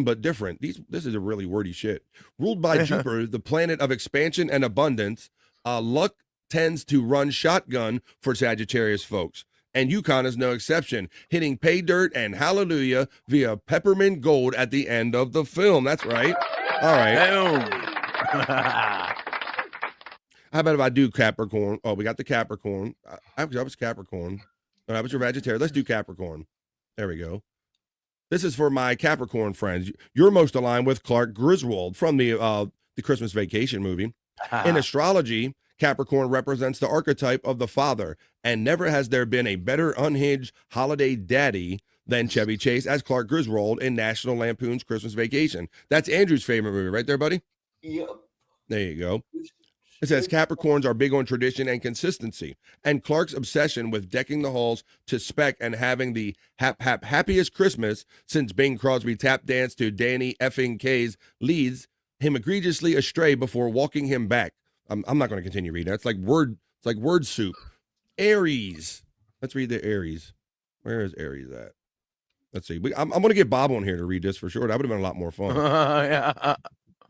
but different. This is a really wordy shit. Ruled by Jupiter, the planet of expansion and abundance, luck tends to run shotgun for Sagittarius folks. And Yukon is no exception, hitting pay dirt and hallelujah via peppermint gold at the end of the film. That's right. All right. How about if I do Capricorn? Oh, we got the Capricorn. I was Capricorn. I was your Sagittarius. Let's do Capricorn. There we go. This is for my Capricorn friends. You're most aligned with Clark Griswold from the Christmas Vacation movie. In astrology, Capricorn represents the archetype of the father, and never has there been a better unhinged holiday daddy than Chevy Chase as Clark Griswold in National Lampoon's Christmas Vacation. That's Andrew's favorite movie, right there, buddy? Yep. There you go. It says Capricorns are big on tradition and consistency, and Clark's obsession with decking the halls to spec and having the happiest Christmas since Bing Crosby tap danced to Danny effing K's leads him egregiously astray before walking him back. I'm not going to continue reading. It's like word soup. Aries. Let's read the Aries. Where is Aries at? Let's see. I'm going to get Bob on here to read this for sure. That would have been a lot more fun. Yeah.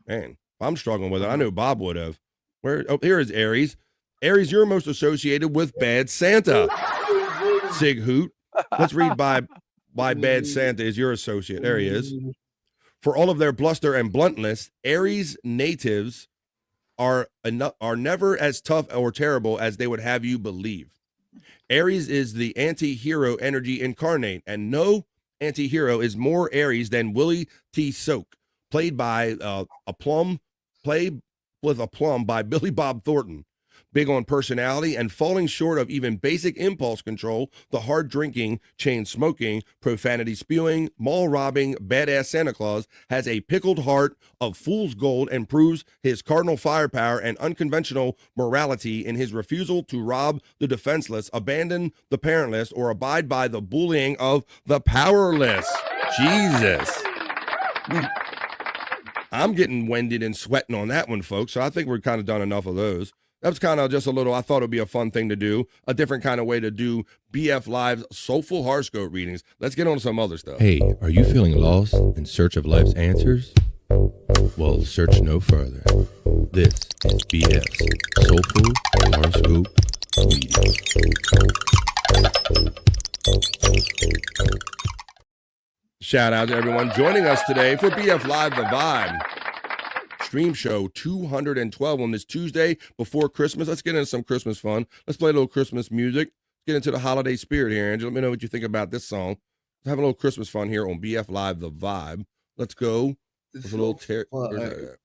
Man, I'm struggling with it. I know Bob would have. Here is Aries. Aries, you're most associated with Bad Santa. Sig Hoot. Let's read by Bad Santa is your associate. There he is. For all of their bluster and bluntness, Aries natives are never as tough or terrible as they would have you believe. Aries is the anti-hero energy incarnate, and no anti-hero is more Aries than Willie T. Soak, played with aplomb by Billy Bob Thornton. Big on personality and falling short of even basic impulse control, the hard drinking, chain smoking, profanity spewing, mall robbing, badass Santa Claus has a pickled heart of fool's gold and proves his cardinal firepower and unconventional morality in his refusal to rob the defenseless, abandon the parentless, or abide by the bullying of the powerless. Jesus. I'm getting winded and sweating on that one, folks. So I think we're kind of done enough of those. That was kind of just a little, I thought it would be a fun thing to do, a different kind of way to do BF Live's soulful horoscope readings. Let's get on to some other stuff. Hey, are you feeling lost in search of life's answers? Well, search no further. This is BF's soulful horoscope reading. Shout out to everyone joining us today for BF Live The Vibe. Stream show 212 on this Tuesday before Christmas. Let's get into some Christmas fun. Let's play a little Christmas music. Get into the holiday spirit here, Angela. Let me know what you think about this song. Let's have a little Christmas fun here on BF Live The Vibe. Let's go. There's a little remember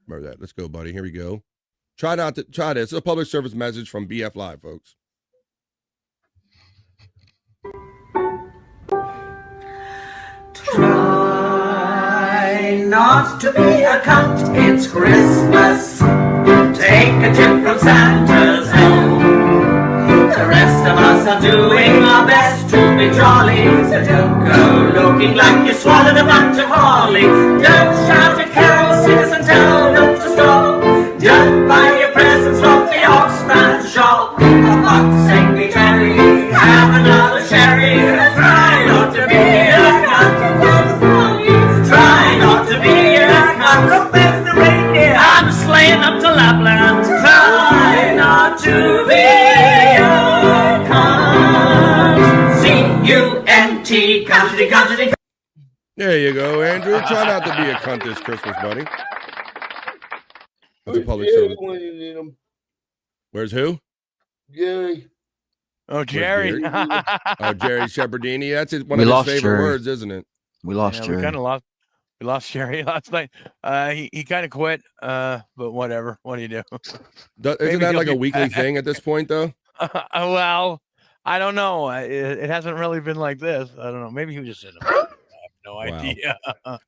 that. Let's go, buddy. Here we go. Try this. It's a public service message from BF Live, folks. Try not to be a cunt, it's Christmas. Take a tip from Santa's helm. The rest of us are doing our best to be jolly. So don't go looking like you swallowed a bunch of holly. Don't shout at carousels and tell them to stop. Don't buy your presents from the Oxman's shop. For fuck's sake, be merry, have another sherry. Try not to be a cunt. Try not to be a cunt. Remember the reindeer. I'm sleighing up to Lapland. Try not to be a cunt. C-U-N-T, cuntity. There you go, Andrew. Try not to be a cunt this Christmas, buddy. That's a public service. Where's who? Jerry. Oh, Jerry. Oh, Jerry Shepherdini. That's one of his favorite words, isn't it? We lost Jerry. We kind of lost. We lost Jerry last night. He kind of quit. But whatever. What do you do? Isn't that like a weekly thing at this point, though? Well, I don't know. It hasn't really been like this. I don't know. Maybe he was just in a. I have no idea.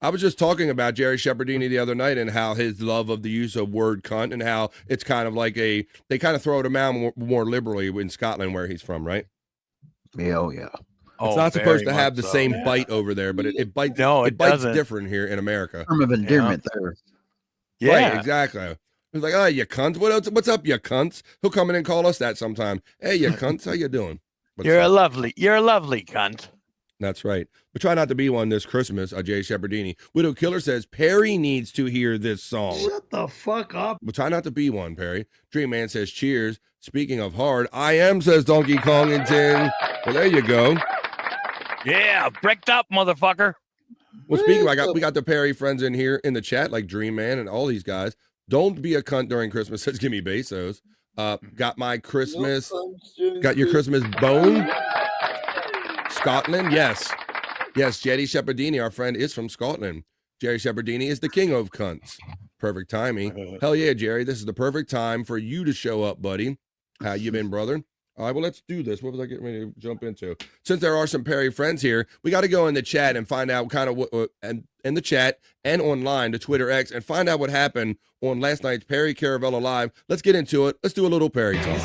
I was just talking about Jerry Shepherdini the other night and how his love of the use of word cunt and how it's kind of like they kind of throw it around more liberally in Scotland where he's from, right? Yeah, oh yeah. It's not supposed to have the same bite over there, but it bites. No, it bites doesn't. different here in America. Term of endearment there. Right, exactly. He's like, oh, you cunts. What's up, you cunts? He'll come in and call us that sometime. Hey, you cunts, how you doing? You're a lovely cunt. That's right. But try not to be one this Christmas, Jay Shepardini. Widow Killer says, Perry needs to hear this song. Shut the fuck up. But try not to be one, Perry. Dream Man says, cheers. Speaking of hard, I am, says Donkey Kong and Ting. Well, there you go. Yeah, bricked up, motherfucker. Well, speaking of, we got the Perry friends in here in the chat, like Dream Man and all these guys. Don't be a cunt during Christmas, says Gimme Bezos. Got my Christmas, got your Christmas bone? Scotland, yes. Yes, Jerry Shepardini, our friend, is from Scotland. Jerry Shepardini is the king of cunts. Perfect timing. Hell yeah, Jerry, this is the perfect time for you to show up, buddy. How you been, brother? All right, well, let's do this. What was I getting ready to jump into? Since there are some Perry friends here, we got to go in the chat and find out kind of what, and in the chat and online to Twitter X, and find out what happened on last night's Perry Caravella Live. Let's get into it. Let's do a little Perry talk.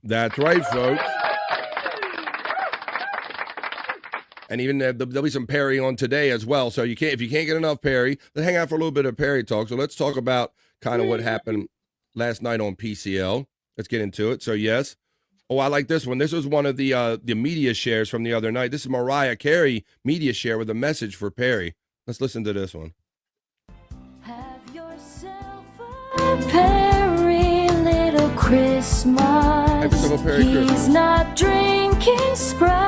That's right, folks. And even there'll be some Perry on today as well. So if you can't get enough Perry, then hang out for a little bit of Perry talk. So let's talk about kind of what happened last night on PCL. Let's get into it. So yes. Oh, I like this one. This was one of the media shares from the other night. This is Mariah Carey media share with a message for Perry. Let's listen to this one. Have yourself a Perry little Christmas. He's not drinking Sprite,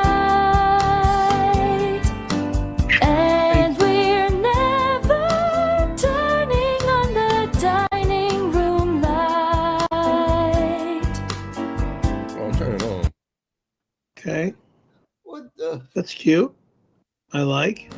and we're never turning on the dining room light. Oh, turn it on. Okay. What the? That's cute. I like.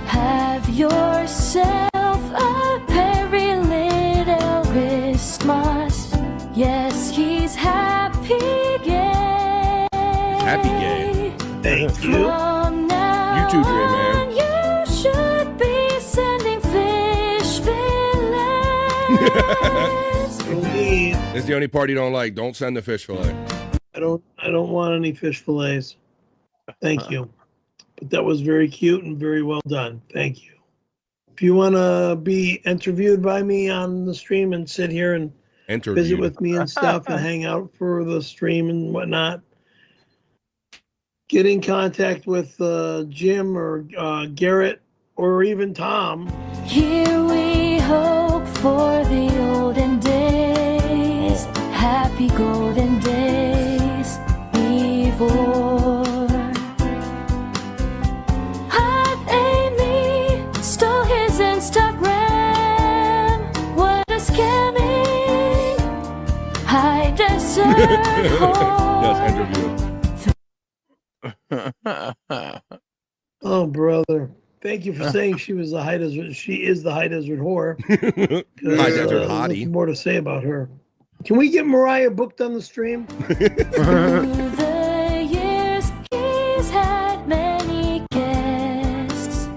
Have yourself a Perry little Christmas. Yes, he's happy gay. Happy gay. Thank you. From now You too, Dream Man. on, you should be sending fish fillets. Indeed. This is the only part you don't like. Don't send the fish fillet. I don't want any fish fillets. Thank you. But that was very cute and very well done. Thank you. If you want to be interviewed by me on the stream and sit here and visit with me and stuff and hang out for the stream and whatnot, get in contact with Jim or Garrett or even Tom. Here we hope for the olden days, happy golden days before. Hot Amy stole his Instagram. What a scamming high desert Oh, brother. Thank you for saying she is the high desert whore. High desert hottie. There's more to say about her. Can we get Mariah booked on the stream? Through the years, he's had many guests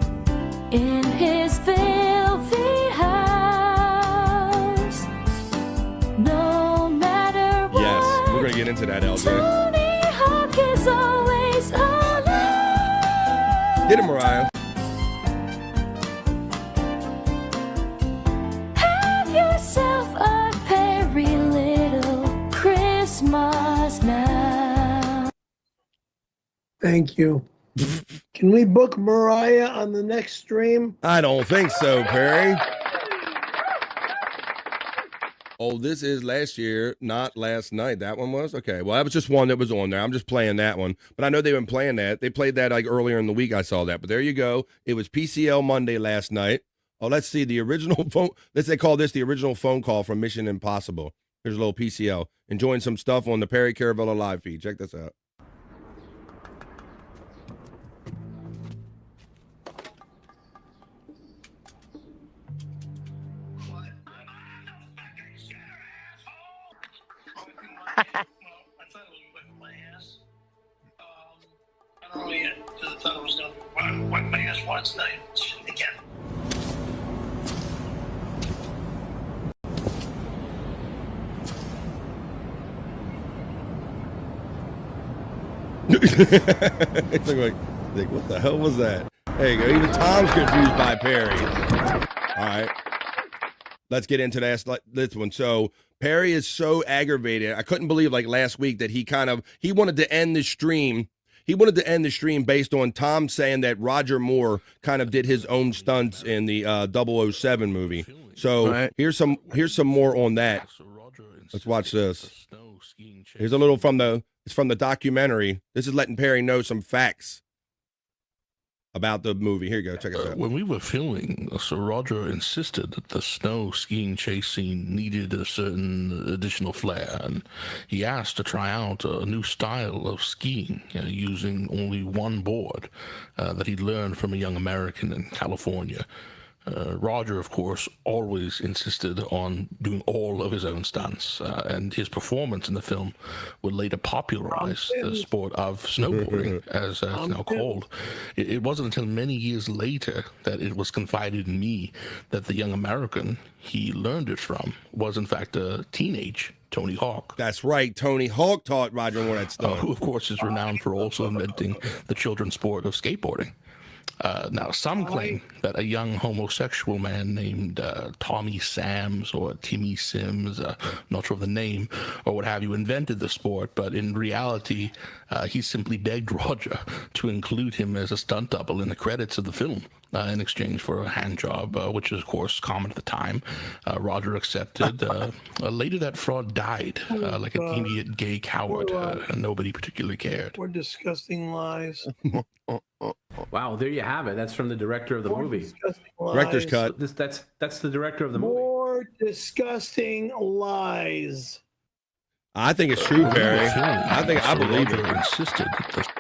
in his filthy house. No matter what, Yes, we're going to get into that, LJ. Tony Hawk is always alive. Get it, Mariah. Have yourself a Perry little Christmas now. Thank you. Can we book Mariah on the next stream? I don't think so, Perry. Oh, this is last year, not last night. That one was? Okay. Well, that was just one that was on there. I'm just playing that one. But I know they've been playing that. They played that like earlier in the week. I saw that. But there you go. It was PCL Monday last night. Oh, let's see. The original phone. They call this the original phone call from Mission Impossible. Here's a little PCL. Enjoying some stuff on the Perry Caravella live feed. Check this out. I don't know yet, because I thought it was going to wipe my ass once, now again. It's like, what the hell was that? There you go. Even Tom's confused by Perry. All right. Let's get into this one. So Perry is so aggravated. I couldn't believe last week that he wanted to end the stream. He wanted to end the stream based on Tom saying that Roger Moore kind of did his own stunts in the 007 movie. So here's some more on that. Let's watch this. Here's a little from the documentary. This is letting Perry know some facts about the movie. Here you go. Check it out. When we were filming, Sir Roger insisted that the snow skiing chase scene needed a certain additional flair, and he asked to try out a new style of skiing using only one board that he'd learned from a young American in California. Roger, of course, always insisted on doing all of his own stunts, and his performance in the film would later popularize the sport of snowboarding, as it's now called. It wasn't until many years later that it was confided in me that the young American he learned it from was, in fact, a teenage Tony Hawk. That's right. Tony Hawk taught Roger Moore that stuff. Who, of course, is renowned for also inventing the children's sport of skateboarding. Now, some claim that a young homosexual man named Tommy Sams or Timmy Sims, not sure of the name, or what have you, invented the sport, but in reality, he simply begged Roger to include him as a stunt double in the credits of the film. In exchange for a hand job, which is, of course, common at the time. Roger accepted. Later, that fraud died like an idiot gay coward, and nobody particularly cared. More disgusting lies. Wow, there you have it. That's from the director of the movie. Director's cut. That's the director of the movie. More disgusting lies. I think it's true, Perry. I believe it.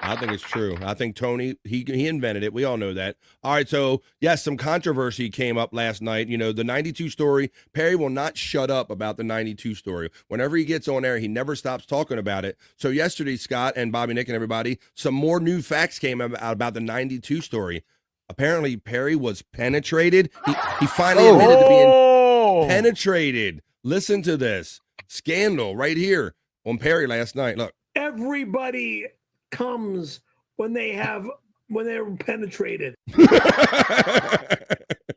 I think it's true. I think Tony, he invented it. We all know that. All right, so yes, some controversy came up last night. You know, the 92 story. Perry will not shut up about the 92 story. Whenever he gets on air, he never stops talking about it. So yesterday, Scott and Bobby, Nick, and everybody, some more new facts came out about the 92 story. Apparently, Perry was penetrated. He finally admitted to being penetrated. Listen to this. Scandal right here on Perry last night. Look, everybody comes when they're penetrated.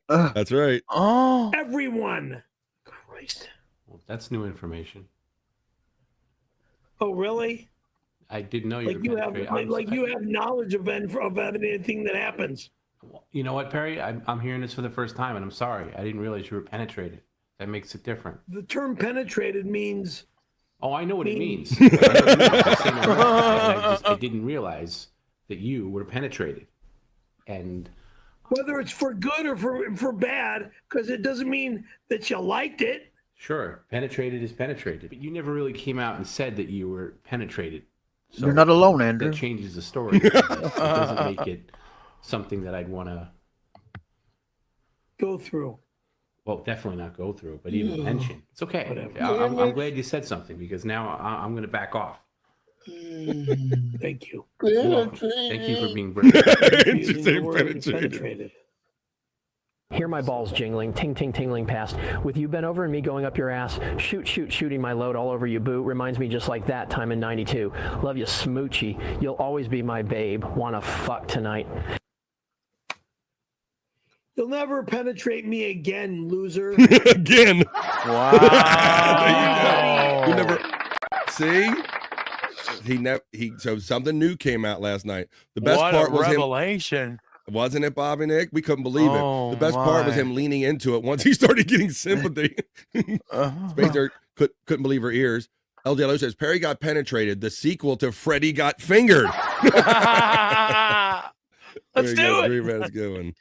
That's right. Oh, everyone. Christ. Well, that's new information. Oh, really? I didn't know you have knowledge of anything that happens. You know what, Perry? I'm hearing this for the first time, and I'm sorry. I didn't realize you were penetrated. That makes it different. The term penetrated means... Oh, I know what it means. I didn't realize that you were penetrated. And whether it's for good or for bad, because it doesn't mean that you liked it. Sure, penetrated is penetrated. But you never really came out and said that you were penetrated. So you're not alone, Andrew. That changes the story. It doesn't make it something that I'd want to... go through. Well, definitely not go through, but even mention. It's okay. I'm glad you said something because now I'm going to back off. Thank you. Thank you for being brave. Penetrated. Hear my balls jingling, ting, ting, tingling past. With you bent over and me going up your ass, shooting my load all over you, boo. Reminds me just like that time in 92. Love you, smoochie. You'll always be my babe. Wanna fuck tonight. You'll never penetrate me again, loser. Again. Wow. You never see? So something new came out last night. The best part was revelation. Wasn't it, Bobby Nick? We couldn't believe it. The best part was him leaning into it once he started getting sympathy. Spacer couldn't believe her ears. LJLO says Perry got penetrated. The sequel to Freddy got fingered. Let's do it. Dream Man's going.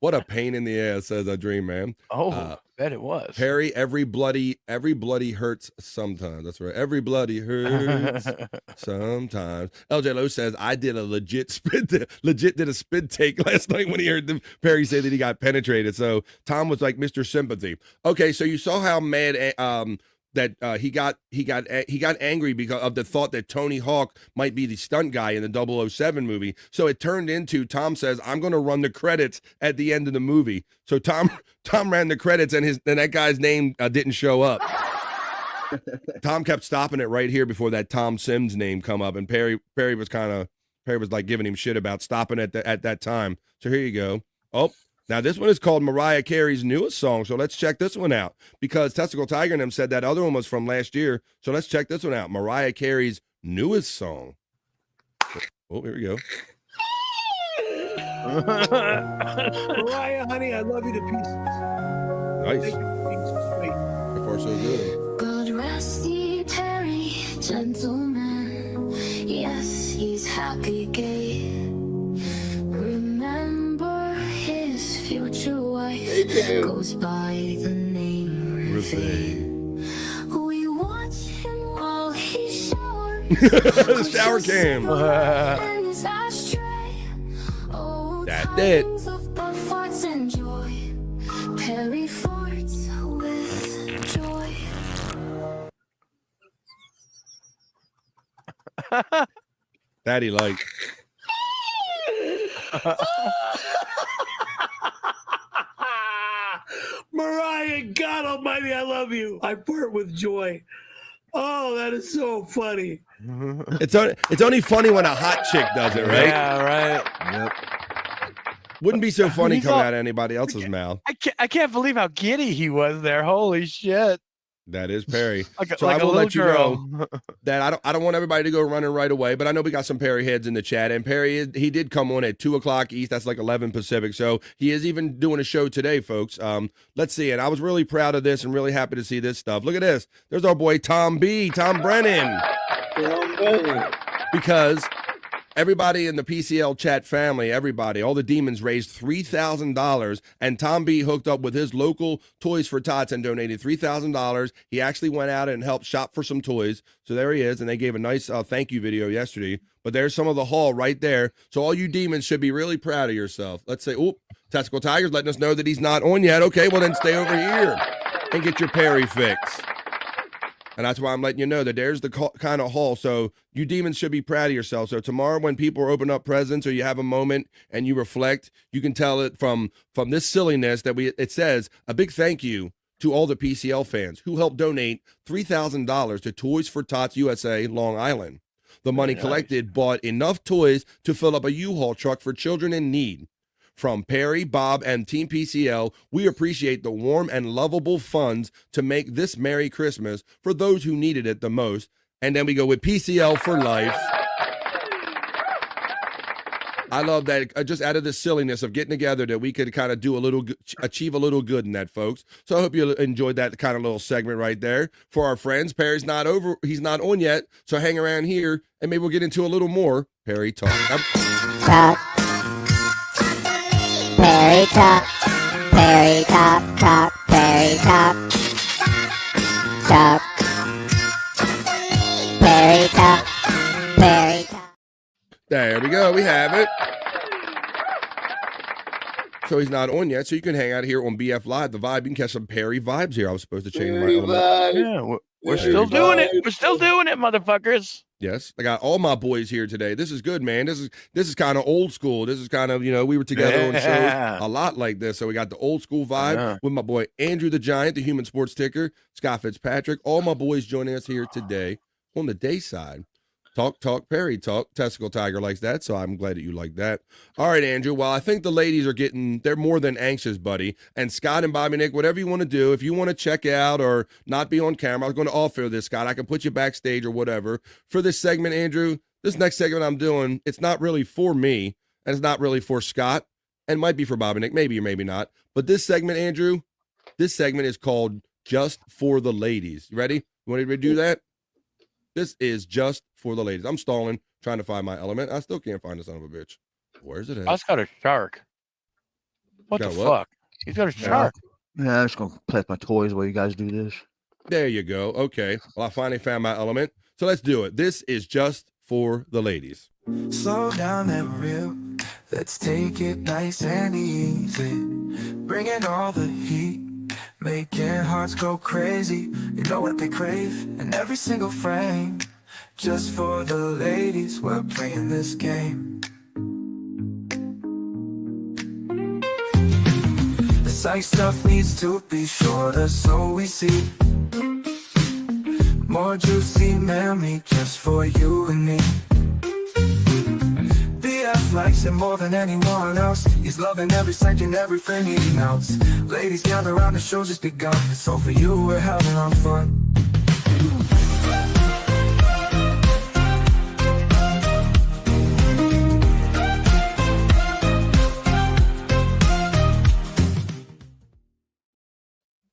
What a pain in the ass, says a Dream Man. I bet it was. Perry, every bloody hurts sometimes. That's right. Every bloody hurts sometimes. LJLO says I did a legit did a spit take last night when he heard Perry say that he got penetrated. So Tom was like Mr. Sympathy. Okay, so you saw how mad that he got angry because of the thought that Tony Hawk might be the stunt guy in the 007 movie. So it turned into Tom says, "I'm going to run the credits at the end of the movie." So Tom ran the credits, and that guy's name didn't show up. Tom kept stopping it right here before that Tom Sims name come up, and Perry was like giving him shit about stopping at that time. So here you go. Oh. Now, this one is called Mariah Carey's newest song, so let's check this one out. Because Testicle Tiger and them said that other one was from last year, so let's check this one out. Mariah Carey's newest song. Oh, here we go. Mariah, honey, I love you to pieces. Nice. Sweet. So far, so good. Good Rusty Perry, gentleman. Yes, he's happy gay. Remember his future wife goes by the name Rufay. We watch him while he showers. Shower cam. And his ashtray. Oh, That's it. times of farts and joy. Perry farts with joy. That he liked. Mariah, God almighty, I love you. I part with joy. Oh, that is so funny. It's only funny when a hot chick does it, right? Yeah, right. Yep. Wouldn't be so funny He's coming all- out of anybody else's mouth. I can't believe how giddy he was there. Holy shit. That is Perry. Like So I a will little let you girl. know that I don't want everybody to go running right away, but I know we got some Perry heads in the chat, and Perry he did come on at 2:00 East. That's like 11 Pacific. So he is even doing a show today, folks. Let's see it. I was really proud of this and really happy to see this stuff. Look at this. There's our boy Tom Brennan. Because everybody in the PCL chat family, all the demons raised $3,000, and Tom B hooked up with his local Toys for Tots and donated $3,000. He actually went out and helped shop for some toys. So there he is, and they gave a nice thank you video yesterday. But there's some of the haul right there. So all you demons should be really proud of yourself. Let's say, Testicle Tiger's letting us know that he's not on yet. Okay, well then stay over here and get your Perry fix. And that's why I'm letting you know that there's the kind of haul. So you demons should be proud of yourself. So tomorrow when people open up presents or you have a moment and you reflect, you can tell it from this silliness that it says a big thank you to all the PCL fans who helped donate $3,000 to Toys for Tots USA, Long Island. The money collected bought enough toys to fill up a U-Haul truck for children in need. From Perry, Bob, and Team PCL, we appreciate the warm and lovable funds to make this Merry Christmas for those who needed it the most. And then we go with PCL for life. I love that. Just out of the silliness of getting together, that we could kind of do achieve a little good in that, folks. So I hope you enjoyed that kind of little segment right there. For our friends, Perry's not over. He's not on yet. So hang around here and maybe we'll get into a little more Perry talk. Perry Talk, Perry Talk, Perry Talk, Perry Talk, Perry Talk. There we go. We have it. So he's not on yet, so you can hang out here on BF Live, The Vibe. You can catch some Perry vibes here. I was supposed to change my element. Yeah, we're still doing it. We're still doing it, motherfuckers. Yes, I got all my boys here today. This is good, man. This is kind of old school. This is kind of, we were together on shows a lot like this. So we got the old school vibe with my boy Andrew the Giant, the Human Sports Ticker, Scott Fitzpatrick, all my boys joining us here today on the day side. Talk, Perry Talk. Testicle Tiger likes that, so I'm glad that you like that. All right, Andrew. Well, I think the ladies they're more than anxious, buddy. And Scott and Bobby Nick, whatever you want to do, if you want to check out or not be on camera, I was going to offer this, Scott. I can put you backstage or whatever. For this segment, Andrew, this next segment I'm doing, it's not really for me, and it's not really for Scott, and might be for Bobby Nick, maybe or maybe not. But this segment, Andrew, is called Just for the Ladies. You ready? You want to do that? This is just for the ladies. I'm stalling, trying to find my element. I still can't find the son of a bitch. Where's it at? I've got a shark. What the fuck? He's got a shark. Yeah, I'm just going to play with my toys while you guys do this. There you go. Okay. Well, I finally found my element. So let's do it. This is just for the ladies. Slow down and real. Let's take it nice and easy. Bringing all the heat. making hearts go crazy. You know what they crave in every single frame. Just for the ladies, we're playing this game. The Cyke stuff needs to be shorter, so we see more juicy memory just for you and me. BF likes it more than anyone else. He's loving every second, every frame he melts. Ladies gather around, the show's just begun. So for you, we're having our fun.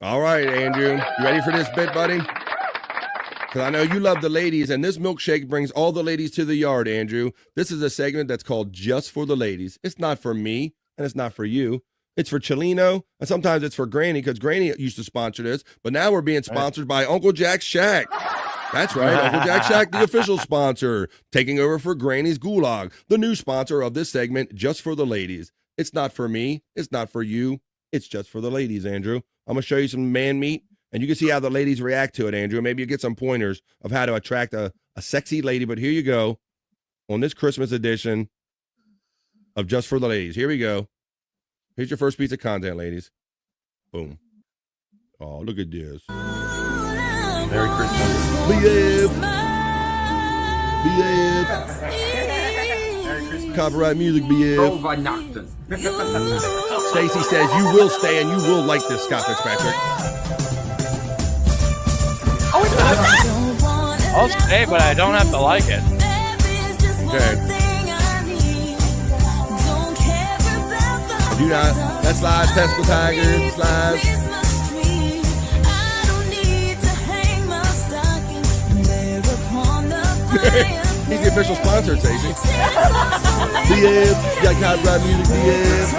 All right, Andrew, you ready for this bit, buddy? Because I know you love the ladies, and this milkshake brings all the ladies to the yard, Andrew. This is a segment that's called Just for the Ladies. It's not for me, and it's not for you. It's for Chelino, and sometimes it's for Granny, because Granny used to sponsor this, but now we're being sponsored by Uncle Jack's Shack. That's right, Uncle Jack Shack, the official sponsor, taking over for Granny's Gulag, the new sponsor of this segment, Just for the Ladies. It's not for me, it's not for you, it's just for the ladies, Andrew. I'm going to show you some man meat, and you can see how the ladies react to it, Andrew. Maybe you get some pointers of how to attract a sexy lady, but here you go on this Christmas edition of Just for the Ladies. Here we go. Here's your first piece of content, ladies. Boom. Oh, look at this. Merry Christmas. Behave. Behave. Copyright music, behave. Stacy says you will stay and you will like this, Scott Fitzpatrick. I'll stay, but I don't have to like it. Okay. Do not. That's live. Pestle Tiger. Live. He's the official sponsor, Stacey. BF. Got copyright music, BF.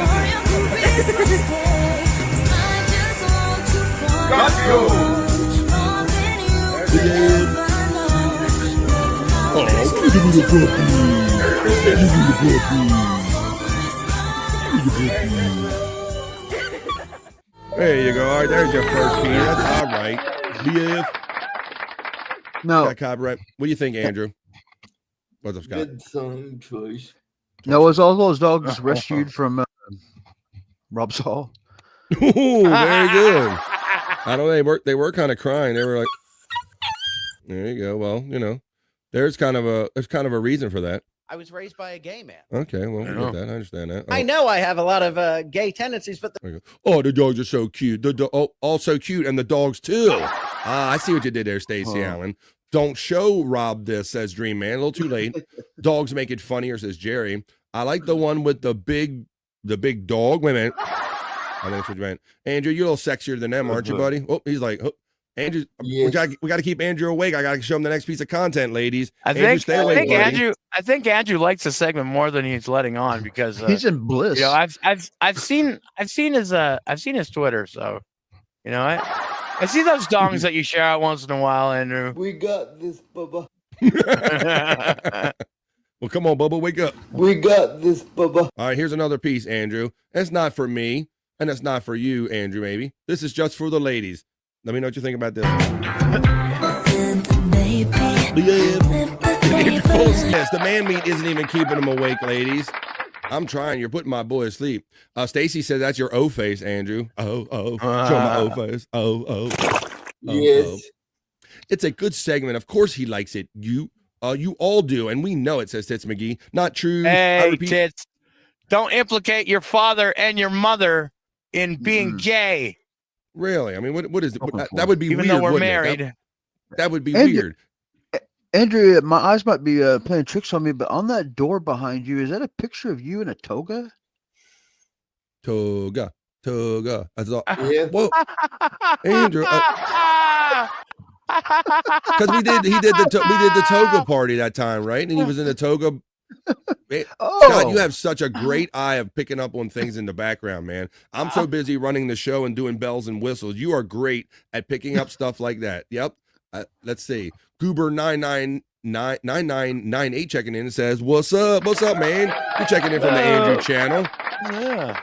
Got you. BF. Oh, give me the puppy. Give me the puppy. There you go. All right, there's your first key. That's all right. BF. No. Got copyright. What do you think, Andrew? What's up, Scott? Good song choice. No, was all those dogs rescued from Rob's Hall? Ooh, very good. I don't know. They were kind of crying. They were like, there you go. Well, you know, there's kind of a reason for that. I was raised by a gay man. Okay, well, I get that. I understand that. I know I have a lot of gay tendencies, but Oh, the dogs are so cute. All so cute, and the dogs too. I see what you did there, Stacey Allen. Don't show Rob this, says Dream Man. A little too late. Dogs make it funnier, says Jerry. I like the one with the big dog. Wait a minute. I think that's what you meant. Andrew, you're a little sexier than them, aren't you, buddy? Oh, he's like, oh, Andrew, we got to keep Andrew awake. I got to show him the next piece of content, ladies. I think Andrew likes the segment more than he's letting on because he's in bliss. You know, I've seen his Twitter, so you know I see those dongs that you share out once in a while, Andrew. We got this, Bubba. Well, come on, Bubba, wake up. We got this, Bubba. All right, here's another piece, Andrew. It's not for me, and it's not for you, Andrew, maybe. This is just for the ladies. Let me know what you think about this. Yes, the man meat isn't even keeping him awake, ladies. I'm trying. You're putting my boy asleep. Stacy said that's your O face, Andrew. Oh. Show my O face. Oh. Yes. It's a good segment. Of course he likes it. You all do, and we know it, says Tits McGee. Not true. Hey, Tits. Don't implicate your father and your mother in being gay. Really? I mean, what is it? That would be even weird. Though we're wouldn't married. it? That would be weird. Andrew, my eyes might be playing tricks on me, but on that door behind you, is that a picture of you in a toga? Toga. That's all. Yeah. Whoa, Andrew. Because we did the toga party that time, right? And he was in the toga. Scott, you have such a great eye of picking up on things in the background, man. I'm so busy running the show and doing bells and whistles. You are great at picking up stuff like that. Yep. Let's see. Goober 9998 checking in and says, "What's up, man? You're checking in from the Andrew channel." Yeah.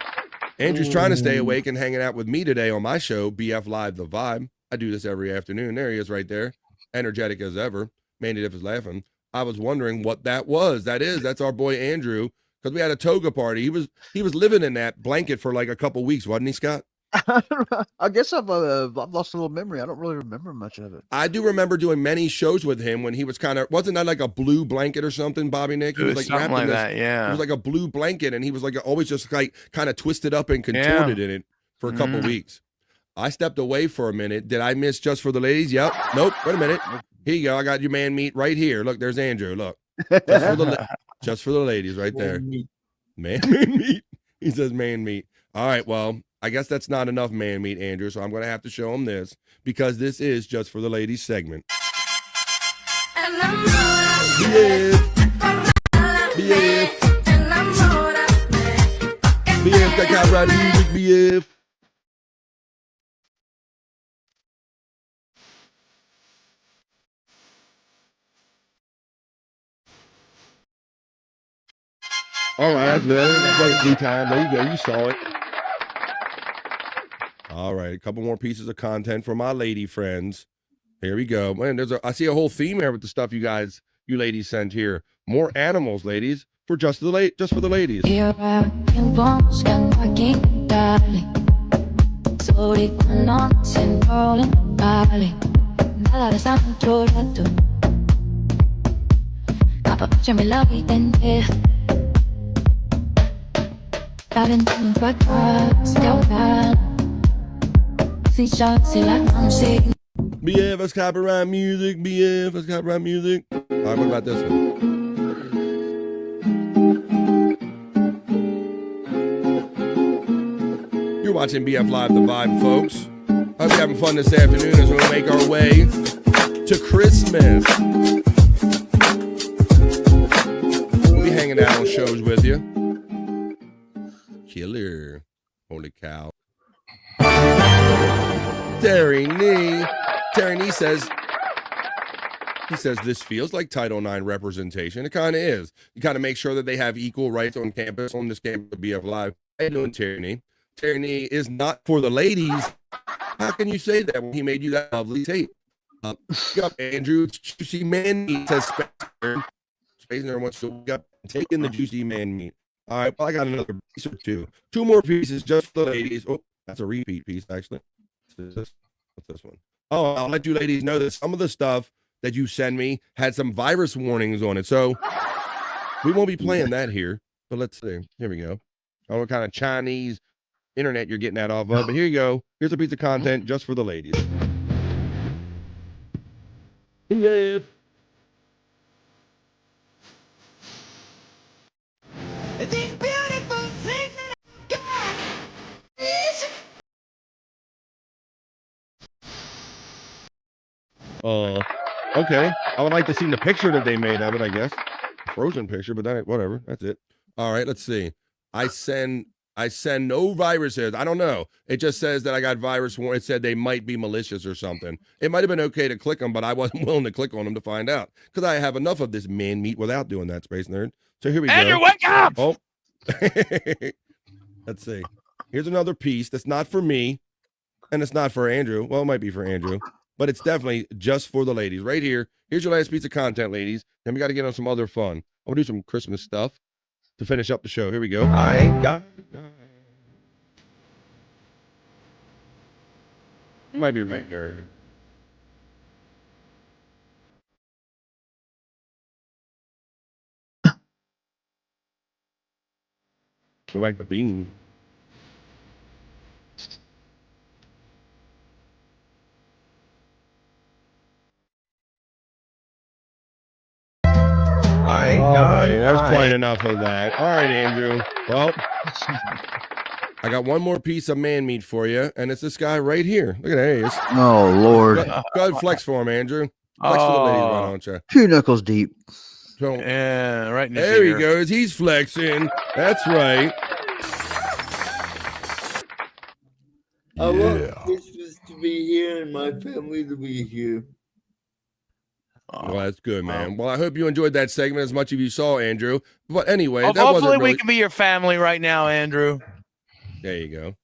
Andrew's trying to stay awake and hanging out with me today on my show, BF Live The Vibe. I do this every afternoon. There he is right there, energetic as ever. Mandy Diff is laughing. I was wondering what that was. That's our boy Andrew, because we had a toga party. He was living in that blanket for like a couple weeks, wasn't he, Scott? I guess I've lost a little memory. I don't really remember much of it. I do remember doing many shows with him when he was wasn't that like a blue blanket or something, Bobby Nick? He It was like something wrapped like in this, that, yeah. It was like a blue blanket, and he was like always just like kind of twisted up and contorted in it for a couple weeks. I stepped away for a minute. Did I miss Just for the Ladies? Yep. Nope. Wait a minute. Here you go. I got your man meat right here. Look, there's Andrew. Look. Just for the ladies right there. Man meat. He says man meat. All right. Well, I guess that's not enough man meat, Andrew. So I'm going to have to show him this because this is Just for the Ladies segment. BF. Got copyright music, BF. All right, that's better. That's like 3 times. There you go. You saw it. All right, a couple more pieces of content for my lady friends. Here we go. Man, I see a whole theme here with the stuff you ladies sent here. More animals, ladies, for just for the ladies. Here vamos aquí, darling. Sorry, no sin problem, darling. Nada de santo rato. Capacha me la vida entera. Aventando para atrás, caudal. Si ya se la music. BF, let's copyright music. BF, let's copyright music. All right, what about this one? You're watching BF Live The Vibe, folks. Hope you're having fun this afternoon as we make our way to Christmas. We'll be hanging out on shows with you. Killer. Holy cow. Terry Nee says, this feels like Title IX representation. It kind of is. You kind of make sure that they have equal rights on campus, on this campus of BF Live. How you doing, Terry Nee? Terry Nee is not for the ladies. How can you say that when he made you that lovely tape? Up, Andrew. Juicy man meat, says Space Nerd wants to take in the juicy man meat. All right, well, I got another piece or two. 2 more pieces just for the ladies. Oh, that's a repeat piece, actually. What's this one? Oh, I'll let you ladies know that some of the stuff that you send me had some virus warnings on it. So we won't be playing that here. But let's see. Here we go. Oh, what kind of Chinese internet you're getting that off of. But here you go. Here's a piece of content just for the ladies. Yeah. These beautiful things that I got is... Okay. I would like to see the picture that they made of it, I guess. Frozen picture, but that whatever. That's it. All right, let's see. I send no viruses. I don't know. It just says that I got virus warning. It said they might be malicious or something. It might have been okay to click them, but I wasn't willing to click on them to find out because I have enough of this man meat without doing that, Space Nerd. So here we Andrew, go. wake up! Oh. Let's see. Here's another piece that's not for me, and it's not for Andrew. Well, it might be for Andrew, but it's definitely just for the ladies. Right here. Here's your last piece of content, ladies. Then we got to get on some other fun. I'll do some Christmas stuff to finish up the show. Here we go. I ain't got. Might be right there. I like the bean. That's quite enough of that. All right, Andrew. Well, I got one more piece of man meat for you, and it's this guy right here. Look at that. He is. Oh, Lord. Go ahead, flex for him, Andrew. Flex for the ladies, why don't you? 2 knuckles deep. So, yeah, right in his there ear. he goes. He's flexing. That's right. I want Christmas to be here and my family to be here. Well, that's good, man. Well, I hope you enjoyed that segment as much as you saw, Andrew. But anyway, that hopefully wasn't really... we can be your family right now, Andrew. There you go.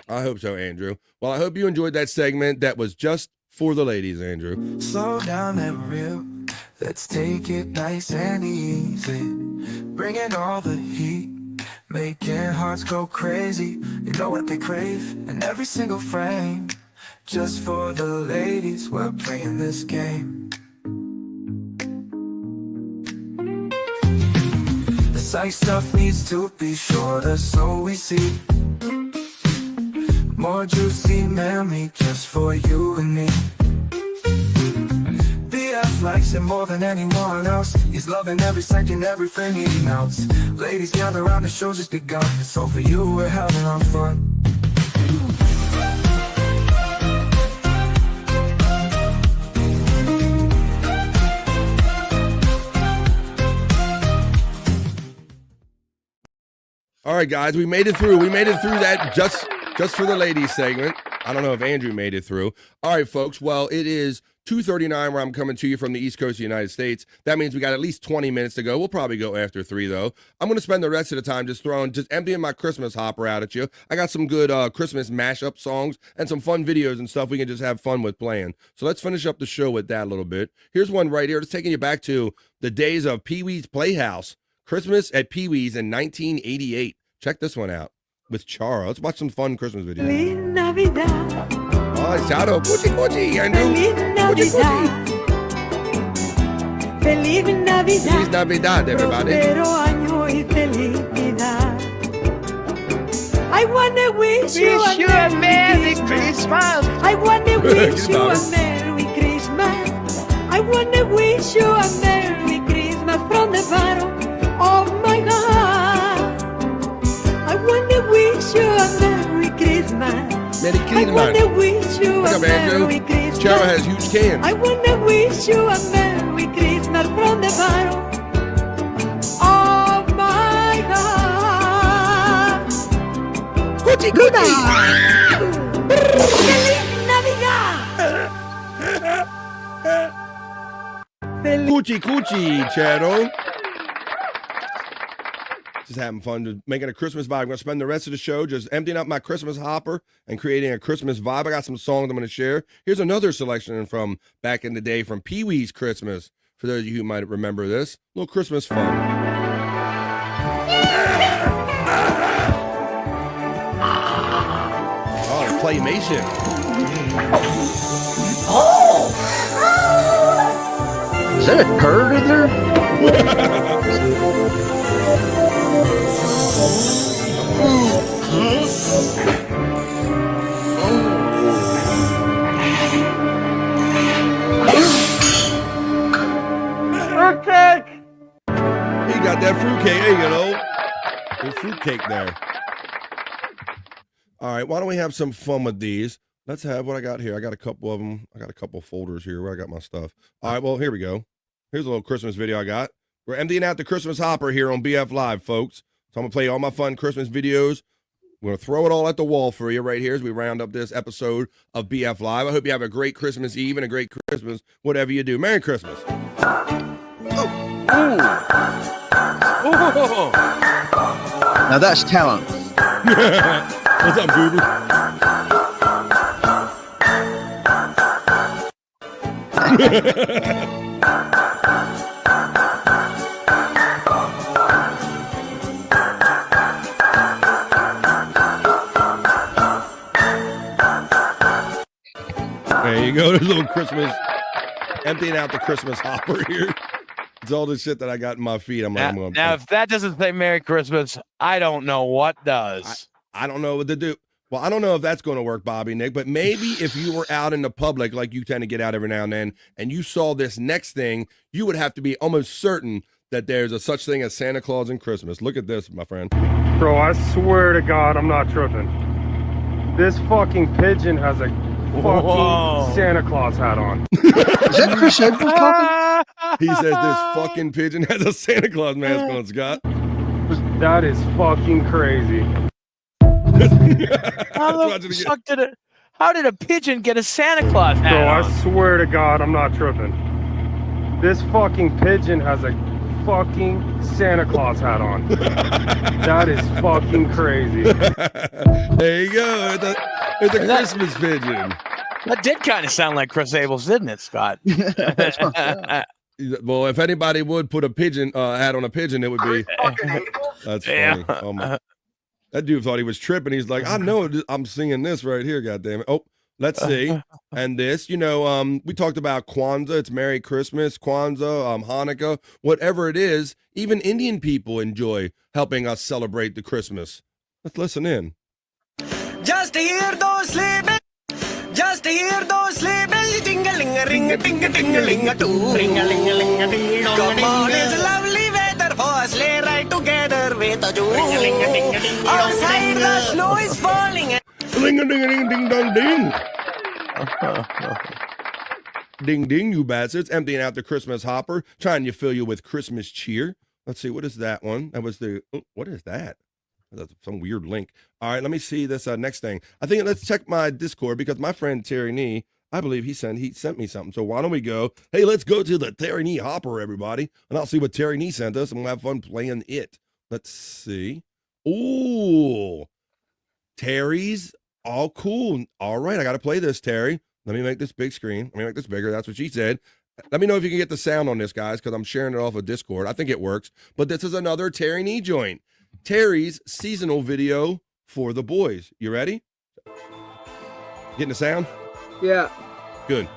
I hope so, Andrew. Well, I hope you enjoyed that segment that was just for the ladies, Andrew. Slow down and real. Let's take it nice and easy. Bringing all the heat. Making hearts go crazy. You know what they crave in every single frame. Just for the ladies, we're playing this game. The Cyke stuff needs to be shorter, so we see more juicy memory just for you and me. BF likes it more than anyone else. He's loving every second, everything he melts. Ladies gather around, the show's just begun. So for you, we're having our fun. All right, guys, we made it through. We made it through that just for the ladies segment. I don't know if Andrew made it through. All right, folks. Well, it is 2:39 where I'm coming to you from the East Coast of the United States. That means we got at least 20 minutes to go. We'll probably go after 3, though. I'm going to spend the rest of the time just emptying my Christmas hopper out at you. I got some good Christmas mashup songs and some fun videos and stuff we can just have fun with playing. So let's finish up the show with that a little bit. Here's one right here. It's taking you back to the days of Pee-wee's Playhouse. Christmas at Pee-wee's in 1988. Check this one out with Chara. Let's watch some fun Christmas videos. Feliz Navidad. Oh, Shadow. Cuchi, Andrew. Feliz Navidad. Feliz Navidad. Feliz Navidad, everybody. Prospero año y felicidad. I wanna wish you a Merry Christmas. I wanna wish you a Merry Christmas. I wanna wish you a Merry Christmas from the bottom of my heart. I wanna wish you a Merry Christmas. Merry Christmas. I wanna wish you a Merry Christmas. Chara has huge cans. I wanna wish you a Merry Christmas from the bottom of my heart. Cuchi. Feliz Navidad. Cuchi, Charo. Just having fun, just making a Christmas vibe. I'm going to spend the rest of the show just emptying up my Christmas hopper and creating a Christmas vibe. I got some songs I'm going to share. Here's another selection from back in the day from Pee-wee's Christmas. For those of you who might remember this, a little Christmas fun. Oh, claymation. Oh! Is that a turd in there? Fruitcake! He got that fruitcake. There you go. There's fruitcake there. All right, why don't we have some fun with these? Let's have what I got here. I got a couple of them. I got a couple folders here where I got my stuff. All right, well, here we go. Here's a little Christmas video I got. We're emptying out the Christmas hopper here on BF Live, folks. So I'm going to play all my fun Christmas videos. We're going to throw it all at the wall for you right here as we round up this episode of BF Live. I hope you have a great Christmas Eve and a great Christmas, whatever you do. Merry Christmas. Now that's talent. What's up, Goober? There you go. There's a little Christmas, emptying out the Christmas hopper here. It's all the shit that I got in my feet. I'm like, now if that doesn't say Merry Christmas, I don't know what does. I don't know what to do. Well, I don't know if that's going to work, Bobby, Nick, but maybe if you were out in the public, like you tend to get out every now and then, and you saw this next thing, you would have to be almost certain that there's a such thing as Santa Claus and Christmas. Look at this, my friend. Bro, I swear to God, I'm not tripping. This fucking pigeon has a fucking Santa Claus hat on. Is that Chris Edwards talking? He says this fucking pigeon has a Santa Claus mask on, Scott. That is fucking crazy. How did a pigeon get a Santa Claus hat Bro, on? I swear to God, I'm not tripping. This fucking pigeon has a fucking Santa Claus hat on. That is fucking crazy. There you go. It's a Christmas pigeon. That did kind of sound like Chris Abel's, didn't it, Scott? Well, if anybody would put a pigeon hat on a pigeon, it would be. That's funny. Yeah. Oh my. That dude thought he was tripping. He's like, I know I'm singing this right here. God damn it. Oh, let's see. And this, we talked about Kwanzaa. It's Merry Christmas, Kwanzaa, Hanukkah, whatever it is. Even Indian people enjoy helping us celebrate the Christmas. Let's listen in. Just hear those sleigh bells. Just hear those sleigh bells jingling a ring a ting a ting a ling a too. Ring a ling a ling a ding dong. Come on, it's lovely weather for a sleigh ride together with a Jew. Ring a ling a ding a ding dong. Outside the snow is falling. Ling a ding a ding ding dong ding. Ding ding, you bastards. Emptying out the Christmas hopper, trying to fill you with Christmas cheer. Let's see, what is that one? That was what is that? That's some weird link. All right, let me see this next thing. I think let's check my Discord because my friend Terry Nee, I believe he sent me something. So why don't we go? Hey, let's go to the Terry Nee hopper, everybody, and I'll see what Terry Nee sent us, and we'll have fun playing it. Let's see. Ooh, Terry's all cool. All right, I got to play this, Terry. Let me make this big screen. Let me make this bigger. That's what she said. Let me know if you can get the sound on this, guys, because I'm sharing it off of Discord. I think it works. But this is another Terry Nee joint. Terry's seasonal video for the boys. You ready? Getting the sound? Yeah. Good.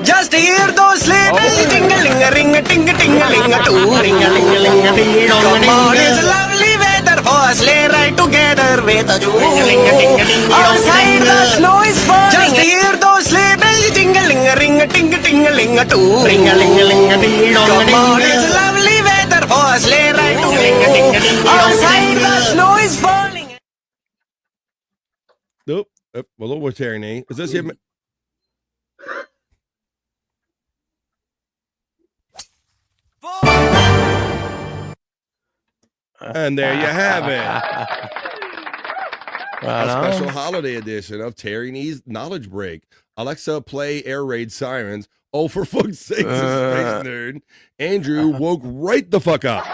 Just hear those sleigh bells jingling a ring a ting a ting a ling a too. Ring a ling a ling a ding dong. Come on, it's lovely weather for a sleigh ride together with a Jew. Ring a ling a ding a ding dong. Outside the snow is falling. Just hear those sleigh bells jingling a ring a ting a ting a ling a too. Ring a ling a ding dong. Come on, it's lovely weather for a sleigh ride together. Outside the snow is falling. Nope. Well, look what Terry Nee. Is this him? And there you have it. A special holiday edition of Terry Nee's Knowledge Break. Alexa, play Air Raid Sirens. Oh, for fuck's sake, this space nerd. Andrew woke right the fuck up.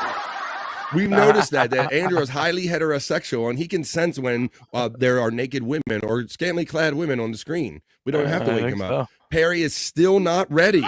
We've noticed that Andrew is highly heterosexual, and he can sense when there are naked women or scantily clad women on the screen. We don't have to wake him up. Perry is still not ready.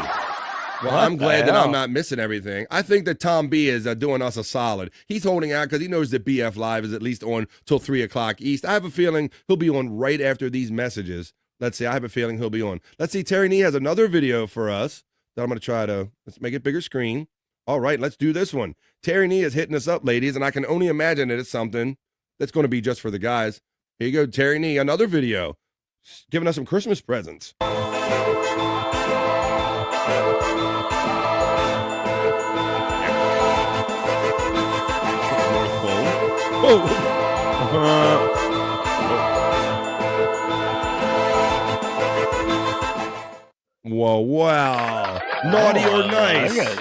Well, I'm glad that I'm not missing everything. I think that Tom B is doing us a solid. He's holding out because he knows that BF Live is at least on till 3 o'clock East. I have a feeling he'll be on right after these messages. Let's see. I have a feeling he'll be on. Let's see. Terry Nee has another video for us that I'm going to try to, let's make it bigger screen. All right, let's do this one. Terry Nee is hitting us up, ladies, and I can only imagine that it's something that's going to be just for the guys. Here you go, Terry Nee, another video giving us some Christmas presents. Whoa, wow. Naughty or nice.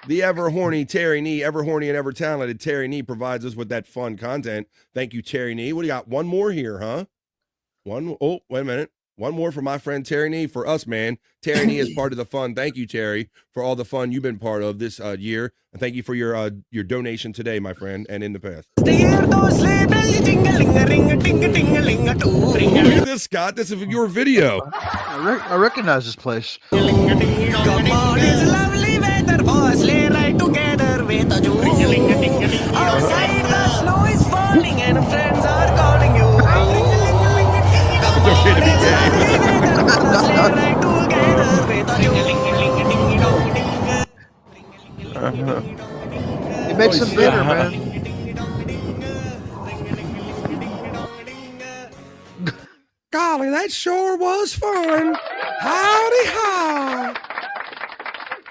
The ever horny Terry Nee, ever horny and ever talented Terry Nee provides us with that fun content. Thank you, Terry Nee. What do you got? One more here, huh? Oh, wait a minute. One more for my friend Terry Nee, for us, man. Terry Nee is part of the fun. Thank you, Terry, for all the fun you've been part of this year. And thank you for your donation today, my friend, and in the past. Look at this, Scott. This is your video. I recognize this place. Come on, it's lovely weather for a sleigh ride together with a Jew. Outside the snow is falling and friends are calling you. It's okay to be It makes them bitter, man. Golly, that sure was fun. Howdy ho.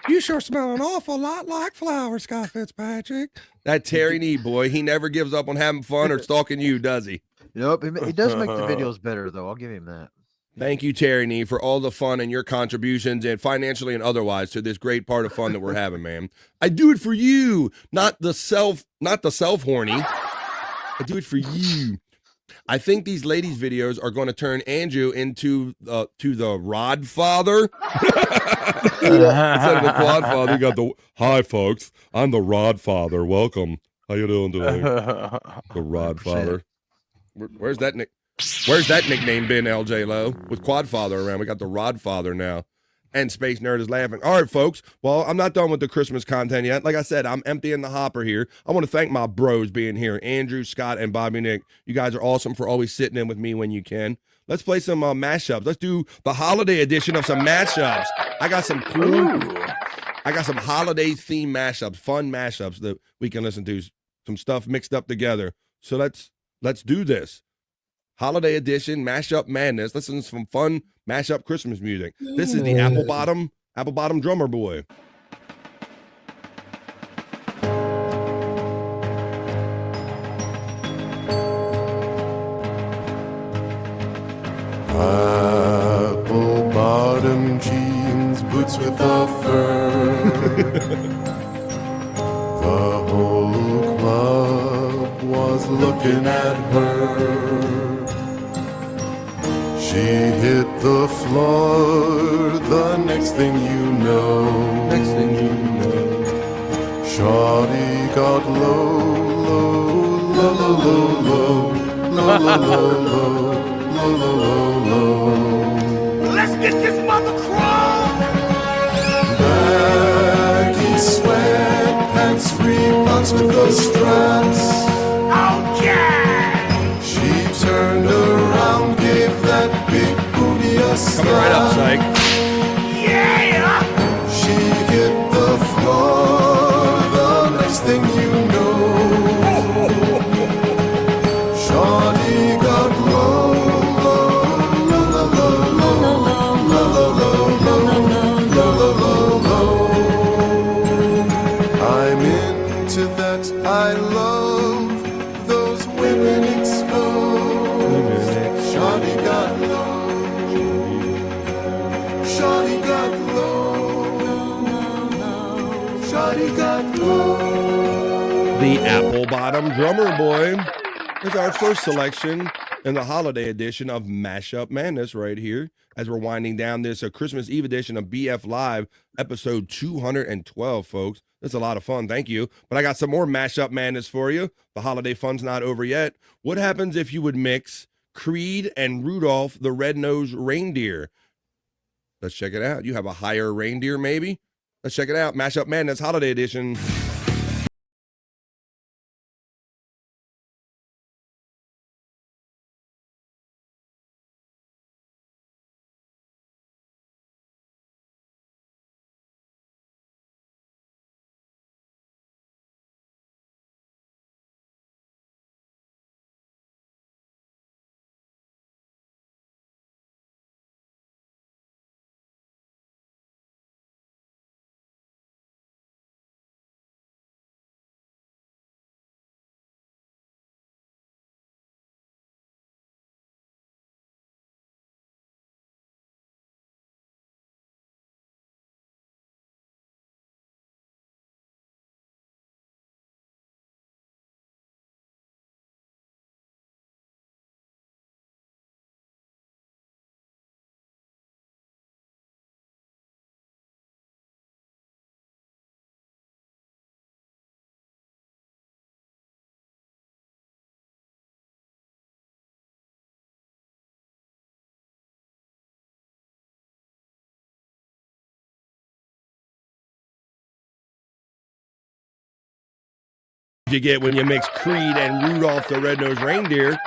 You sure smell an awful lot like flowers, Scott Fitzpatrick. That Terry Nee boy, he never gives up on having fun or stalking you, does he? Nope, he does make the videos better, though. I'll give him that. Thank you, Terry Nee, for all the fun and your contributions, and financially and otherwise, to this great part of fun that we're having, man. I do it for you, not the self horny. I do it for you. I think these ladies' videos are going to turn Andrew into to the Rod Father. Instead of the Quad Father, you got the hi folks. I'm the Rod Father. Welcome. How you doing today? The Rod Father. Where's that nickname been, LJ Low? With Quad Father around, we got the Rod Father now. And Space Nerd is laughing. All right, folks. Well, I'm not done with the Christmas content yet. Like I said, I'm emptying the hopper here. I want to thank my bros being here, Andrew, Scott, and Bobby Nick. You guys are awesome for always sitting in with me when you can. Let's play some mashups. Let's do the holiday edition of some mashups. I got some holiday themed mashups, fun mashups that we can listen to. Some stuff mixed up together. So let's do this. Holiday edition, mashup madness. Listen to some fun mashup Christmas music. This is the Apple Bottom Drummer Boy. Apple bottom jeans, boots with a fur. The whole club was looking at her. She hit the floor, the next thing you know. Shawty got low, low, low, low, low, low, low, low, low, low. Let's get this mother crawl. Baggy sweatpants, Reeboks with the straps. Oh yeah! She turned around, gave that big booty a slap. Coming right up, Cyke. Yeah! She hit the floor, the next thing you know. Shawty got low, low, low, low, low, low, low, low. I'm into that. I love those women exposed. Shawty got low. Shawty got low. Shawty got low. The Apple Bottom Drummer Boy is our first selection in the holiday edition of Mashup Madness right here as we're winding down this Christmas Eve edition of BF Live, episode 212, folks. It's a lot of fun. Thank you. But I got some more Mashup Madness for you. The holiday fun's not over yet. What happens if you would mix Creed and Rudolph the Red-Nosed Reindeer? Let's check it out. You have a higher reindeer, maybe? Let's check it out. Mashup Madness Holiday Edition. You get when you mix Creed and Rudolph the Red-Nosed Reindeer,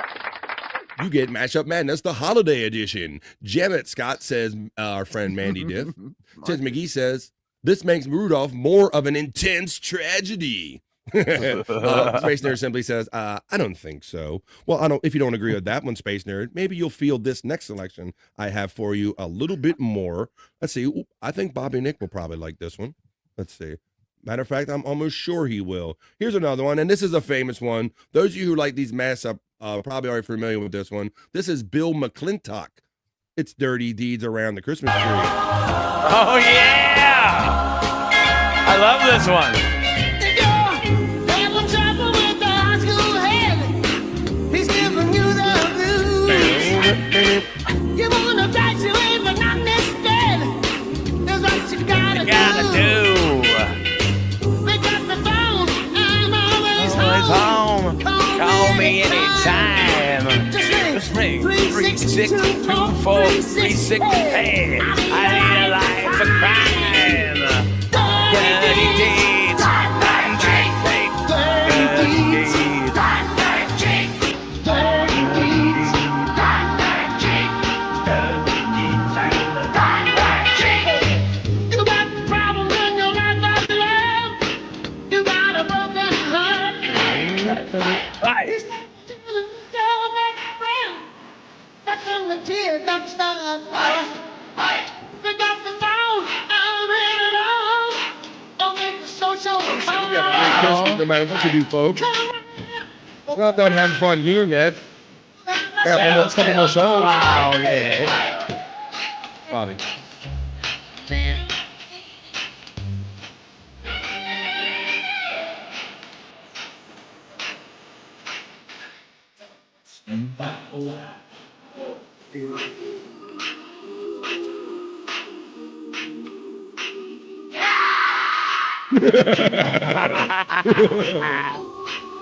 you get Mashup Madness, the holiday edition. Janet Scott says, our friend Mandy Diff, says McGee says, this makes Rudolph more of an intense tragedy. Space Nerd simply says, I don't think so. Well, if you don't agree with that one, Space Nerd, maybe you'll feel this next selection I have for you a little bit more. Let's see. Ooh, I think Bobby Nick will probably like this one. Let's see. Matter of fact, I'm almost sure he will. Here's another one, and this is a famous one. Those of you who like these mashup probably already familiar with this one. This is Bill McClintock. It's Dirty Deeds Around the Christmas Tree. Oh, yeah! I love this one. He's giving you the me anytime. Just ring 362-436. Hey, I need a life for crime. Dirty deeds. You got problems in your life that love. You got a broken heart. Right. That's in the tears, don't stop. Pick up the phone, I'm in it all. Don't make the social phone. Merry Christmas, no matter what you do, folks. We're not done having fun here yet. Yeah, let's couple more songs. Oh, yeah. Bobby.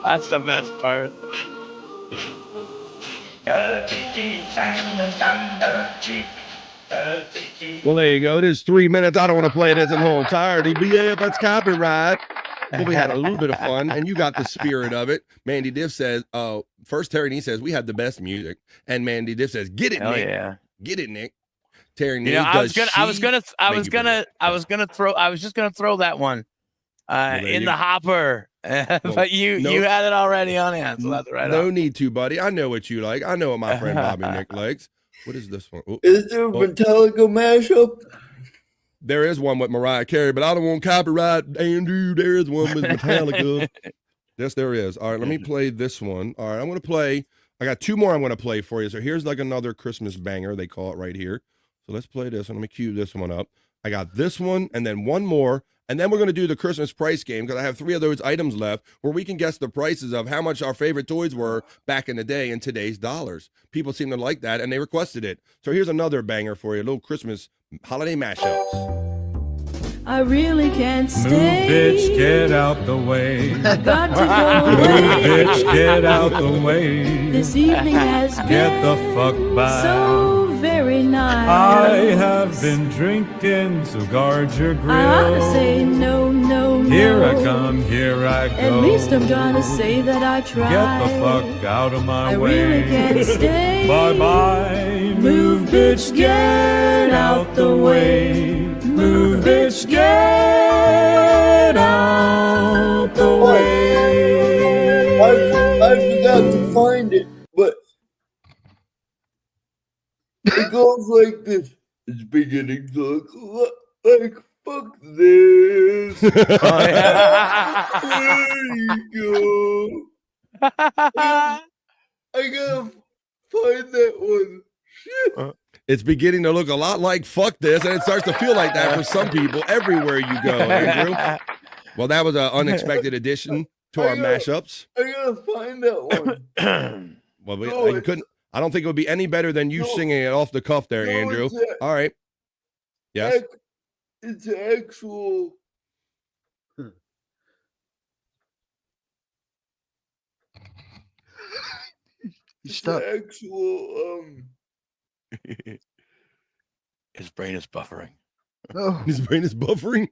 That's the best part. Well, there you go. It is 3 minutes. I don't want to play this in whole entirety, but yeah, that's copyright. Well, we had a little bit of fun, and you got the spirit of it. Mandy Diff says, first Terry Nee says, we have the best music. And Mandy Diff says, get it, Hell Nick. yeah. Get it, Nick. Terry Nee, You know, I was just gonna throw that one in the hopper. But you had it already on hand, so that's right. No need to, buddy. I know what you like. I know what my friend Bobby Nick likes. What is this one? Is there a Metallica mashup? There is one with Mariah Carey, but I don't want copyright, Andrew. There is one with Metallica. Yes, there is. All right, let me play this one. All right, I'm going to play. I got two more I'm going to play for you. So here's like another Christmas banger. They call it right here. So let's play this one. Let me cue this one up. I got this one and then one more. And then we're going to do the Christmas price game because I have 3 of those items left where we can guess the prices of how much our favorite toys were back in the day in today's dollars. People seem to like that, and they requested it. So here's another banger for you, a little Christmas holiday mashups. I really can't stay. Move, bitch, get out the way. I got to go Move, away. bitch, get out the way. This evening has Get been the fuck back. so very nice. I have been drinking, so guard your grill. I ought to say no, no, no. Here I come, here I go. At least I'm gonna say that I tried. Get the fuck out of my way. I really can't stay. Bye-bye. Move, bitch, get out the way. Move, bitch, get out the way. I forgot to find it, but it goes like this. It's beginning to look like fuck this. There you go. I gotta find that one. Shit. It's beginning to look a lot like fuck this, and it starts to feel like that for some people everywhere you go, Andrew. Well, that was an unexpected addition to our mashups. I gotta find that one. Well, I don't think it would be any better than you singing it off the cuff there, Andrew. All right. Yes. It's actual. It's actual. His brain is buffering. Oh. His brain is buffering.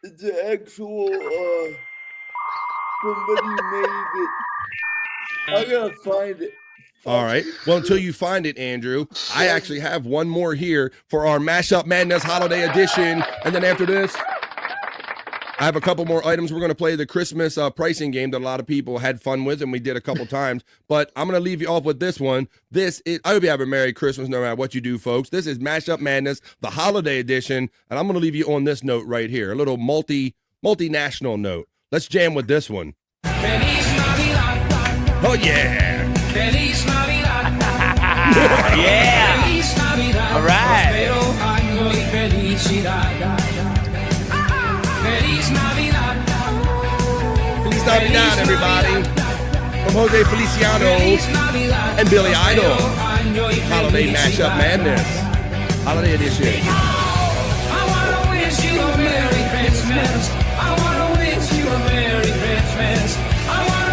It's an actual. Somebody made it. I gotta find it. All right. Well, until you find it, Andrew, I actually have one more here for our Mashup Madness Holiday Edition. And then after this, I have a couple more items. We're going to play the Christmas pricing game that a lot of people had fun with, and we did a couple times. But I'm going to leave you off with this one. I hope you have a Merry Christmas no matter what you do, folks. This is Mashup Madness, the Holiday Edition. And I'm going to leave you on this note right here, a little multinational note. Let's jam with this one. Oh, yeah. Yeah. All right. Feliz Navidad, everybody. From Jose Feliciano and Billy Idol. Holiday Mashup Madness. Holiday Edition. I wanna wish you a Merry Christmas. I wanna wish you a Merry Christmas. I wanna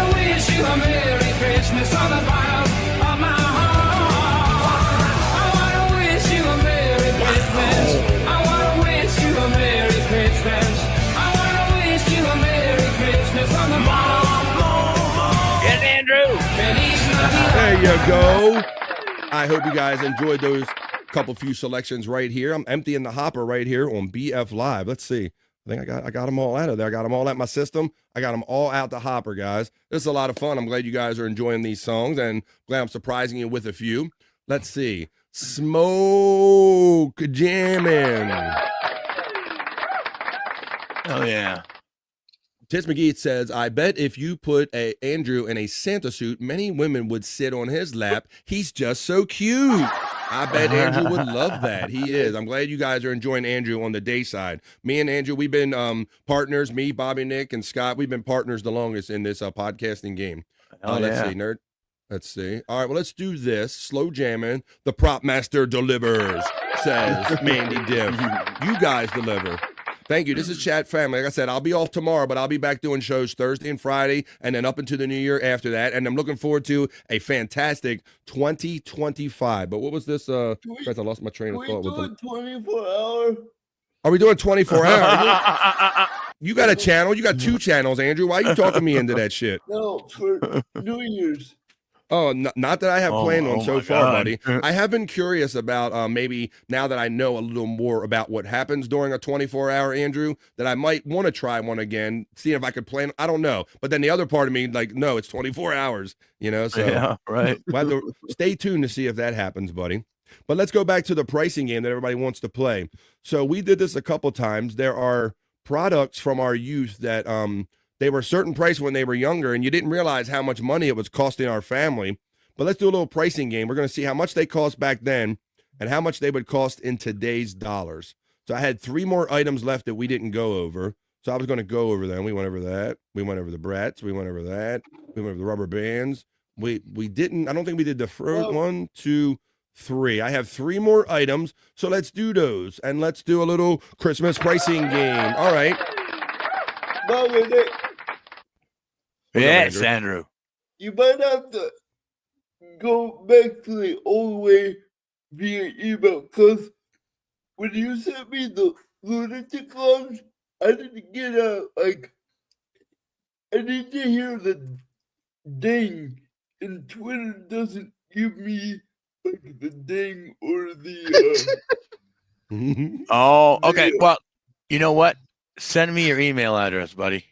you go. I hope you guys enjoyed those few selections right here. I'm emptying the hopper right here on BF Live. Let's see. I think I got them all out of there. I got them all out my system. I got them all out the hopper, guys. This is a lot of fun. I'm glad you guys are enjoying these songs, and glad I'm surprising you with a few. Let's see. Smoke jamming. Oh yeah. Tis McGee says, I bet if you put Andrew in a Santa suit, many women would sit on his lap. He's just so cute. I bet Andrew would love that. He is. I'm glad you guys are enjoying Andrew on the day side. Me and Andrew, we've been partners. Me, Bobby, Nick, and Scott, we've been partners the longest in this podcasting game. Let's see, nerd. Let's see. All right, well, let's do this. Slow jamming. The prop master delivers, says Mandy Diff. You guys deliver. Thank you. This is Chat Family. Like I said, I'll be off tomorrow, but I'll be back doing shows Thursday and Friday, and then up into the new year after that. And I'm looking forward to a fantastic 2025. But what was this? Guys, I lost my train of thought. Can we do 24 hours? Are we doing 24 hours? You got a channel. You got 2 channels, Andrew. Why are you talking me into that shit? No, for New Year's. Oh, not that I have planned on so far, buddy. God. I have been curious about maybe now that I know a little more about what happens during a 24-hour, Andrew, that I might want to try one again, see if I could plan. I don't know. But then the other part of me, like, no, it's 24 hours, you know? So yeah, right. we'll have to stay tuned to see if that happens, buddy. But let's go back to the pricing game that everybody wants to play. So we did this a couple times. There are products from our youth that they were a certain price when they were younger, and you didn't realize how much money it was costing our family. But let's do a little pricing game. We're going to see how much they cost back then and how much they would cost in today's dollars. So I had 3 more items left that we didn't go over. So I was going to go over them. We went over that. We went over the Bratz. We went over that. We went over the rubber bands. We didn't. I don't think we did the fruit. 1, 2, 3. I have 3 more items. So let's do those. And let's do a little Christmas pricing game. All right. Yes, Andrew. You might have to go back to the old way via email, because when you sent me the lunatic lounge, I didn't get I need to hear the ding, and Twitter doesn't give me like the ding or the Oh, okay. Well, you know what? Send me your email address, buddy.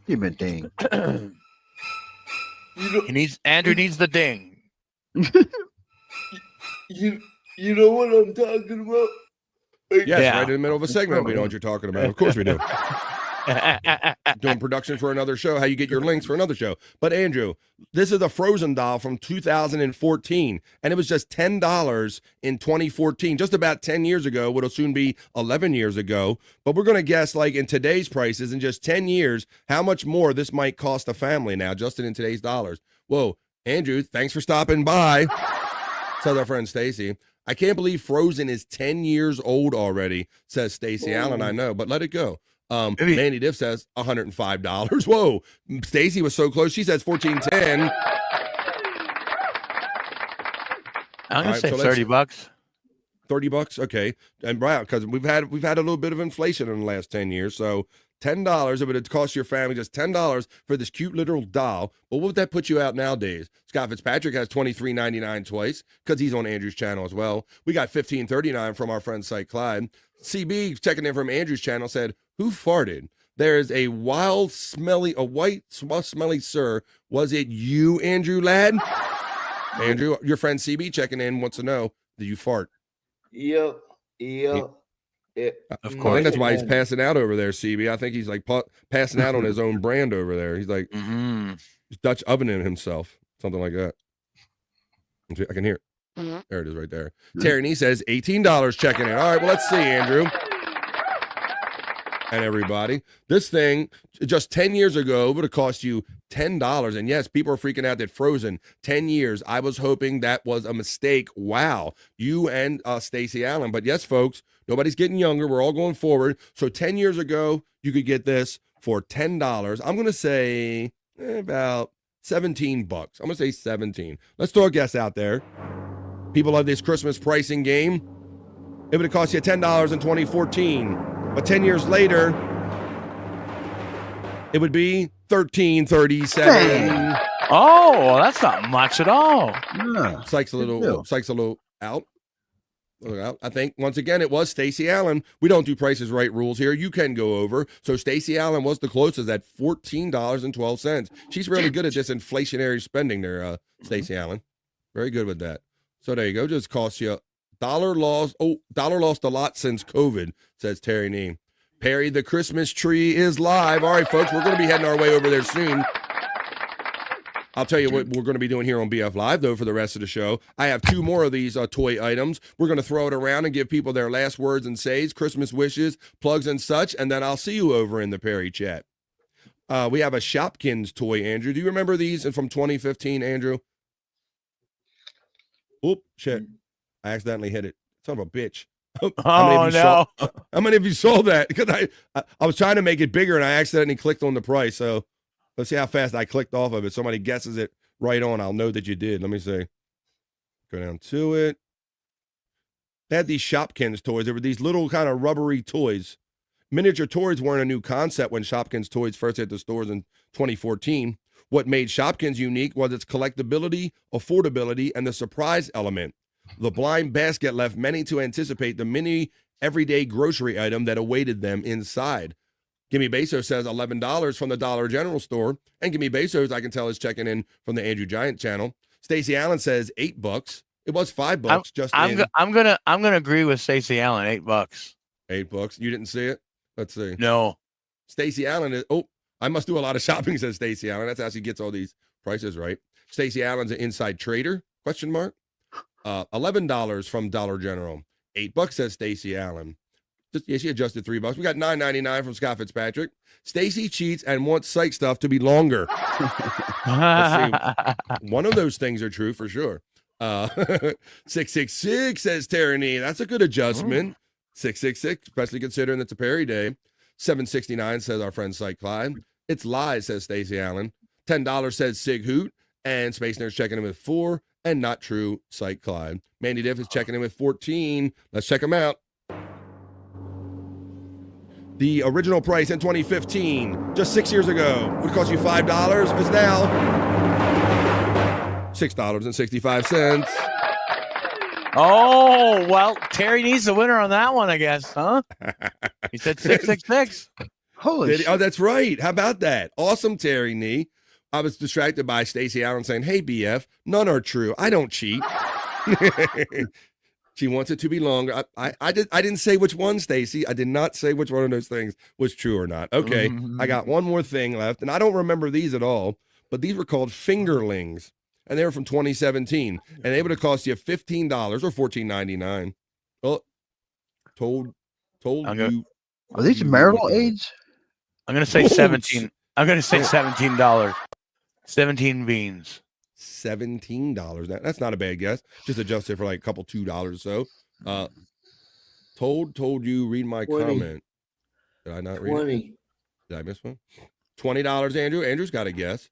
Give me a ding. Andrew needs the ding. You know what I'm talking about? Yes, right in the middle of a segment. We know what you're talking about. Of course we do. Doing production for another show, how you get your links for another show. But Andrew, this is a Frozen doll from 2014, and it was just $10 in 2014, just about 10 years ago. What'll soon be 11 years ago. But we're going to guess, like in today's prices, in just 10 years, how much more this might cost a family now, just in today's dollars. Whoa, Andrew, thanks for stopping by. Says our friend Stacy. I can't believe Frozen is 10 years old already, says Stacy Allen. I know, but let it go. Mandy Diff says $105. Whoa, Stacy was so close. She says $14.10. I'm gonna say $30. $30, okay. And Brown, because we've had a little bit of inflation in the last 10 years, so $10. It would cost your family just $10 for this cute little doll. But what would that put you out nowadays? Scott Fitzpatrick has $23.99 twice because he's on Andrew's channel as well. We got $15.39 from our friend Cyke Labs. CB checking in from Andrew's channel said, "Who farted? There is a white smelly sir. Was it you, Andrew lad?" Andrew, your friend CB checking in wants to know, did you fart? Yep. Of course. I think that's why he's passing out over there, CB. I think he's like passing out on his own brand over there. He's like he's Dutch ovening himself, something like that. I can hear it. There it is right there. Terry Nee says $18 checking in. All right, well, let's see, Andrew. And everybody, this thing just 10 years ago would have cost you $10. And yes, people are freaking out that Frozen 10 years. I was hoping that was a mistake. Wow. You and Stacy Allen. But yes, folks, nobody's getting younger. We're all going forward. So 10 years ago, you could get this for $10. I'm going to say about $17. I'm going to say 17. Let's throw a guess out there. People love this Christmas pricing game. It would have cost you $10 in 2014. But 10 years later, it would be $13.37. Oh, that's not much at all. Yeah. Cyke's a little out. Look out. I think once again it was Stacey Allen. We don't do Prices Right rules here. You can go over. So Stacey Allen was the closest at $14.12. She's really good at this inflationary spending there, Stacey Allen. Very good with that. So there you go. Just cost you dollar lost. Oh, dollar lost a lot since COVID, says Terry Nee. Perry, the Christmas tree is live. All right, folks, we're going to be heading our way over there soon. I'll tell you what we're going to be doing here on BF Live, though, for the rest of the show. I have 2 more of these toy items. We're going to throw it around and give people their last words and says, Christmas wishes, plugs, and such, and then I'll see you over in the Perry chat. We have a Shopkins toy, Andrew. Do you remember these from 2015, Andrew? Oop, shit. I accidentally hit it. Son of a bitch. How many of you saw that? Because I was trying to make it bigger, and I accidentally clicked on the price, so... Let's see how fast I clicked off of it. Somebody guesses it right on. I'll know that you did. Let me see. Go down to it. They had these Shopkins toys. They were these little kind of rubbery toys. Miniature toys weren't a new concept when Shopkins toys first hit the stores in 2014. What made Shopkins unique was its collectability, affordability, and the surprise element. The blind basket left many to anticipate the mini everyday grocery item that awaited them inside. Gimme Bezos says $11 from the Dollar General store. And Gimme Bezos, I can tell, is checking in from the Andrew Giant channel. Stacey Allen says $8. It was $5. I'm gonna agree with Stacey Allen. $8. $8. You didn't see it? Let's see. No. Stacey Allen is. Oh, I must do a lot of shopping, says Stacey Allen. That's how she gets all these prices right. Stacey Allen's an inside trader? Question mark. $11 from Dollar General. $8, says Stacey Allen. She adjusted $3. We got $9.99 from Scott Fitzpatrick. Stacy cheats and wants Cyke stuff to be longer. Let's see. One of those things are true for sure. 666 says Terry Nee. That's a good adjustment. 666, especially considering it's a Perry day. 769 says our friend Cyke Clyde. It's lies, says Stacey Allen. $10 says Sig Hoot. And Space Nerd's checking in with 4. And not true, Cyke Clyde. Mandy Diff is checking in with 14. Let's check them out. The original price in 2015, just 6 years ago, would cost you $5, is now $6.65. Oh, well, Terry needs the winner on that one, I guess, huh? He said 666. Holy shit. Oh, that's right. How about that? Awesome, Terry Nee. I was distracted by Stacey Allen saying, hey, BF, none are true. I don't cheat. She wants it to be longer. I didn't say which one, Stacey. I did not say which one of those things was true or not. Okay, I got one more thing left, and I don't remember these at all, but these were called fingerlings, and they were from 2017, and they would have cost you $15 or $14.99. Oh, told you. Are these marital aids? I'm gonna say 17. I'm gonna say $17. 17 beans. $17. That's not a bad guess. Just adjust it for like a couple $2 or so. Told you read my 20. comment. Did I not read 20. it? Did I miss one? $20, Andrew. Andrew's got a guess.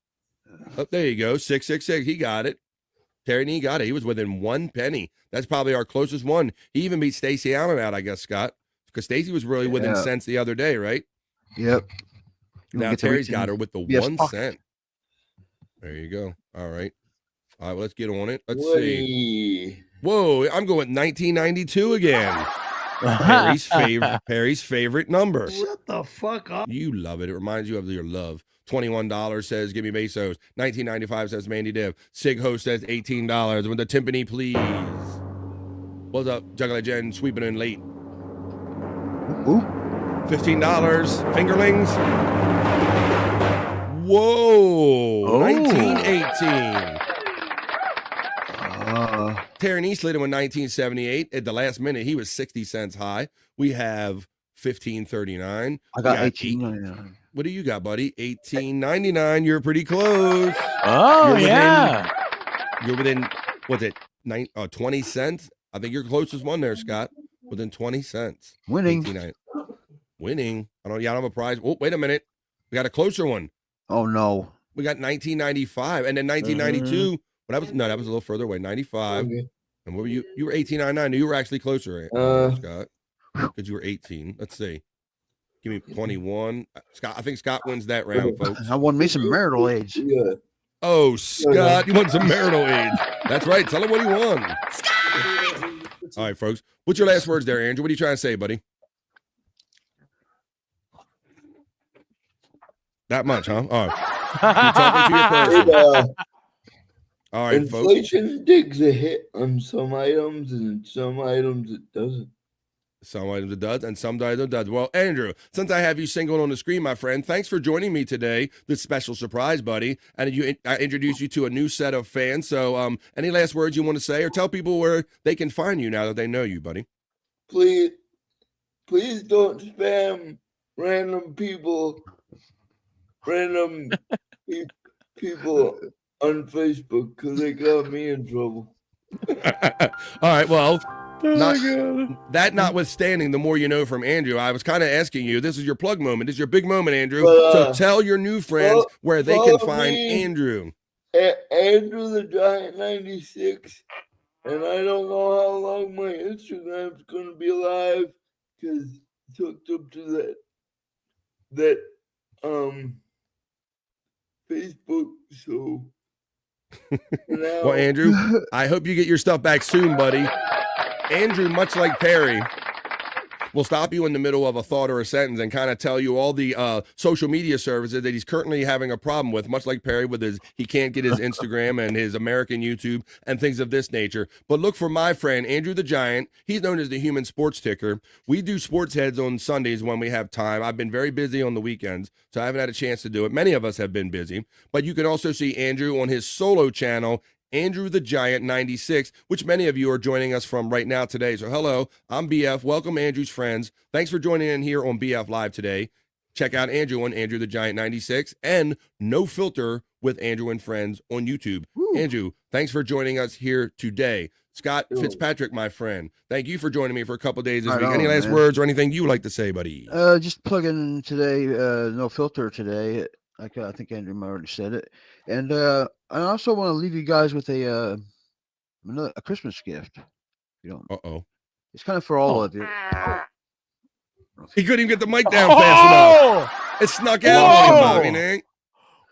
Oh, there you go. 666. He got it. Terry Nee got it. He was within 1 penny. That's probably our closest one. He even beat Stacey Allen out, I guess, Scott. Because Stacey was really within cents the other day, right? Yep. Now Terry's got her with the Yes, 1 cent. There you go. All right. All right, well, let's get on it. Let's see. Whoa, I'm going 1992 again. Perry's favorite number. Shut the fuck up. You love it. It reminds you of your love. $21 says Gimme Bezos. $19.95 says Mandy Div. Sig Host says $18. With the timpani, please. What's up, Juggler Jen? Sweeping in late. Ooh. $15. Fingerlings. Whoa. 1918. Terry Nee slid in with 1978. At the last minute, he was 60 cents high. We have $15.39. I got $18.99. What do you got, buddy? $18.99. You're pretty close. Oh, You're within, what's it, 20 cents? I think you're closest one there, Scott. Within 20 cents. Winning. Winning. I don't have a prize. Oh, wait a minute. We got a closer one. Oh, no. We got 1995 and then 1992. Well, that was a little further away. 95. Okay. And what were you? You were 18.99. You were actually closer, Scott, because you were 18. Let's see. Give me 21. Scott, I think Scott wins that round, folks. I won me some marital aids. Yeah. Oh, Scott, you want some marital aids? That's right. Tell him what he won. All right, folks. What's your last words there, Andrew? What are you trying to say, buddy? That much, huh? All right. You're talking to your person. All right, inflation folks. takes a hit on some items, and some items it doesn't. Some items it does, and some items it does. Well, Andrew, since I have you singled on the screen, my friend, thanks for joining me today. This special surprise, buddy. And I introduced you to a new set of fans. So, any last words you want to say, or tell people where they can find you now that they know you, buddy? Please don't spam random people on Facebook, because they got me in trouble. All right, well, notwithstanding, the more you know from Andrew, I was kind of asking you, this is your plug moment. This is your big moment, Andrew. So tell your new friends where they can find Andrew. Andrew the Giant 96. And I don't know how long my Instagram's going to be live, because it's hooked up to that Facebook. So well, Andrew, I hope you get your stuff back soon, buddy. Andrew, much like Perry, will stop you in the middle of a thought or a sentence and kind of tell you all the social media services that he's currently having a problem with, much like Perry with he can't get his Instagram and his American YouTube and things of this nature. But look for my friend, Andrew the Giant. He's known as the Human Sports Ticker. We do Sports Heads on Sundays when we have time. I've been very busy on the weekends, so I haven't had a chance to do it. Many of us have been busy. But you can also see Andrew on his solo channel, Andrew the Giant 96, which many of you are joining us from right now today. So hello, I'm BF. Welcome, Andrew's friends. Thanks for joining in here on BF Live today. Check out Andrew on Andrew the Giant 96 and No Filter with Andrew and Friends on YouTube. Woo. Andrew, thanks for joining us here today. Scott Fitzpatrick, my friend, thank you for joining me for a couple days this week. Any last words or anything you would like to say, buddy? Just plug in today, No Filter today. Like I think Andrew already said it. And I also want to leave you guys with a Christmas gift. You know. Uh-oh. It's kind of for all of you. He couldn't even get the mic down fast enough. It snuck out on him, Bobby Nick.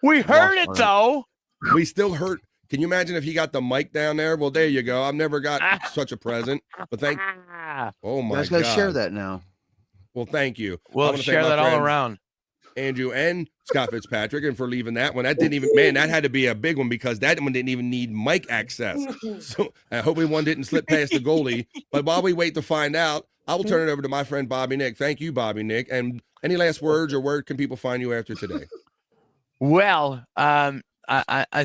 We heard it, though. We still heard. Can you imagine if he got the mic down there? Well, there you go. I've never got such a present. But oh, my God. You guys got to share that now. Well, thank you. We'll share that all around. Andrew and Scott Fitzpatrick, and for leaving that one. That didn't even, man, that had to be a big one because that one didn't even need mic access. So I hope one didn't slip past the goalie. But while we wait to find out, I will turn it over to my friend Bobby Nick. Thank you, Bobby Nick. And any last words, or where can people find you after today? Well, I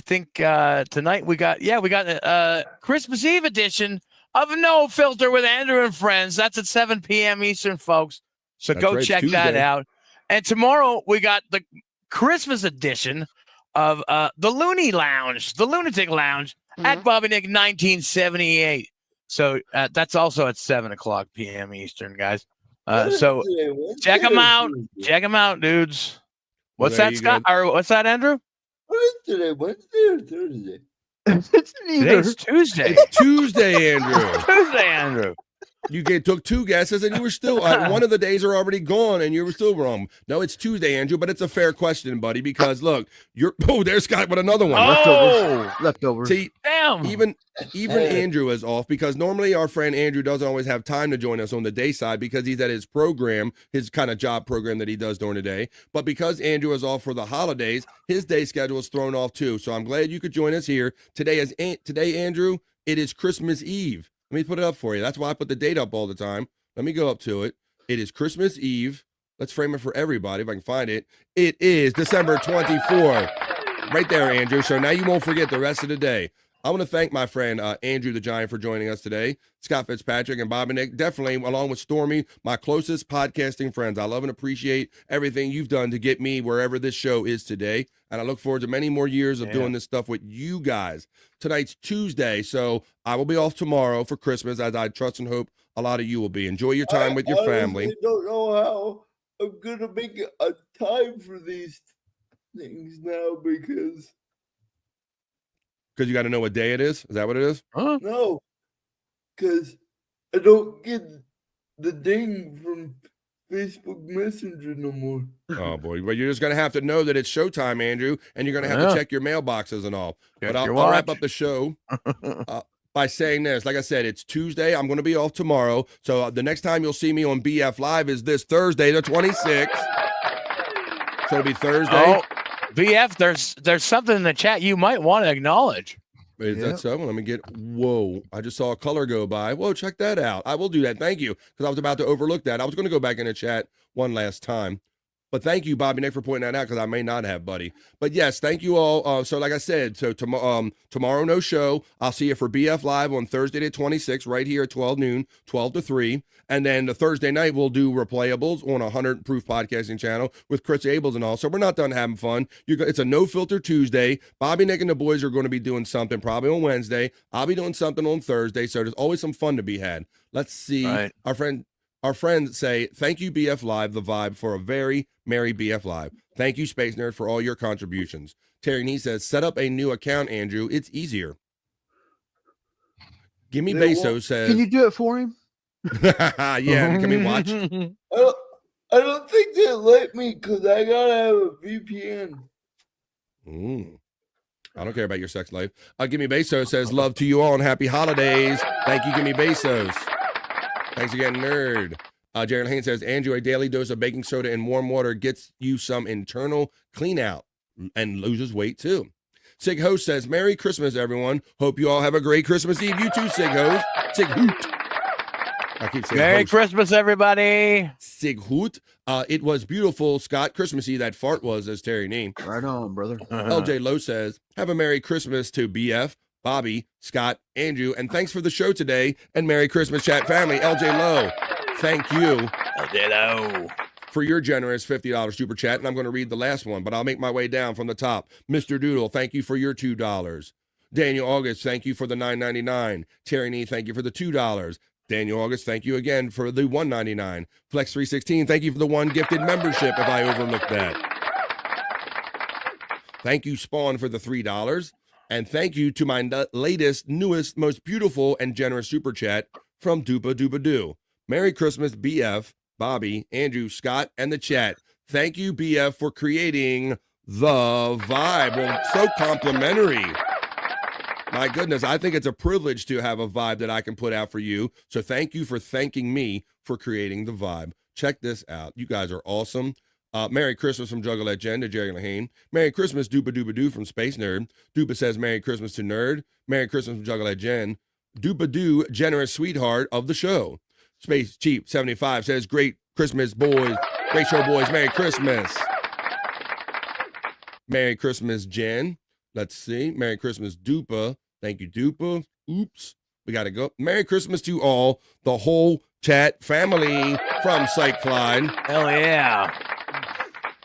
think tonight we got a Christmas Eve edition of No Filter with Andrew and Friends. That's at 7 p.m. Eastern, folks. So go check that out. And tomorrow we got the Christmas edition of the Lunatic Lounge at Bobby Nick 1978. So that's also at 7:00 p.m. Eastern, guys. So check them out. Check them out, dudes. What's that, Scott? Or what's that, Andrew? What is today? Wednesday or Thursday? Today's Tuesday. It's Tuesday, Andrew. Tuesday, Andrew. You took two guesses and you were still one of the days are already gone and you were still wrong. No, it's Tuesday, Andrew, but it's a fair question, buddy, because look, there's Scott with another one. Leftovers. See, damn. Even Andrew is off because normally our friend Andrew doesn't always have time to join us on the day side because he's at his program, his kind of job program that he does during the day. But because Andrew is off for the holidays, his day schedule is thrown off too. So I'm glad you could join us here today. Andrew, it is Christmas Eve. Let me put it up for you. That's why I put the date up all the time. Let me go up to it. It is Christmas Eve. Let's frame it for everybody if I can find it. It is December 24th. Right there, Andrew. So now you won't forget the rest of the day. I want to thank my friend Andrew the Giant for joining us today. Scott Fitzpatrick and Bobby Nick, definitely, along with Stormy, my closest podcasting friends. I love and appreciate everything you've done to get me wherever this show is today. And I look forward to many more years of doing this stuff with you guys. Tonight's Tuesday, so I will be off tomorrow for Christmas, as I trust and hope a lot of you will be. Enjoy your time with your family. I don't know how I'm going to make a time for these things now because you got to know what day it is? Is that what it is? Huh? No, because I don't get the ding from Facebook Messenger no more. Oh boy, but you're just gonna have to know that it's showtime, Andrew, and you're gonna have to check your mailboxes and all. But I'll wrap up the show by saying this. Like I said, it's Tuesday. I'm gonna be off tomorrow, so the next time you'll see me on BF Live is this Thursday, the 26th. So it'll be Thursday. Oh, BF, there's something in the chat you might want to acknowledge. Is that so? Let me get. Whoa! I just saw a color go by. Whoa! Check that out. I will do that. Thank you, because I was about to overlook that. I was going to go back in the chat one last time, but thank you, Bobby Nick, for pointing that out, because I may not have, buddy. But yes, thank you all. So like I said, so tomorrow no show. I'll see you for BF Live on Thursday the 26th, right here at 12 noon, 12 to 3. And then the Thursday night, we'll do replayables on a 100 Proof Podcasting channel with Chris Abels and all. So we're not done having fun. It's a no-filter Tuesday. Bobby, Nick, and the boys are going to be doing something probably on Wednesday. I'll be doing something on Thursday. So there's always some fun to be had. Let's see. Right. Our friends say, thank you, BF Live, the vibe, for a very merry BF Live. Thank you, Space Nerd, for all your contributions. Terry Nee says, set up a new account, Andrew. It's easier. Gimme Beso says... Can you do it for him? Yeah, can we watch? I don't think they let me because I gotta have a VPN. I don't care about your sex life. Gimme Beso says, love to you all and happy holidays. Thank you, Gimme Besos. Thanks again, nerd. Jared Haynes says, Andrew, a daily dose of baking soda and warm water gets you some internal clean out and loses weight too. Sig Host says, Merry Christmas, everyone. Hope you all have a great Christmas Eve. You too, Sig Host. Sig Hoot. I keep saying Merry Christmas, everybody. Sig Hoot. It was beautiful, Scott. Christmassy that fart was, as Terry named. Right on, brother. LJ Lowe says, have a Merry Christmas to BF, Bobby, Scott, Andrew, and thanks for the show today, and Merry Christmas, chat family. LJ Lowe, thank you. LJ Lowe. For your generous $50 super chat, and I'm going to read the last one, but I'll make my way down from the top. Mr. Doodle, thank you for your $2. Daniel August, thank you for the $9.99. Terry Nee, thank you for the $2. Daniel August, thank you again for the $1.99. Flex316, thank you for the one gifted membership if I overlooked that. Thank you, Spawn, for the $3. And thank you to my latest, newest, most beautiful, and generous super chat from Dupa Dupa Doo. Merry Christmas, BF, Bobby, Andrew, Scott, and the chat. Thank you, BF, for creating the vibe. Well, so complimentary. My goodness, I think it's a privilege to have a vibe that I can put out for you. So thank you for thanking me for creating the vibe. Check this out. You guys are awesome. Merry Christmas from Juggalette Jen to Jerry Lahane. Merry Christmas, Dupa Dupa Doo from Space Nerd. Dupa says Merry Christmas to Nerd. Merry Christmas from Juggalette Jen. Dupa Doo, generous sweetheart of the show. Space Cheap 75 says, great Christmas, boys. Great show, boys. Merry Christmas. Merry Christmas, Jen. Let's see. Merry Christmas, Dupa. Thank you, Dupa. Oops. We got to go. Merry Christmas to all, the whole chat family from Cyke Labs. Hell yeah.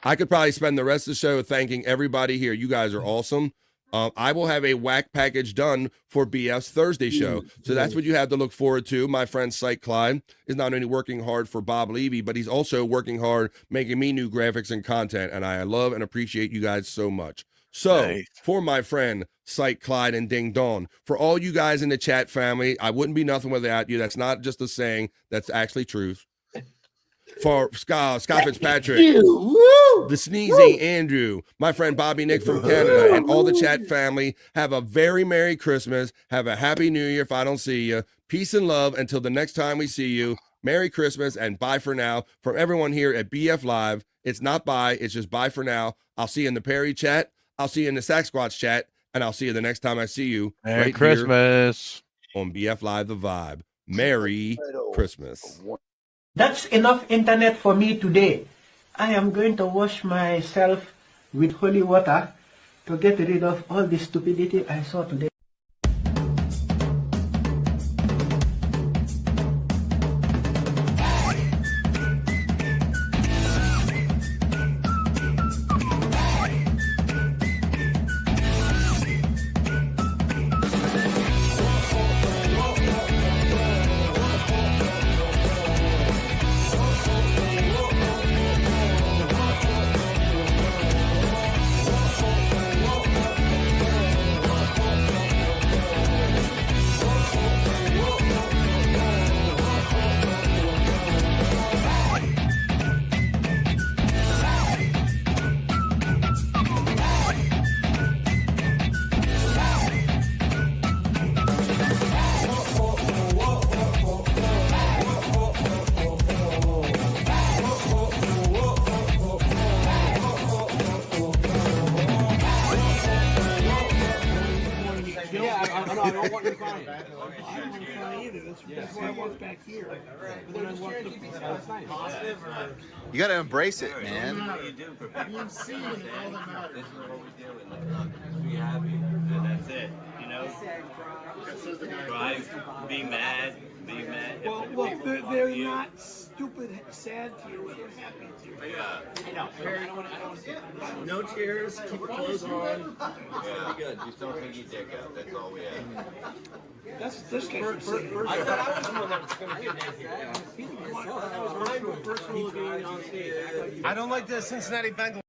I could probably spend the rest of the show thanking everybody here. You guys are awesome. I will have a whack package done for BF's Thursday show. So that's what you have to look forward to. My friend Cyke Labs is not only working hard for Bob Levy, but he's also working hard making me new graphics and content. And I love and appreciate you guys so much. So for my friend Cyke Clyde and Ding Dong, for all you guys in the chat family, I wouldn't be nothing without you. That's not just a saying. That's actually truth. For Scott Fitzpatrick, the sneezing Andrew, my friend Bobby Nick from Canada, and all the chat family, have a very Merry Christmas. Have a Happy New Year if I don't see you. Peace and love until the next time we see you. Merry Christmas and bye for now. From everyone here at BF Live, it's not bye, it's just bye for now. I'll see you in the Perry chat. I'll see you in the Sack Squatch chat, and I'll see you the next time I see you. Merry Christmas. On BF Live The Vibe. Merry Christmas. That's enough internet for me today. I am going to wash myself with holy water to get rid of all the stupidity I saw today. I don't want you crying. I don't want to cry either. That's why I walked back here. But then I walked up. You got to embrace it, man. Being seen is all that matters. This is what we do, and just be happy, and that's it. You know, cry, be mad. Well, they're not stupid sad tears. They're happy tears. Yeah. I know. I don't want no tears. Keep your clothes on. It's gonna be good. Just don't take your dick out. That's all we have. That's this guy. I thought I was the one that was going to get That was my first rule of being on stage. I don't like the Cincinnati Bengals.